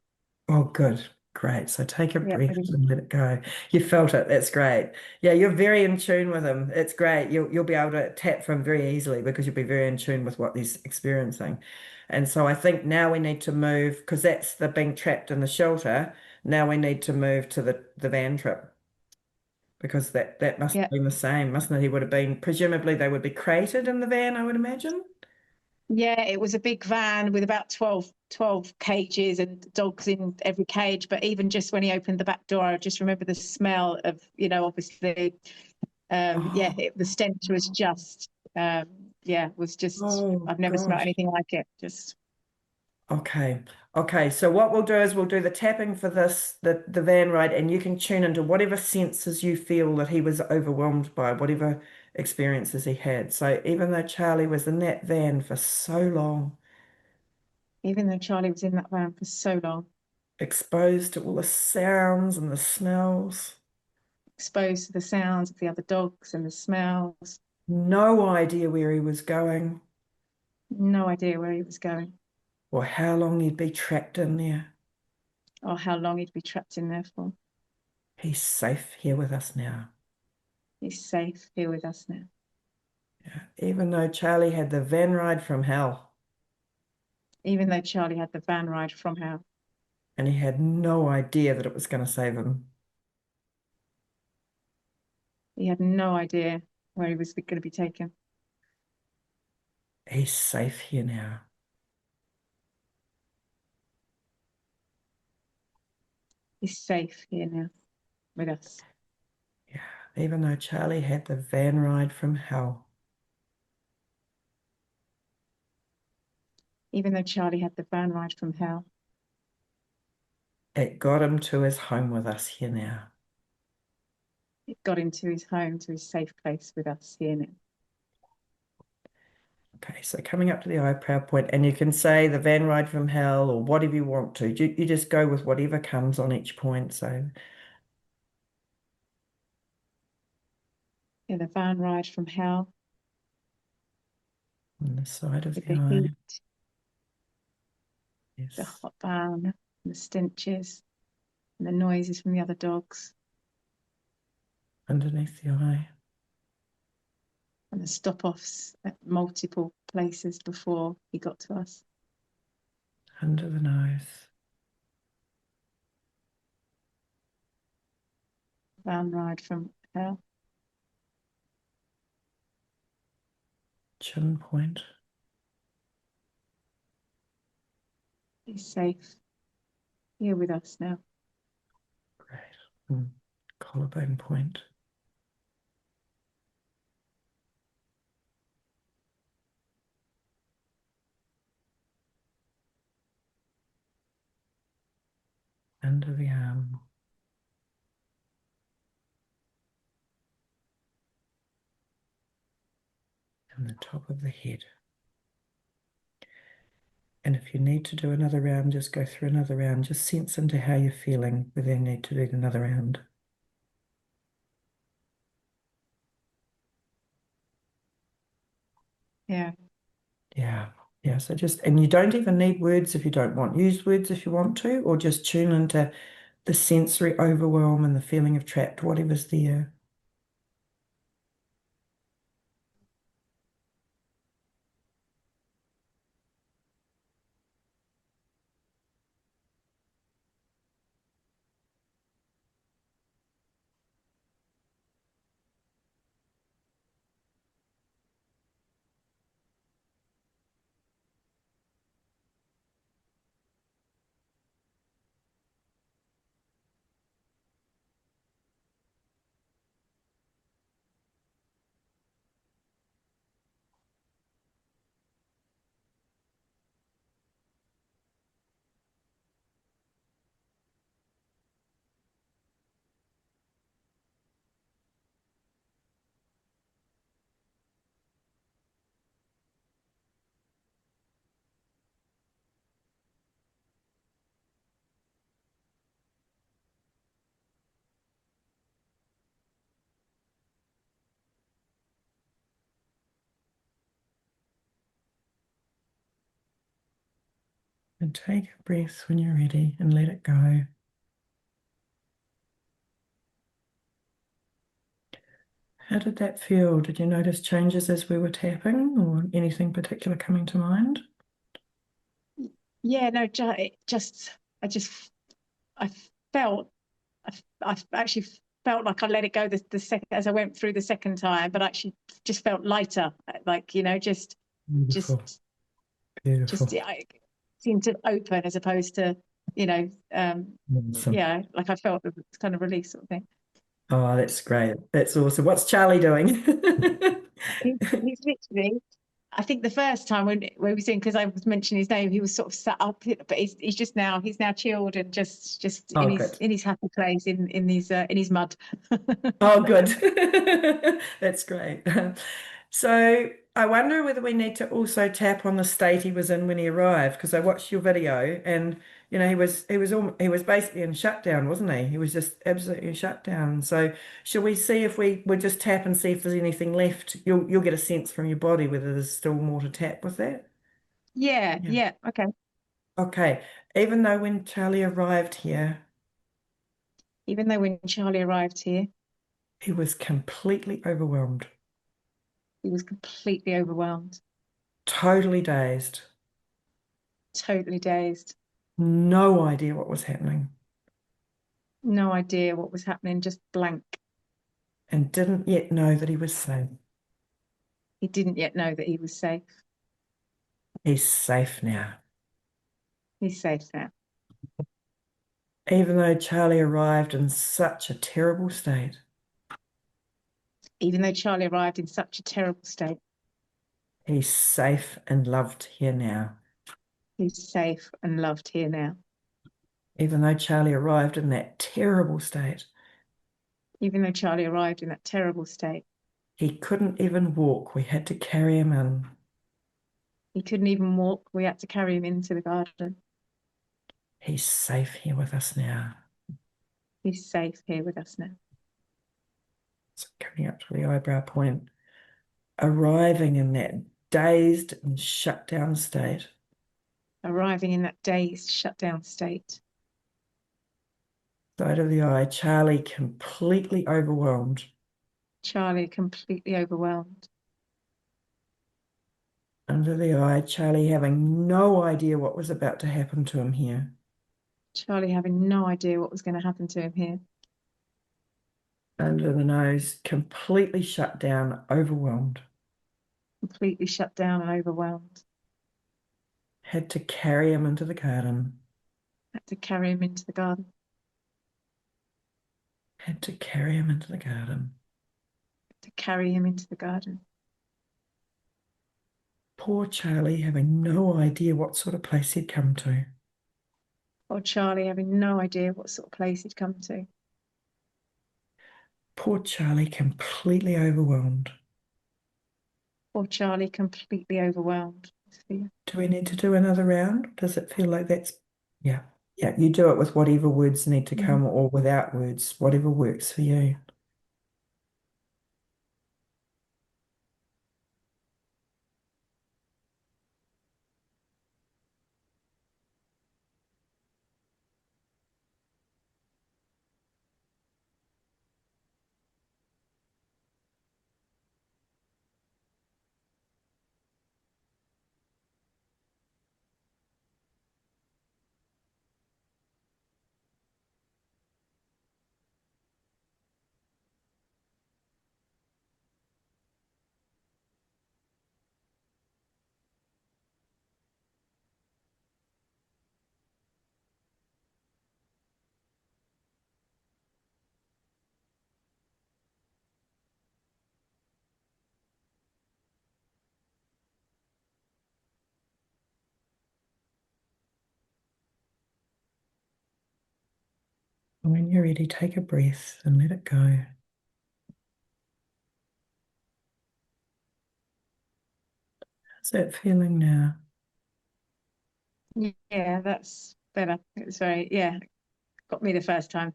Oh, good. Great. So take a Yeah, breath and let it go. You felt it. That's great. Yeah, you're very in tune with him. It's great. You'll be able to tap for him very easily because you'll be very in tune with what he's experiencing. And so I think now we need to move, because that's the being trapped in the shelter. Now we need to move to the van trip, because that must yeah, have been the same, mustn't it? He would have been, presumably they would be crated in the van, I would imagine. yeah. It was a big van with about 12 cages and dogs in every cage. But even just when he opened the back door, I just remember the smell of, obviously, yeah, Oh, the stench was just, yeah, was just. oh I've never smelled gosh. anything like it. Just Okay. Okay. So what we'll do is we'll do the tapping for this, the van ride, and you can tune into whatever senses you feel that he was overwhelmed by, whatever experiences he had. So even though Charlie was in that van for so long, even though Charlie was in that van for so long, exposed to all the sounds and the smells, exposed to the sounds of the other dogs and the smells, no idea where he was going no idea where he was going or how long he'd be trapped in there. or how long he'd be trapped in there for. He's safe here with us now. He's safe here with us now. Yeah. Even though Charlie had the van ride from hell Even though Charlie had the van ride from hell, and he had no idea that it was going to save him. he had no idea where he was going to be taken. He's safe here now. He's safe here now with us. Yeah. Even though Charlie had the van ride from hell, Even though Charlie had the van ride from hell, it got him to his home with us here now. it got him to his home, to his safe place with us here now. Okay, so coming up to the eyebrow point, and you can say the van ride from hell or whatever you want to. You just go with whatever comes on each point. So Yeah, the van ride from hell on the side of with the the eye, heat, the yes, hot van, and the stenches, and the noises from the other dogs, underneath the eye, and the stop-offs at multiple places before he got to us. under the nose, Van ride from hell, chin point, he's safe here with us now. great, and collarbone point. Under the arm, and the top of the head. And if you need to do another round, just go through another round. Just sense into how you're feeling whether you need to do another round. Yeah, Yeah. Yeah. So just, and you don't even need words if you don't want. Use words if you want to, or just tune into the sensory overwhelm and the feeling of trapped, whatever's there. And take a breath when you're ready and let it go. How did that feel? Did you notice changes as we were tapping or anything particular coming to mind? Yeah, no, I felt, I actually felt like I let it go the second as I went through the second time, but actually just felt lighter, like, you know, Beautiful. Beautiful. I seemed to open as opposed to, you know, Awesome. yeah, like I felt it's kind of release sort of thing. Oh, that's great. That's awesome. What's Charlie doing? He's literally, I think the first time when we was in, because I was mentioning his name, he was sort of sat up, but he's now chilled and just Oh, in good. his happy place in his mud. Oh, good. That's great. So I wonder whether we need to also tap on the state he was in when he arrived, because I watched your video and you know he was basically in shutdown, wasn't he? He was just absolutely shut down. So shall we see if we would just tap and see if there's anything left? You'll get a sense from your body whether there's still more to tap with that. Yeah, okay. Okay. Even though when Charlie arrived here, Even though when Charlie arrived here, he was completely overwhelmed, he was completely overwhelmed, totally dazed, totally dazed, no idea what was happening, no idea what was happening, just blank. and didn't yet know that he was safe. He didn't yet know that he was safe. He's safe now. He's safe now. Even though Charlie arrived in such a terrible state, Even though Charlie arrived in such a terrible state, he's safe and loved here now. he's safe and loved here now. Even though Charlie arrived in that terrible state, Even though Charlie arrived in that terrible state, he couldn't even walk. We had to carry him in. he couldn't even walk. We had to carry him into the garden. He's safe here with us now. He's safe here with us now. So coming up to the eyebrow point, arriving in that dazed and shut down state. Arriving in that dazed, shut down state. Side of the eye, Charlie completely overwhelmed. Charlie completely overwhelmed. Under the eye, Charlie having no idea what was about to happen to him here. Charlie having no idea what was going to happen to him here. Under the nose, completely shut down, overwhelmed. Completely shut down and overwhelmed. Had to carry him into the garden. Had to carry him into the garden. Had to carry him into the garden. Had to carry him into the garden. Poor Charlie having no idea what sort of place he'd come to. Poor Charlie having no idea what sort of place he'd come to. Poor Charlie completely overwhelmed. Poor Charlie completely overwhelmed. Do we need to do another round? Does it feel like that's... Yeah. Yeah, you do it with whatever words need to come or without words, whatever works for you. When you're ready, take a breath and let it go. How's that feeling now? Yeah, that's better. Sorry, yeah, got me the first time.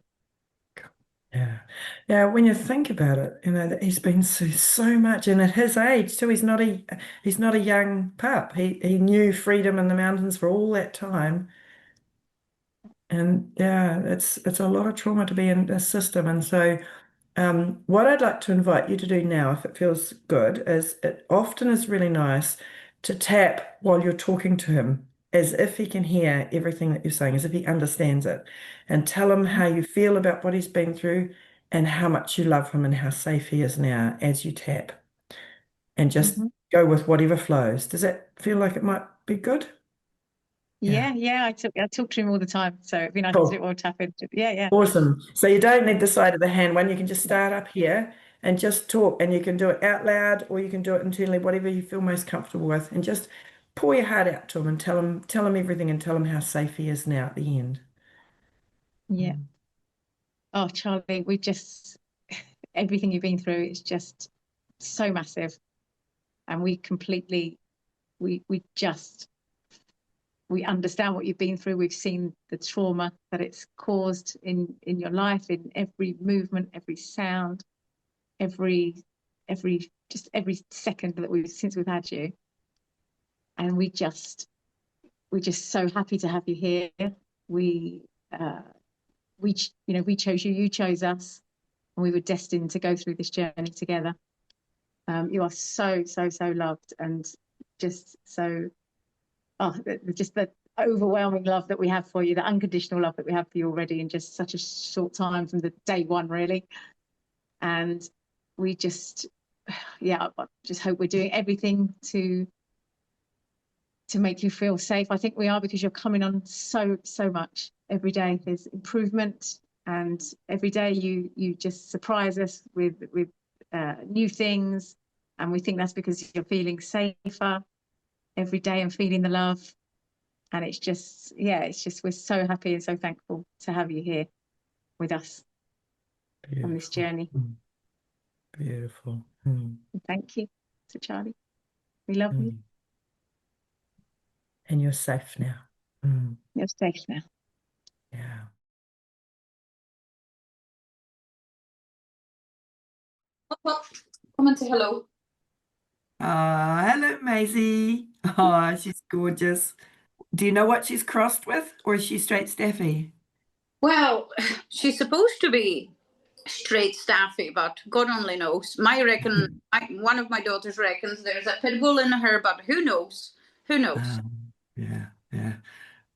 Yeah. Yeah, when you think about it, you know, that he's been through so much, and at his age too, he's not a young pup. He knew freedom in the mountains for all that time. And yeah, it's a lot of trauma to be in a system. And so what I'd like to invite you to do now, if it feels good, is it often is really nice to tap while you're talking to him, as if he can hear everything that you're saying, as if he understands it, and tell him how you feel about what he's been through and how much you love him and how safe he is now as you tap, and just go with whatever flows. Does that feel like it might be good? Yeah. I talk to him all the time, so it'd be nice to do it Cool. while tapping. Yeah. Awesome. So you don't need the side of the hand one. You can just start up here and just talk, and you can do it out loud or you can do it internally, whatever you feel most comfortable with, and just pour your heart out to him and tell him everything and tell him how safe he is now at the end. Yeah. Oh, Charlie, everything you've been through is just so massive, and we understand what you've been through. We've seen the trauma that it's caused in your life, in every movement, every sound, every second that since we've had you. And we're just so happy to have you here. We chose you, you chose us, and we were destined to go through this journey together. You are so loved, and just so just the overwhelming love that we have for you, the unconditional love that we have for you already in just such a short time from the day one, really. And we just I just hope we're doing everything to make you feel safe. I think we are, because you're coming on so much every day. There's improvement, and every day you just surprise us with new things, and we think that's because you're feeling safer every day and feeling the love. And it's just we're so happy and so thankful to have you here with us on this journey. Beautiful. Thank you to Charlie. We love you. And you're safe now. You're safe now. Yeah. Come and say hello. Hello, Maisie. Oh, she's gorgeous. Do you know what she's crossed with, or is she straight Staffy? Well, she's supposed to be straight Staffy, but God only knows. One of my daughters reckons there's a pit bull in her, but who knows? Who knows? Yeah.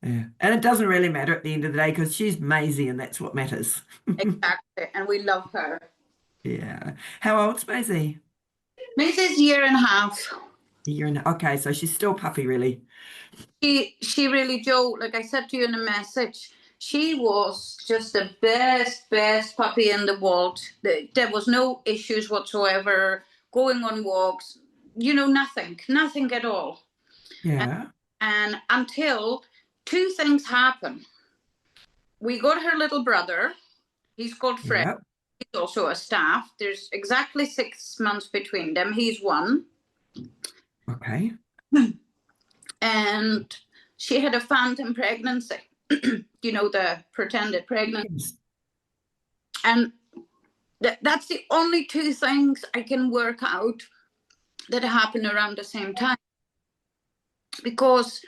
And it doesn't really matter at the end of the day, because she's Maisie and that's what matters. Exactly, and we love her. Yeah. How old's Maisie? Maisie's 1.5 years. Okay, so she's still puppy, really. She really, Joe, like I said to you in a message, she was just the best puppy in the world. There was no issues whatsoever, going on walks, nothing at all. Yeah. And until two things happen. We got her little brother. He's called Fred. Yep. He's also a staff. There's exactly 6 months between them. He's 1. Okay. And she had a phantom pregnancy. The pretended pregnancy. Yes. And that's the only two things I can work out that happened around the same time. Because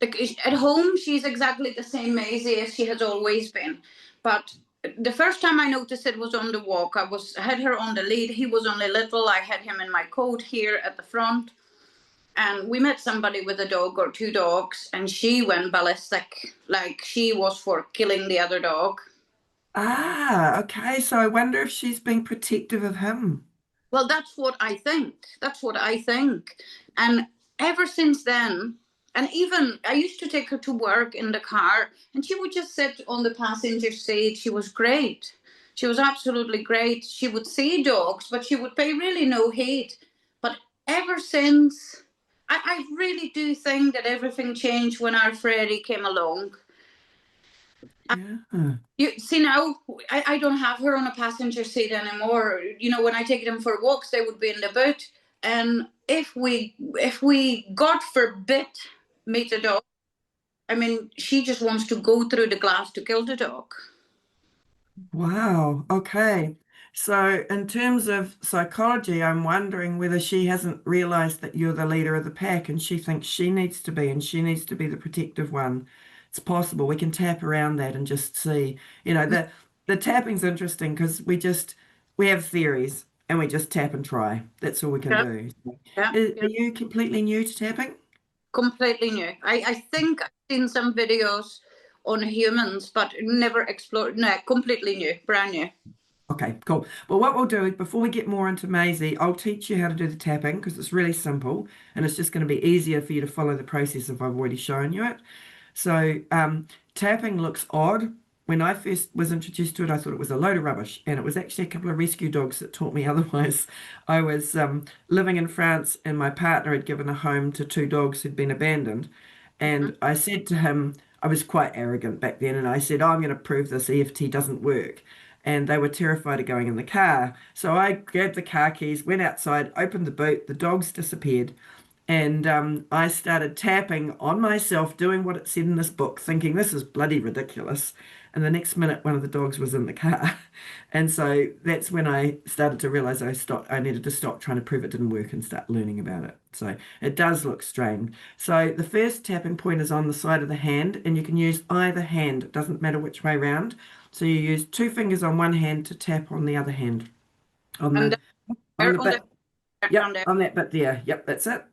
at home, she's exactly the same Maisie as she has always been. But the first time I noticed it was on the walk. I had her on the lead. He was only little. I had him in my coat here at the front. And we met somebody with a dog or 2 dogs, and she went ballistic, like she was for killing the other dog. Okay. So I wonder if she's being protective of him. Well, that's what I think. And ever since then, and even I used to take her to work in the car, and she would just sit on the passenger seat. She was great. She was absolutely great. She would see dogs, but she would pay really no heed. But ever since, I really do think that everything changed when our Freddie came along. Yeah. You see, now I don't have her on a passenger seat anymore. When I take them for walks, they would be in the boot. And if we God forbid meet a dog, I mean, she just wants to go through the glass to kill the dog. Wow. Okay. So, in terms of psychology, I'm wondering whether she hasn't realized that you're the leader of the pack and she thinks she needs to be, and she needs to be the protective one. It's possible. We can tap around that and just see. The tapping's interesting because we have theories and we just tap and try. That's all we can Yeah, do. yeah, Are yeah. you completely new to tapping? Completely new. I think I've seen some videos on humans, but never explored. No, completely new, brand new. Okay, cool. Well, what we'll do is before we get more into Maisie, I'll teach you how to do the tapping because it's really simple and it's just going to be easier for you to follow the process if I've already shown you it. So, tapping looks odd. When I first was introduced to it, I thought it was a load of rubbish, and it was actually a couple of rescue dogs that taught me otherwise. I was living in France, and my partner had given a home to two dogs who'd been abandoned. Mhm. And I said to him, I was quite arrogant back then, and I said, "Oh, I'm going to prove this EFT doesn't work." And they were terrified of going in the car. So I grabbed the car keys, went outside, opened the boot, the dogs disappeared. And I started tapping on myself, doing what it said in this book, thinking this is bloody ridiculous. And the next minute, one of the dogs was in the car. And so that's when I started to realize I needed to stop trying to prove it didn't work and start learning about it. So it does look strange. So the first tapping point is on the side of the hand, and you can use either hand. It doesn't matter which way round. So you use two fingers on one hand to tap on the other hand. On And the on there, the bit. on Yep, there. on that bit there. Yep, that's it.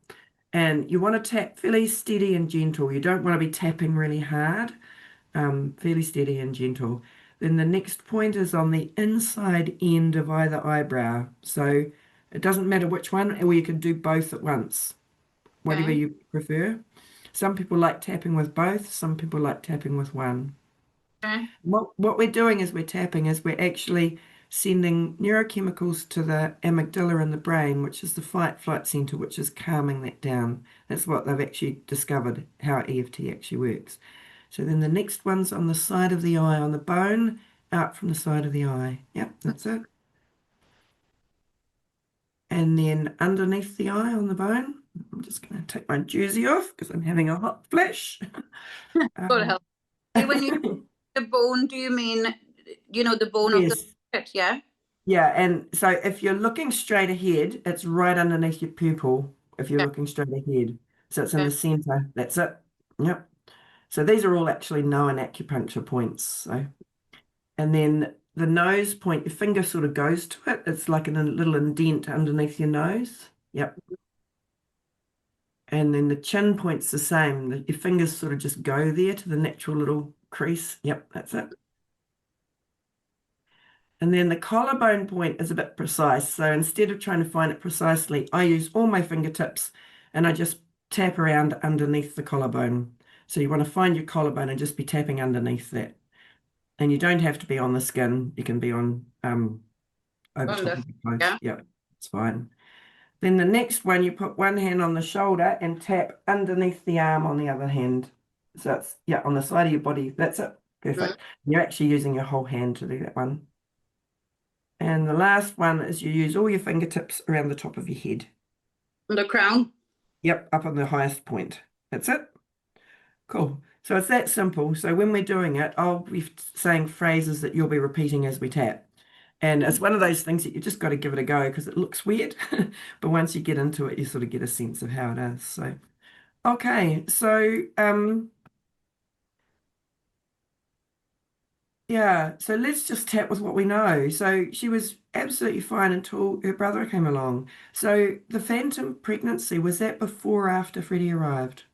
And you want to tap fairly steady and gentle. You don't want to be tapping really hard. Fairly steady and gentle. Then the next point is on the inside end of either eyebrow. So it doesn't matter which one, or you can do both at once, whatever Okay. you prefer. Some people like tapping with both, some people like tapping with one. Okay. What we're doing is we're actually sending neurochemicals to the amygdala in the brain, which is the fight flight center, which is calming that down. That's what they've actually discovered, how EFT actually works. So then the next one's on the side of the eye, on the bone, out from the side of the eye. Yep, that's it. And then underneath the eye on the bone, I'm just going to take my jersey off because I'm having a hot flash. God help. See, when you the bone, do you mean the bone of the Yes. head? Yeah. Yeah, and so if you're looking straight ahead, it's right underneath your pupil if you're Yeah. looking straight ahead. So it's in Okay. the center. That's it. Yep. So these are all actually known acupuncture points. So, and then the nose point, your finger sort of goes to it. It's like a little indent underneath your nose. Yep. And then the chin point's the same. Your fingers sort of just go there to the natural little crease. Yep, that's it. And then the collarbone point is a bit precise. So instead of trying to find it precisely, I use all my fingertips and I just tap around underneath the collarbone. So you want to find your collarbone and just be tapping underneath that. And you don't have to be on the skin. You can be on over On top the of the clothes. yeah. Yeah, it's fine. Then the next one, you put one hand on the shoulder and tap underneath the arm on the other hand. So it's, yeah, on the side of your body. That's it. Perfect. You're actually using your whole hand to do that one. And the last one is you use all your fingertips around the top of your head. On the crown. Yep, up on the highest point. That's it. Cool. So it's that simple. So when we're doing it, I'll be saying phrases that you'll be repeating as we tap. And it's one of those things that you just got to give it a go because it looks weird. But once you get into it, you sort of get a sense of how it is. So, okay. So, yeah, so let's just tap with what we know. So she was absolutely fine until her brother came along. So the phantom pregnancy, was that before or after Freddie arrived?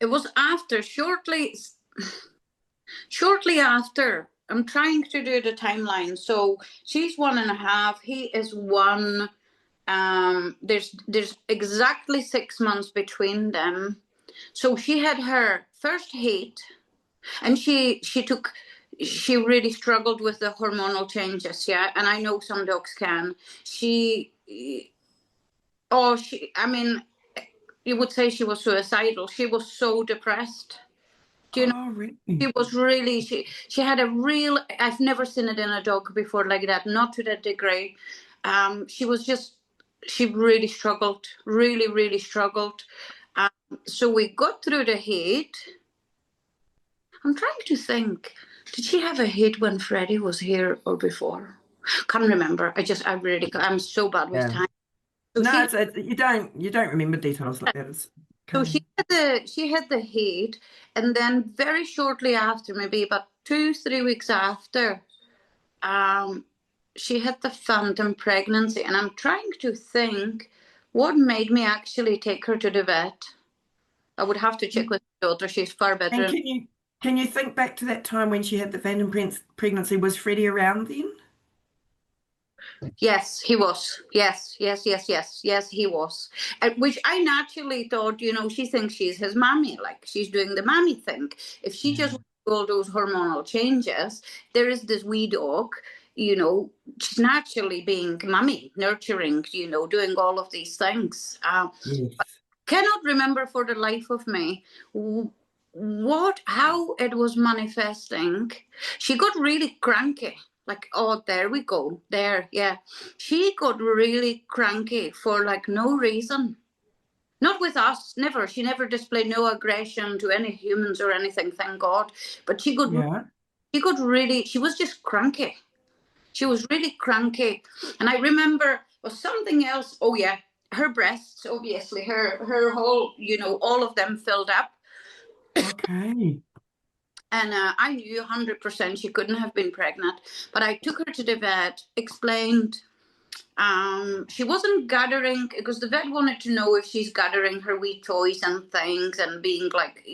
It was after, shortly after. I'm trying to do the timeline. So she's 1.5. He is 1. There's exactly 6 months between them. So she had her first heat, and she really struggled with the hormonal changes. Yeah, and I know some dogs can. I mean, you would say she was suicidal. She was so depressed. Do you know? Oh, really? She was really, she had a real, I've never seen it in a dog before like that, not to that degree. She really struggled, really, really struggled. So we got through the heat. I'm trying to think. Did she have a hit when Freddie was here or before? Can't remember. I'm so bad with Yeah. time. So No, you don't remember details like that. It's So okay. she had the heat, and then very shortly after, maybe about 2-3 weeks after, she had the phantom pregnancy. And I'm trying to think what made me actually take her to the vet. I would have to check with my daughter. She's far better. And can you think back to that time when she had the phantom pregnancy? Was Freddie around then? Yes, he was. Yes, he was. Which I naturally thought, she thinks she's his mommy, like she's doing the mommy thing. If she just went through all those hormonal changes, there is this wee dog, she's naturally being mommy, nurturing, doing all of these things. Yes. Cannot remember for the life of me how it was manifesting. She got really cranky. Like, oh, there we go. There, yeah. She got really cranky for like no reason. Not with us, never. She never displayed no aggression to any humans or anything, thank God. But she was just cranky. She was really cranky. And I remember was something else. Oh yeah, her breasts, obviously, her whole, all of them filled up. Okay. And I knew 100% she couldn't have been pregnant. But I took her to the vet, explained she wasn't gathering, because the vet wanted to know if she's gathering her wee toys and things and being like,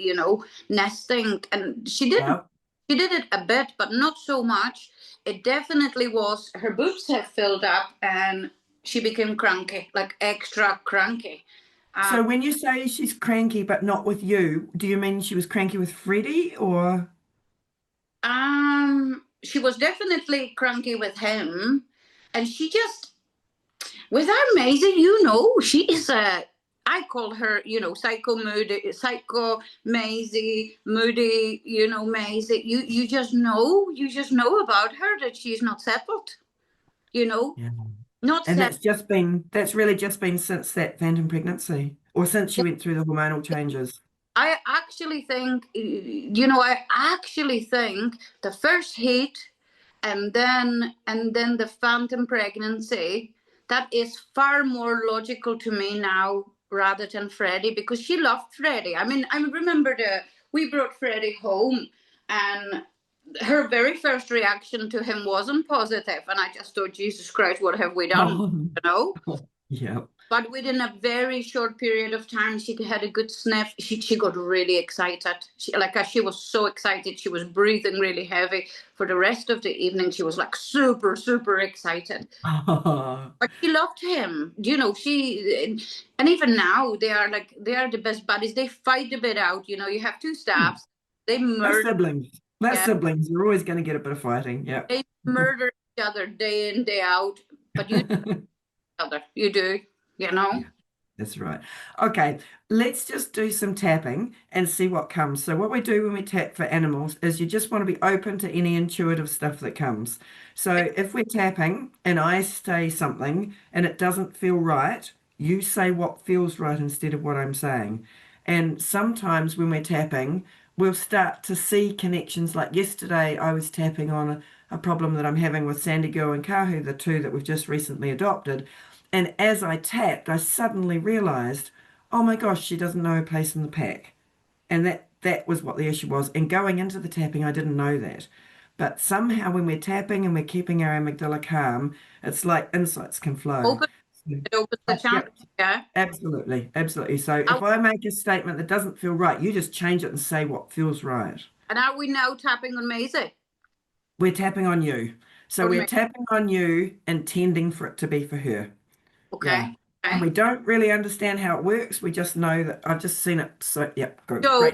nesting. And she didn't. Yep. She did it a bit, but not so much. It definitely was, her boobs have filled up and she became cranky, like extra cranky. So when you say she's cranky but not with you, do you mean she was cranky with Freddie or? She was definitely cranky with him, and she just, with our Maisie, she is I call her, psycho Maisie, moody, Maisie. You just know about her that she's not settled, Yeah. not And settled. that's really just been since that phantom pregnancy or since she went through the hormonal changes. I actually think, the first heat and then the phantom pregnancy, that is far more logical to me now rather than Freddie, because she loved Freddie. I mean, I remember we brought Freddie home and her very first reaction to him wasn't positive, and I just thought, Jesus Christ, what have we done? Yeah. But within a very short period of time, she had a good sniff. She got really excited. She was so excited. She was breathing really heavy. For the rest of the evening, she was like super, super excited. But she loved him. And even now, they are the best buddies. They fight a bit out. You have two staffs. They murder. Siblings. Siblings. You're always going to get a bit of fighting. Yeah. They murder each other day in, day out. But you other. You do. Yeah, that's right. Okay, let's just do some tapping and see what comes. So what we do when we tap for animals is you just want to be open to any intuitive stuff that comes. So if we're tapping and I say something and it doesn't feel right, you say what feels right instead of what I'm saying. And sometimes when we're tapping, we'll start to see connections. Like yesterday, I was tapping on a problem that I'm having with Sandy Girl and Kahu, the two that we've just recently adopted. And as I tapped, I suddenly realized, oh my gosh, she doesn't know her place in the pack. And that was what the issue was. And going into the tapping, I didn't know that. But somehow when we're tapping and we're keeping our amygdala calm, it's like insights can flow. It opens the channel. Yeah. Absolutely. Absolutely. So if I make a statement that doesn't feel right, you just change it and say what feels right. And are we now tapping on Maisie? We're tapping on you. So we're tapping on you, intending for it to be for her. Okay. Yeah. Okay. And we don't really understand how it works. We just know that I've just seen it. So, yeah, good. So Great.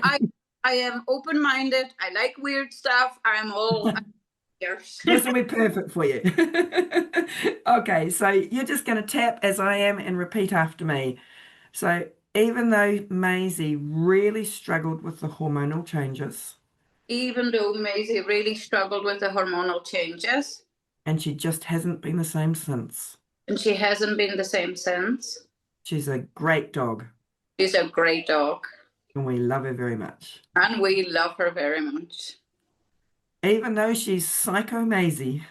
I am open-minded. I like weird stuff. I'm all ears. This will be perfect for you. Okay, so you're just going to tap as I am and repeat after me. So even though Maisie really struggled with the hormonal changes. Even though Maisie really struggled with the hormonal changes. And she just hasn't been the same since. And she hasn't been the same since. She's a great dog. She's a great dog. And we love her very much. And we love her very much. Even though she's psycho Maisie.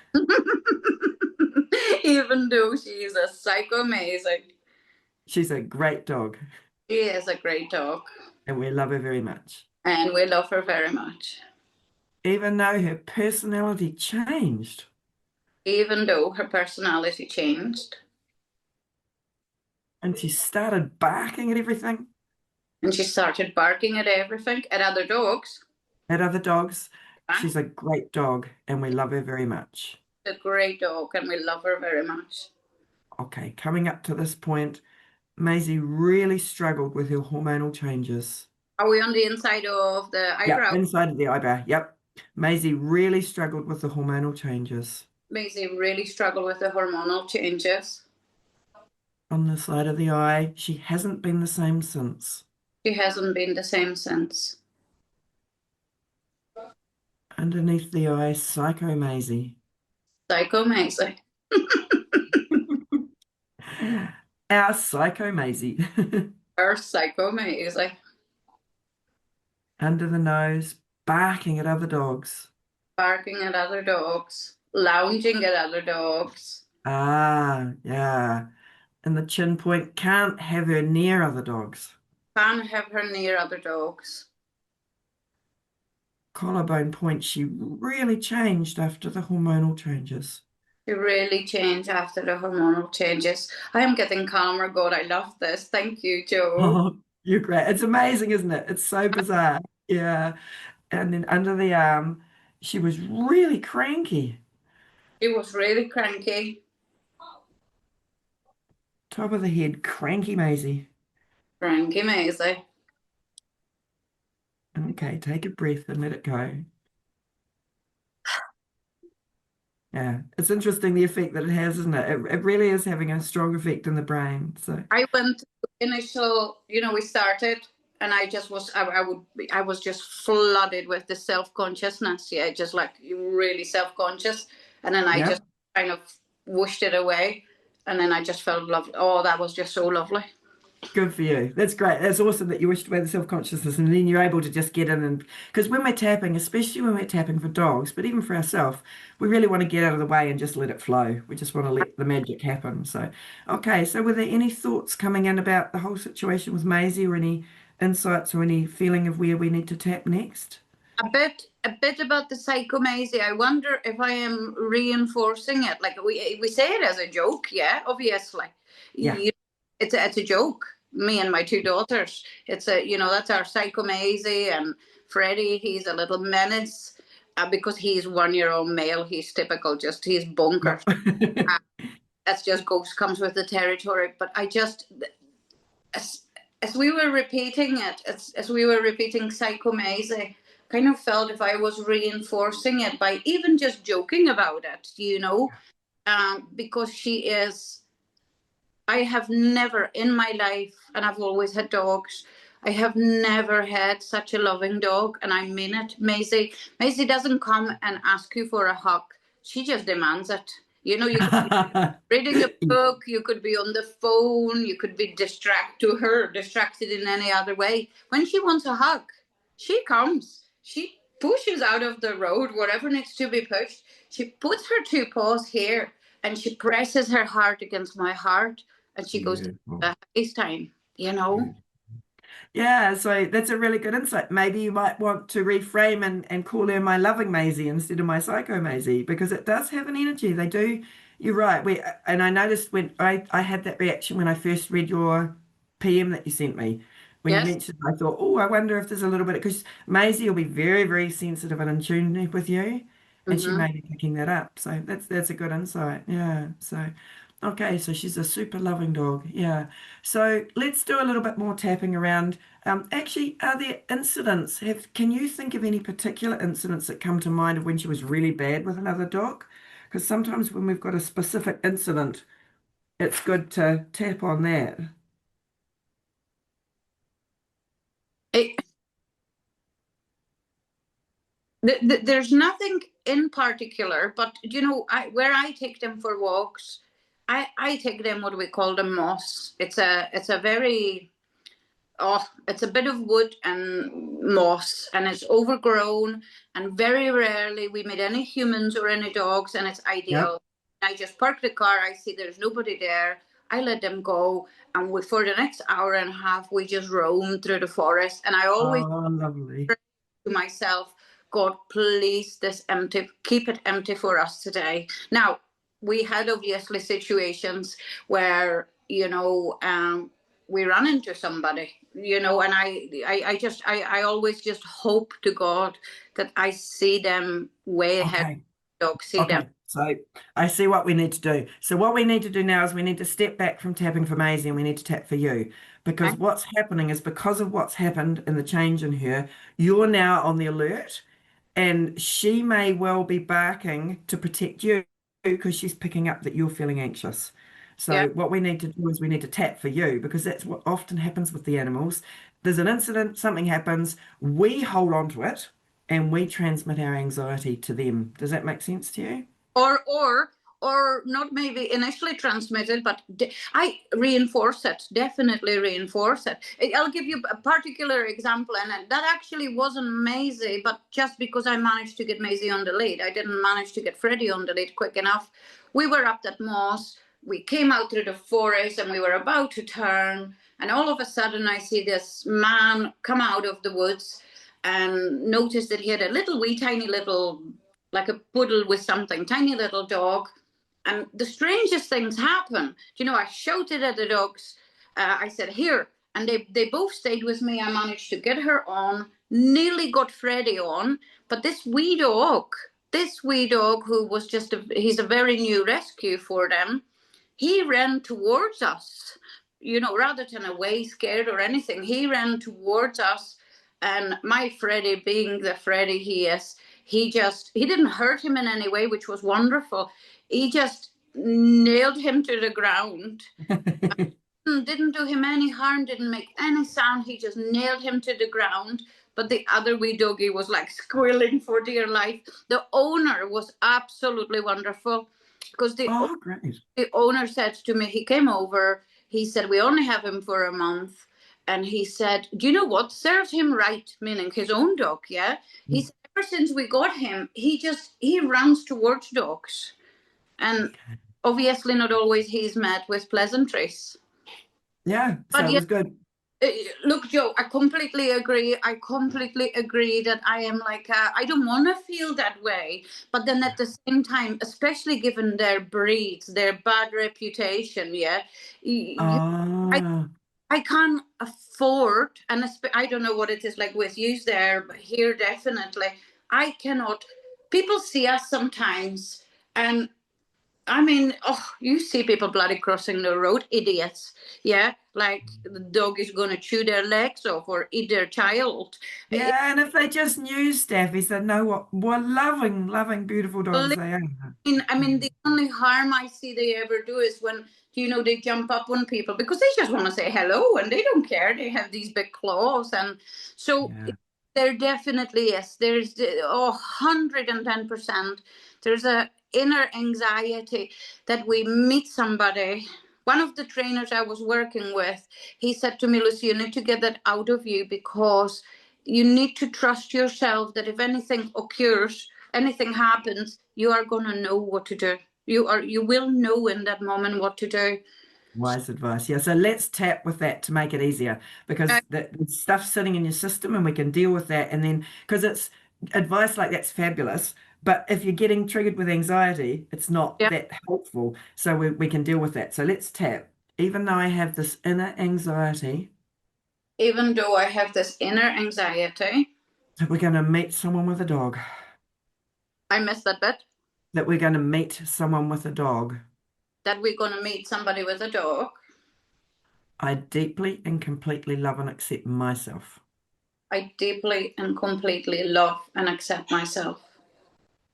Even though she is a psycho amazing. She's a great dog. She is a great dog. And we love her very much. And we love her very much. Even though her personality changed. Even though her personality changed. And she started barking at everything. And she started barking at everything, at other dogs. At other dogs. She's a great dog and we love her very much. A great dog and we love her very much. Okay, coming up to this point, Maisie really struggled with her hormonal changes. Are we on the inside of the eyebrow? Yeah, inside of the eyebrow. Yep. Maisie really struggled with the hormonal changes. Maisie really struggled with the hormonal changes. On the side of the eye, she hasn't been the same since. She hasn't been the same since. Underneath the eye, psycho Maisie. Psycho Maisie. Our psycho Maisie. Our psycho Maisie. Under the nose, barking at other dogs. Barking at other dogs. Lounging at other dogs. Ah, yeah. And the chin point, can't have her near other dogs. Can't have her near other dogs. Collarbone point, she really changed after the hormonal changes. She really changed after the hormonal changes. I am getting calmer. God, I love this. Thank you, Joe. Oh, you're great. It's amazing, isn't it? It's so bizarre. Yeah. And then under the arm, she was really cranky. She was really cranky. Top of the head, cranky Maisie. Cranky Maisie. Okay, take a breath and let it go. Yeah, it's interesting the effect that it has, isn't it? It really is having a strong effect in the brain. So I went to initial, we started and I just was, I was just flooded with the self-consciousness. Yeah, just like really self-conscious. And then I just kind of whooshed it away. And then I just felt lovely. Oh, that was just so lovely. good for you. That's great. That's awesome that you wished away the self-consciousness and then you're able to just get in and because when we're tapping, especially when we're tapping for dogs, but even for ourselves, we really want to get out of the way and just let it flow. We just want to let the magic happen. So, okay. So were there any thoughts coming in about the whole situation with Maisie or any insights or any feeling of where we need to tap next? A bit about the psycho Maisie. I wonder if I am reinforcing it. Like we say it as a joke, yeah, obviously. Yeah. It's a joke. Me and my two daughters. It's that's our psycho Maisie, and Freddie, he's a little menace because he's 1 year old male. He's typical, he's bonkers. That's just comes with the territory. But I just, as we were repeating it, as we were repeating psycho Maisie, kind of felt if I was reinforcing it by even just joking about it, because she is. I have never in my life, and I've always had dogs, I have never had such a loving dog, and I mean it. Maisie doesn't come and ask you for a hug. She just demands it. You could be reading a book, you could be on the phone, you could be distracted in any other way. When she wants a hug, she comes. She pushes out of the road, whatever needs to be pushed. She puts her two paws here, and she presses her heart against my heart. And she goes to FaceTime, Yeah, so that's a really good insight. Maybe you might want to reframe and call her my loving Maisie instead of my psycho Maisie, because it does have an energy. They do. You're right. And I noticed when I had that reaction when I first read your PM that you sent me. When you mentioned, I thought, oh, I wonder if there's a little bit, because Maisie will be very, very sensitive and in tune with you. And she may be picking that up. So that's a good insight. Yeah. So okay, so she's a super loving dog. Yeah. So let's do a little bit more tapping around. Actually, are there incidents? Can you think of any particular incidents that come to mind of when she was really bad with another dog? Because sometimes when we've got a specific incident, it's good to tap on that. There's nothing in particular, but where I take them for walks, I take them what we call the moss. It's a very oh, it's a bit of wood and moss, and it's overgrown, and very rarely we meet any humans or any dogs, and it's ideal. I just park the car, I see there's nobody there, I let them go, and for the next hour and a half, we just roam through the forest, and I always lovely. pray to myself, God, please, keep it empty for us today. Now, we had obviously situations where, we run into somebody, and I always just hope to God that I see them way ahead. Okay. Dogs see them. Okay, so I see what we need to do. So what we need to do now is we need to step back from tapping for Maisie and we need to tap for you. Because Okay. what's happening is because of what's happened in the change in her, you're now on the alert and she may well be barking to protect you because she's picking up that you're feeling anxious. Yeah. So what we need to do is we need to tap for you because that's what often happens with the animals. There's an incident, something happens, we hold on to it and we transmit our anxiety to them. Does that make sense to you? Or not maybe initially transmitted, but I reinforce it, definitely reinforce it. I'll give you a particular example, and that actually wasn't Maisie, but just because I managed to get Maisie on the lead, I didn't manage to get Freddie on the lead quick enough. We were up that moss, we came out through the forest, and we were about to turn, and all of a sudden I see this man come out of the woods and noticed that he had a little wee tiny little, like a poodle with something, tiny little dog. And the strangest things happen. I shouted at the dogs. I said, here. And they both stayed with me. I managed to get her on, nearly got Freddie on. But this wee dog who was he's a very new rescue for them, he ran towards us, rather than away, scared or anything. He ran towards us. And my Freddie, being the Freddie he is, he didn't hurt him in any way, which was wonderful. He just nailed him to the ground. Didn't do him any harm, didn't make any sound. He just nailed him to the ground. But the other wee doggy was like squealing for dear life. The owner was absolutely wonderful because great. The owner said to me, he came over, he said, we only have him for a month. And he said, do you know what serves him right? Meaning his own dog, yeah? He said, ever since we got him, he runs towards dogs. And obviously not always he's met with pleasantries. Yeah, so it was good. Look, Joe, I completely agree. That I am like, I don't want to feel that way. But then at the same time, especially given their breeds, their bad reputation, yeah, I can't afford, and I don't know what it is like with you there, but here definitely, I cannot. People see us sometimes, and I mean, you see people bloody crossing the road, idiots. Yeah, like the dog is going to chew their legs off or eat their child. Yeah, and if they just knew Staffies, they'd know what loving, beautiful dogs they are. I mean, the only harm I see they ever do is when, they jump up on people because they just want to say hello and they don't care. They have these big claws. And so there definitely is. There's 110%. There's a inner anxiety that we meet somebody. One of the trainers I was working with, he said to me, Lucy, you need to get that out of you because you need to trust yourself that if anything occurs, anything happens, you are going to know what to do. You will know in that moment what to do. Wise advice. Yeah, so let's tap with that to make it easier because the stuff's sitting in your system and we can deal with that. And then, because it's advice like that's fabulous, but if you're getting triggered with anxiety, it's not that helpful. So we can deal with that. So let's tap. Even though I have this inner anxiety. Even though I have this inner anxiety. That we're going to meet someone with a dog. I missed that bit. That we're going to meet someone with a dog. That we're going to meet somebody with a dog. I deeply and completely love and accept myself. I deeply and completely love and accept myself.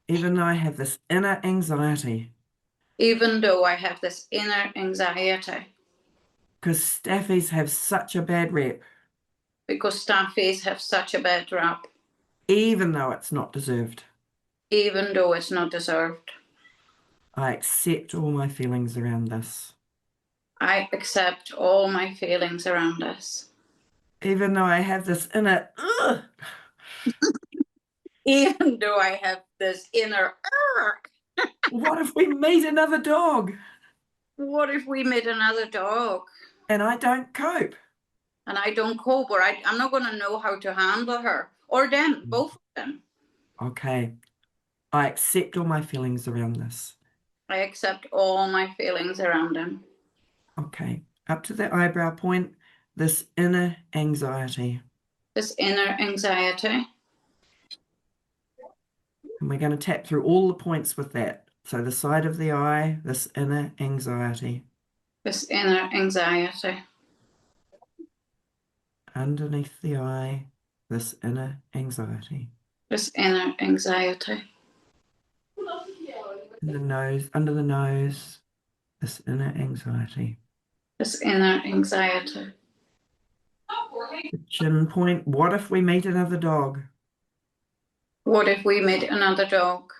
Even though I have this inner anxiety. Even though I have this inner anxiety. Because staffies have such a bad rep. Because staffies have such a bad rap. Even though it's not deserved. Even though it's not deserved. I accept all my feelings around this. I accept all my feelings around this. even though I have this inner, ugh. Even though I have this inner, "Argh." What if we meet another dog What if we meet another dog and I don't cope? and I don't cope, or I'm not going to know how to handle her or them, both of them. Okay. I accept all my feelings around this. I accept all my feelings around them. Okay. Up to the eyebrow point, this inner anxiety. This inner anxiety. And we're going to tap through all the points with that. So the side of the eye, this inner anxiety. This inner anxiety. Underneath the eye, this inner anxiety. This inner anxiety. In the nose, under the nose, this inner anxiety. This inner anxiety. The chin point, what if we meet another dog? What if we meet another dog?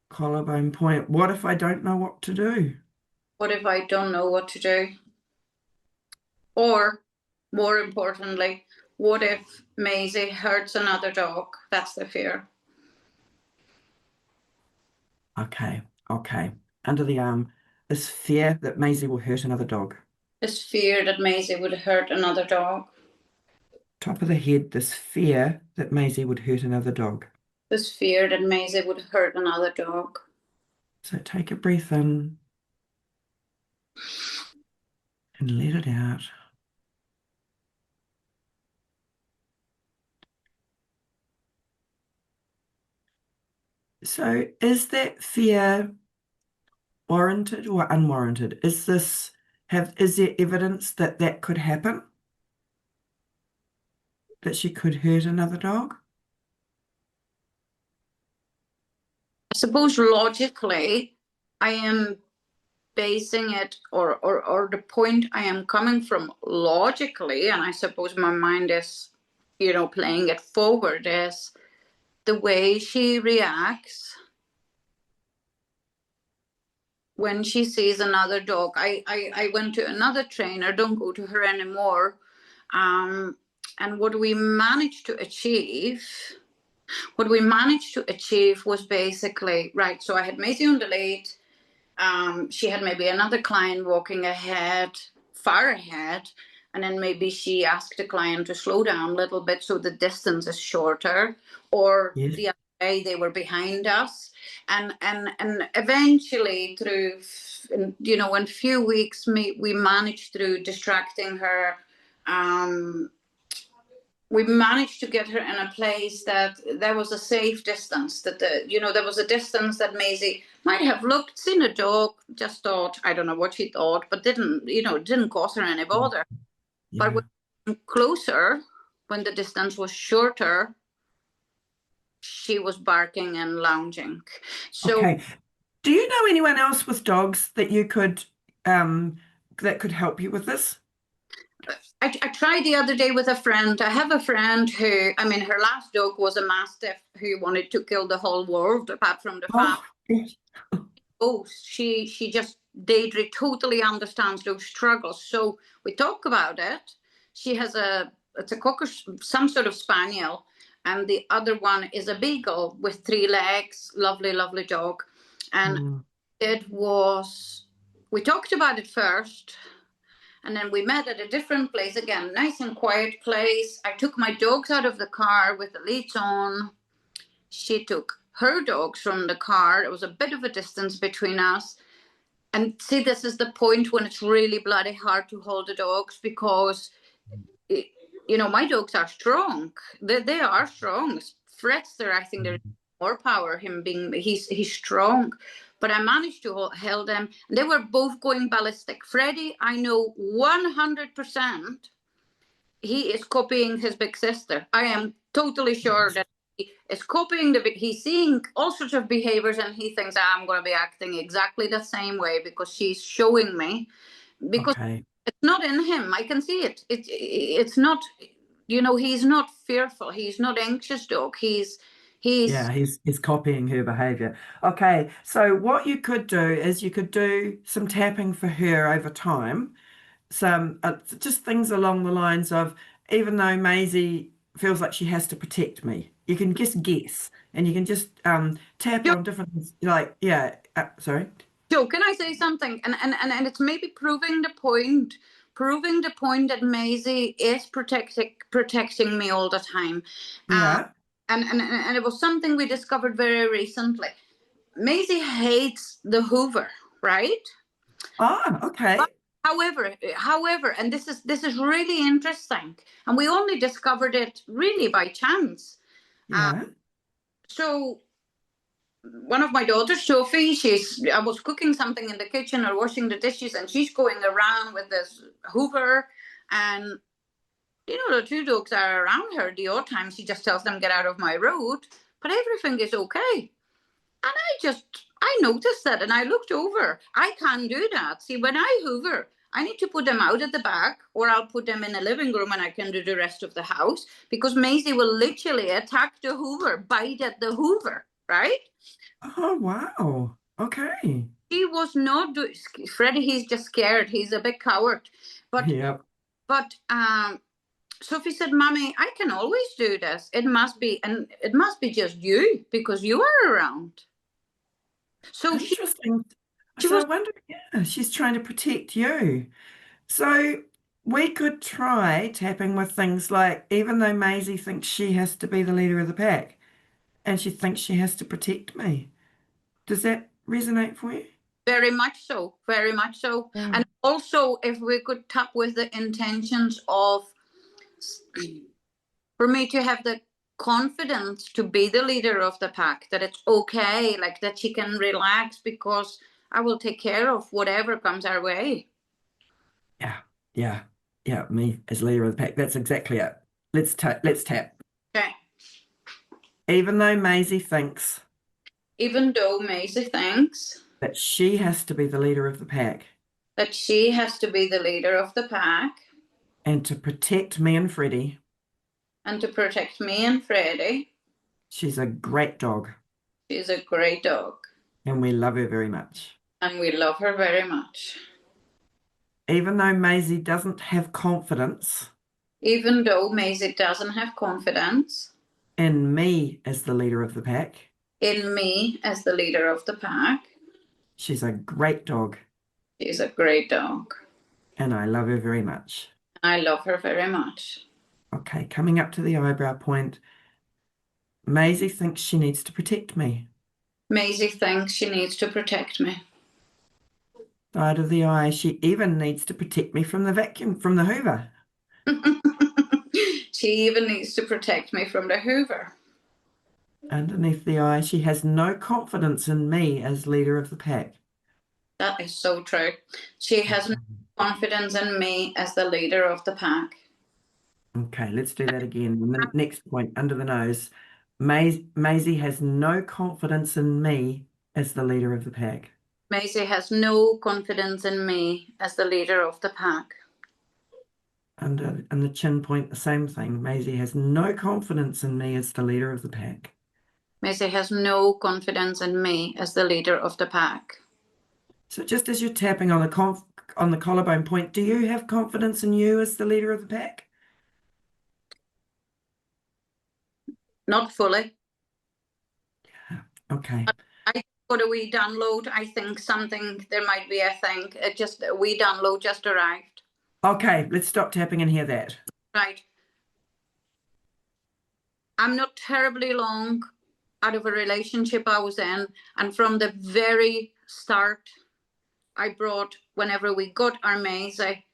Collarbone point, what if I don't know what to do? What if I don't know what to do? Or, more importantly, what if Maisie hurts another dog? That's the fear. Okay. Under the arm, this fear that Maisie will hurt another dog. This fear that Maisie would hurt another dog. Top of the head, this fear that Maisie would hurt another dog. This fear that Maisie would hurt another dog. So take a breath in and let it out. So is that fear warranted or unwarranted? Is there evidence that that could happen? That she could hurt another dog? I suppose logically, I am basing it, or the point I am coming from logically, and I suppose my mind is, playing it forward, is the way she reacts when she sees another dog. I went to another trainer, don't go to her anymore. And what we managed to achieve was basically, right, so I had Maisie on the lead. She had maybe another client walking ahead, far ahead, and then maybe she asked the client to slow down a little bit so the distance is shorter, or Yes. the other way they were behind us. And eventually through, in few weeks, we managed, through distracting her, we managed to get her in a place that there was a safe distance, that there was a distance that Maisie might have looked, seen a dog, just thought, I don't know what she thought, but didn't cause her any bother. Yeah. But when we came closer, when the distance was shorter, she was barking and lounging. So, okay. Do you know anyone else with dogs that you could that could help you with this? I tried the other day with a friend. I have a friend who, her last dog was a Mastiff who wanted to kill the whole world apart from the family. Yes. She just, Deidre totally understands those struggles. So we talk about it. She has it's a cocker, some sort of spaniel, and the other one is a beagle with 3 legs. Lovely, lovely dog. And we talked about it first. And then we met at a different place again, nice and quiet place. I took my dogs out of the car with the leads on. She took her dogs from the car. There was a bit of a distance between us. And see, this is the point when it's really bloody hard to hold the dogs, because, my dogs are strong. They are strong. Fred's there, I think there's more power, he's strong. But I managed to hold them. They were both going ballistic. Freddie, I know 100% he is copying his big sister. I am totally sure that he is copying he's seeing all sorts of behaviors, and he thinks I'm going to be acting exactly the same way because she's showing me. Because it's not in him. I can see it. It's not, he's not fearful. He's not anxious dog. He's copying her behavior. Okay, so what you could do is you could do some tapping for her over time. just things along the lines of, even though Maisie feels like she has to protect me, you can just guess, and you can just tap on different things, like, yeah, sorry. Joe, can I say something? And it's maybe proving the point that Maisie is protecting me all the time. Yeah. And it was something we discovered very recently. Maisie hates the Hoover, right? Ah, okay. But however, and this is really interesting, and we only discovered it really by chance. Yeah. So one of my daughters, Sophie, I was cooking something in the kitchen or washing the dishes, and she's going around with this Hoover, and the two dogs are around her. The odd time she just tells them, get out of my road, but everything is okay. And I noticed that, and I looked over. I can't do that. See, when I hoover, I need to put them out at the back, or I'll put them in the living room and I can do the rest of the house, because Maisie will literally attack the hoover, bite at the hoover, right? Oh, wow. Okay. He was not doing, Freddie, he's just scared. He's a big coward. But Yep. Sophie said, Mommy, I can always do this. It must be just you, because you are around. So Interesting. she So was I wonder, yeah, she's trying to protect you. So we could try tapping with things like, even though Maisie thinks she has to be the leader of the pack and she thinks she has to protect me. Does that resonate for you? very much so, very much so. Yeah. And also, if we could tap with the intentions of, for me to have the confidence to be the leader of the pack, that it's okay, like that she can relax, because I will take care of whatever comes our way. Yeah, me as leader of the pack. That's exactly it. Let's tap. Okay. Even though Maisie thinks Even though Maisie thinks that she has to be the leader of the pack that she has to be the leader of the pack and to protect me and Freddie, and to protect me and Freddie, she's a great dog she's a great dog and we love her very much. and we love her very much. Even though Maisie doesn't have confidence Even though Maisie doesn't have confidence in me as the leader of the pack, in me as the leader of the pack, she's a great dog she's a great dog and I love her very much. I love her very much. Okay, coming up to the eyebrow point, Maisie thinks she needs to protect me. Maisie thinks she needs to protect me. Side of the eye, she even needs to protect me from the Hoover. She even needs to protect me from the Hoover. Underneath the eye, she has no confidence in me as leader of the pack. That is so true. She has no confidence in me as the leader of the pack. Okay, let's do that again. And the next point, under the nose, Maisie has no confidence in me as the leader of the pack. Maisie has no confidence in me as the leader of the pack. And the chin point, the same thing. Maisie has no confidence in me as the leader of the pack. Maisie has no confidence in me as the leader of the pack. So just as you're tapping on the collarbone point, do you have confidence in you as the leader of the pack? Not fully. Okay. I got a wee download. I think there might be a thing. A wee download just arrived. Okay, let's stop tapping and hear that. Right. I'm not terribly long out of a relationship I was in, and from the very start, I brought, whenever we got our Maisie,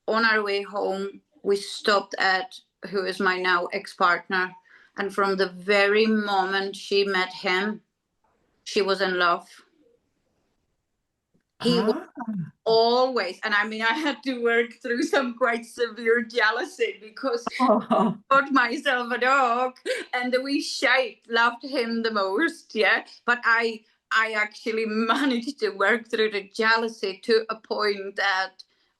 on our way home, we stopped at who is my now ex-partner, and from the very moment she met him, she was in love. He was always, and I mean, I had to work through some quite severe jealousy, because I got myself a dog and the wee shite loved him the most, yeah. But I actually managed to work through the jealousy to a point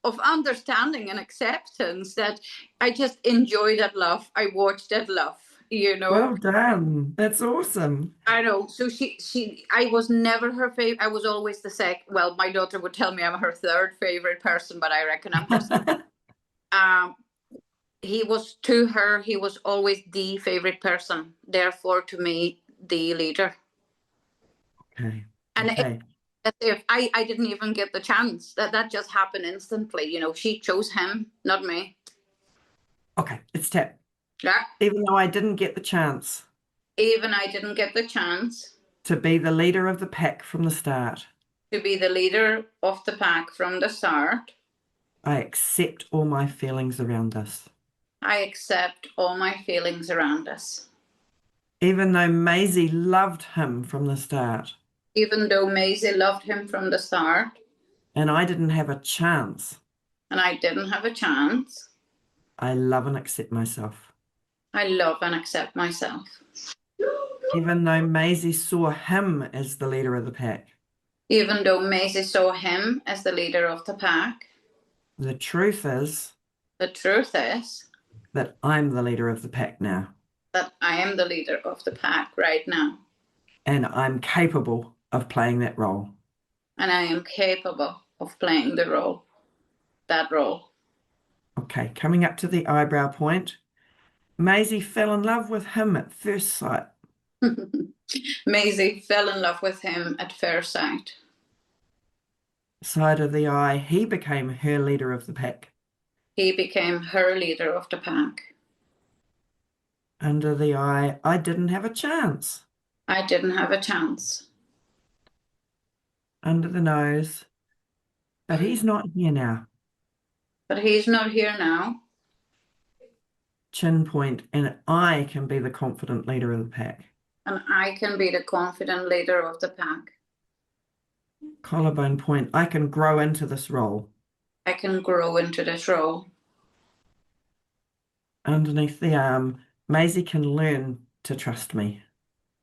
of understanding and acceptance, that I just enjoy that love. I watch that love. you know. Well done. That's awesome. I know. So I was never her favorite. I was always the second. Well, my daughter would tell me I'm her third favorite person, but I reckon I'm just. Um, he was to her. He was always the favorite person. Therefore, to me, the leader. Okay. And Okay. as if I didn't even get the chance. That just happened instantly. You know, she chose him, not me. Okay. It's Tap. Yeah. Even though I didn't get the chance Even I didn't get the chance to be the leader of the pack from the start, to be the leader of the pack from the start, I accept all my feelings around this. I accept all my feelings around us. Even though Maisie loved him from the start Even though Maisie loved him from the start and I didn't have a chance, and I didn't have a chance, I love and accept myself. I love and accept myself. Even though Maisie saw him as the leader of the pack, Even though Maisie saw him as the leader of the pack, the truth is the truth is that I'm the leader of the pack now. that I am the leader of the pack right now. And I'm capable of playing that role. And I am capable of playing the role, that role. Okay, coming up to the eyebrow point. Maisie fell in love with him at first sight. Maisie fell in love with him at first sight. Side of the eye, he became her leader of the pack. He became her leader of the pack. Under the eye, I didn't have a chance. I didn't have a chance. Under the nose, but he's not here now. But he's not here now. Chin point, and I can be the confident leader of the pack. And I can be the confident leader of the pack. Collarbone point, I can grow into this role. I can grow into this role. Underneath the arm, Maisie can learn to trust me.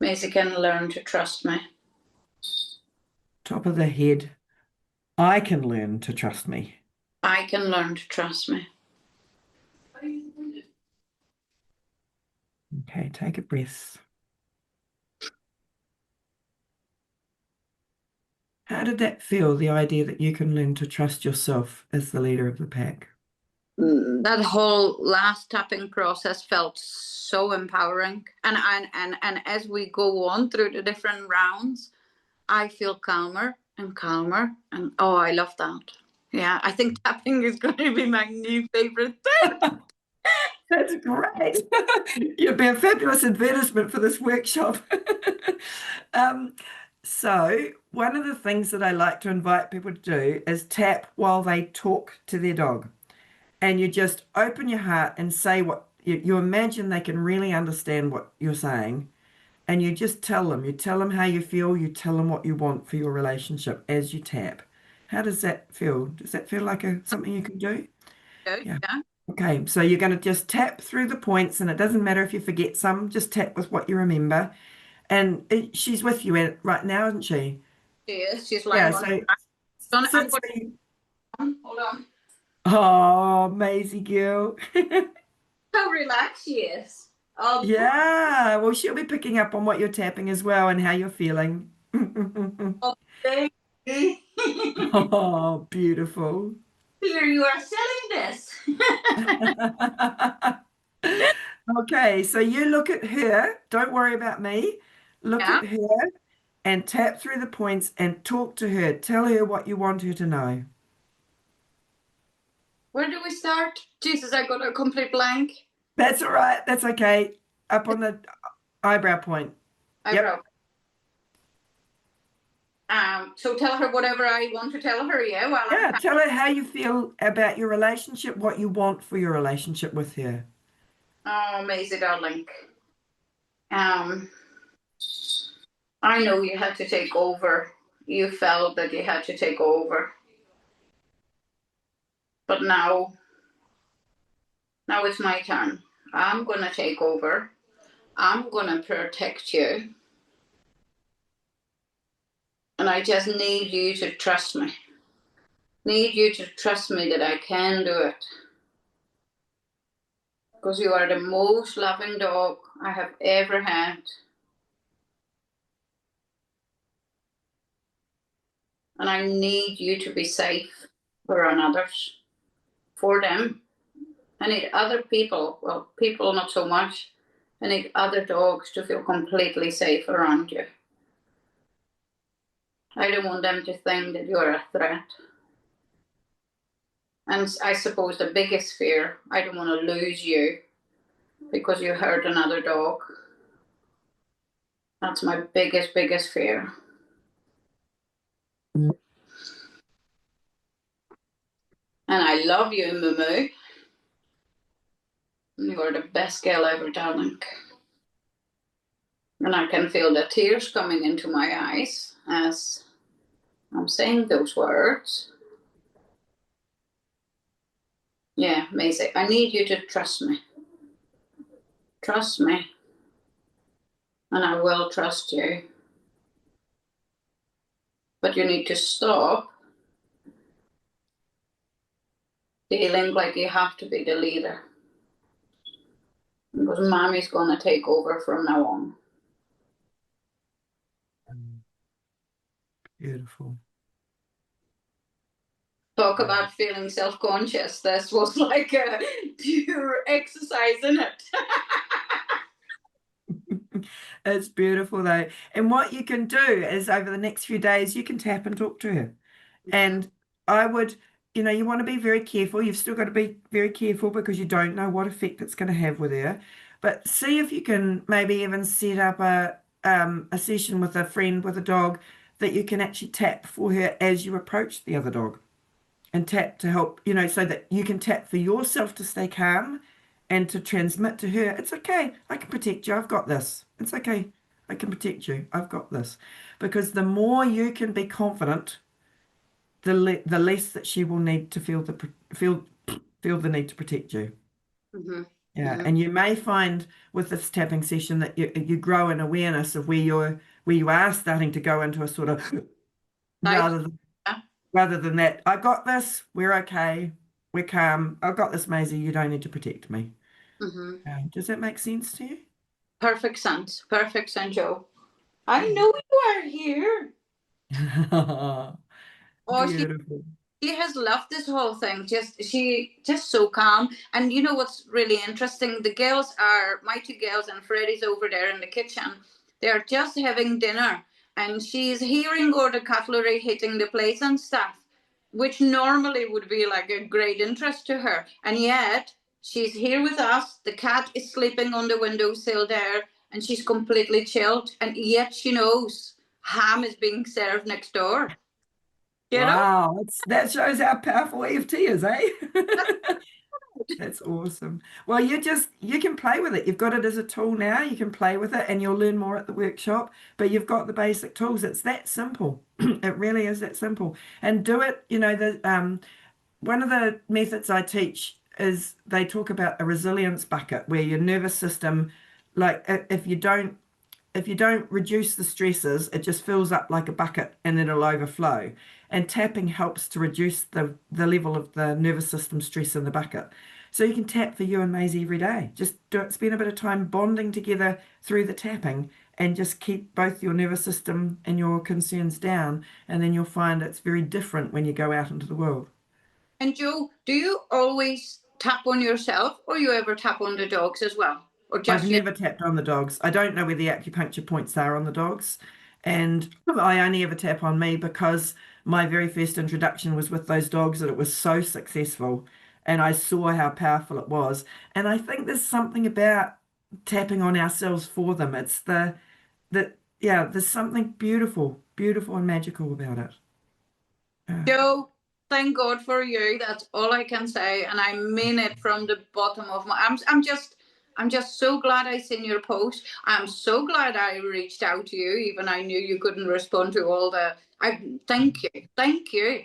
Maisie can learn to trust me. Top of the head, I can learn to trust me. I can learn to trust me. Okay, take a breath. How did that feel, the idea that you can learn to trust yourself as the leader of the pack? That whole last tapping process felt so empowering. And as we go on through the different rounds, I feel calmer and calmer. And oh, I love that. Yeah, I think tapping is going to be my new favorite thing. That's great. You'd be a fabulous advertisement for this workshop. So one of the things that I like to invite people to do is tap while they talk to their dog. And you just open your heart and say what you imagine they can really understand what you're saying. And you just tell them. You tell them how you feel. You tell them what you want for your relationship as you tap. How does that feel? Does that feel like something you can do? Yeah. Okay, so you're going to just tap through the points, and it doesn't matter if you forget some, just tap with what you remember. And she's with you right now, isn't she? She is. She's lying on. Hold on. Oh, Maisie girl. How relaxed she is. Yeah, well, she'll be picking up on what you're tapping as well and how you're feeling. Baby. Oh, beautiful. Here you are selling this. Okay, so you look at her. Don't worry about me. Look at her and tap through the points and talk to her. Tell her what you want her to know. Where do we start? Jesus, I got a complete blank. That's all right. That's okay. Up on the eyebrow point. Eyebrow. So tell her whatever I want to tell her, yeah? Yeah, tell her how you feel about your relationship, what you want for your relationship with her. Oh, Maisie, darling. I know you had to take over. You felt that you had to take over. But now it's my turn. I'm going to take over. I'm going to protect you. And I just need you to trust me. Need you to trust me that I can do it. because you are the most loving dog I have ever had. And I need you to be safe around others, for them. I need other people, well, people not so much. I need other dogs to feel completely safe around you. I don't want them to think that you're a threat. And I suppose the biggest fear, I don't want to lose you because you hurt another dog. That's my biggest fear. And I love you, Mumu. You are the best girl ever, darling. And I can feel the tears coming into my eyes as I'm saying those words. Yeah, Maisie, I need you to trust me. Trust me. And I will trust you. But you need to stop feeling like you have to be the leader. Because Mommy's going to take over from now on. Beautiful. Talk about feeling self-conscious. This was like a pure exercise, isn't it? It's beautiful though. And what you can do is over the next few days, you can tap and talk to her. And I would, you know, you want to be very careful. You've still got to be very careful because you don't know what effect it's going to have with her. But see if you can maybe even set up a session with a friend with a dog that you can actually tap for her as you approach the other dog. And tap to help, you know, so that you can tap for yourself to stay calm and to transmit to her, it's okay, I can protect you, I've got this. It's okay, I can protect you, I've got this. Because the more you can be confident, the less that she will need to feel the need to protect you. Mm-hmm. Yeah, Mm-hmm. and you may find with this tapping session that you grow an awareness of where you are starting to go into a sort of rather than that, I got this, we're okay, we're calm, I've got this, Maisie, you don't need to protect me. Mm-hmm. Does that make sense to you? Perfect sense, Joe. I know you are here. Oh, Beautiful. she has loved this whole thing. She just so calm. And you know what's really interesting? The girls are my two girls, and Freddie's over there in the kitchen. They are just having dinner, and she's hearing all the cutlery hitting the plates and stuff, which normally would be like a great interest to her. And yet she's here with us. The cat is sleeping on the windowsill there, and she's completely chilled. And yet she knows ham is being served next door. You know? Wow, that shows how powerful EFT is, eh? That's awesome. Well, you can play with it. You've got it as a tool now. You can play with it and you'll learn more at the workshop, but you've got the basic tools. It's that simple. It really is that simple. And do it, you know, one of the methods I teach is they talk about a resilience bucket where your nervous system, like if you don't reduce the stresses, it just fills up like a bucket and it'll overflow. And tapping helps to reduce the level of the nervous system stress in the bucket. So you can tap for you and Maisie every day. Just spend a bit of time bonding together through the tapping and just keep both your nervous system and your concerns down. And then you'll find it's very different when you go out into the world. And Joe, do you always tap on yourself, or you ever tap on the dogs as well? Or just I've never tapped on the dogs. I don't know where the acupuncture points are on the dogs. And I only ever tap on me because my very first introduction was with those dogs and it was so successful. And I saw how powerful it was. And I think there's something about tapping on ourselves for them. It's yeah, there's something beautiful and magical about it. Joe, thank God for you. That's all I can say, and I mean it from the bottom of my. I'm just so glad I seen your post. I'm so glad I reached out to you, even I knew you couldn't respond to all the. Thank you.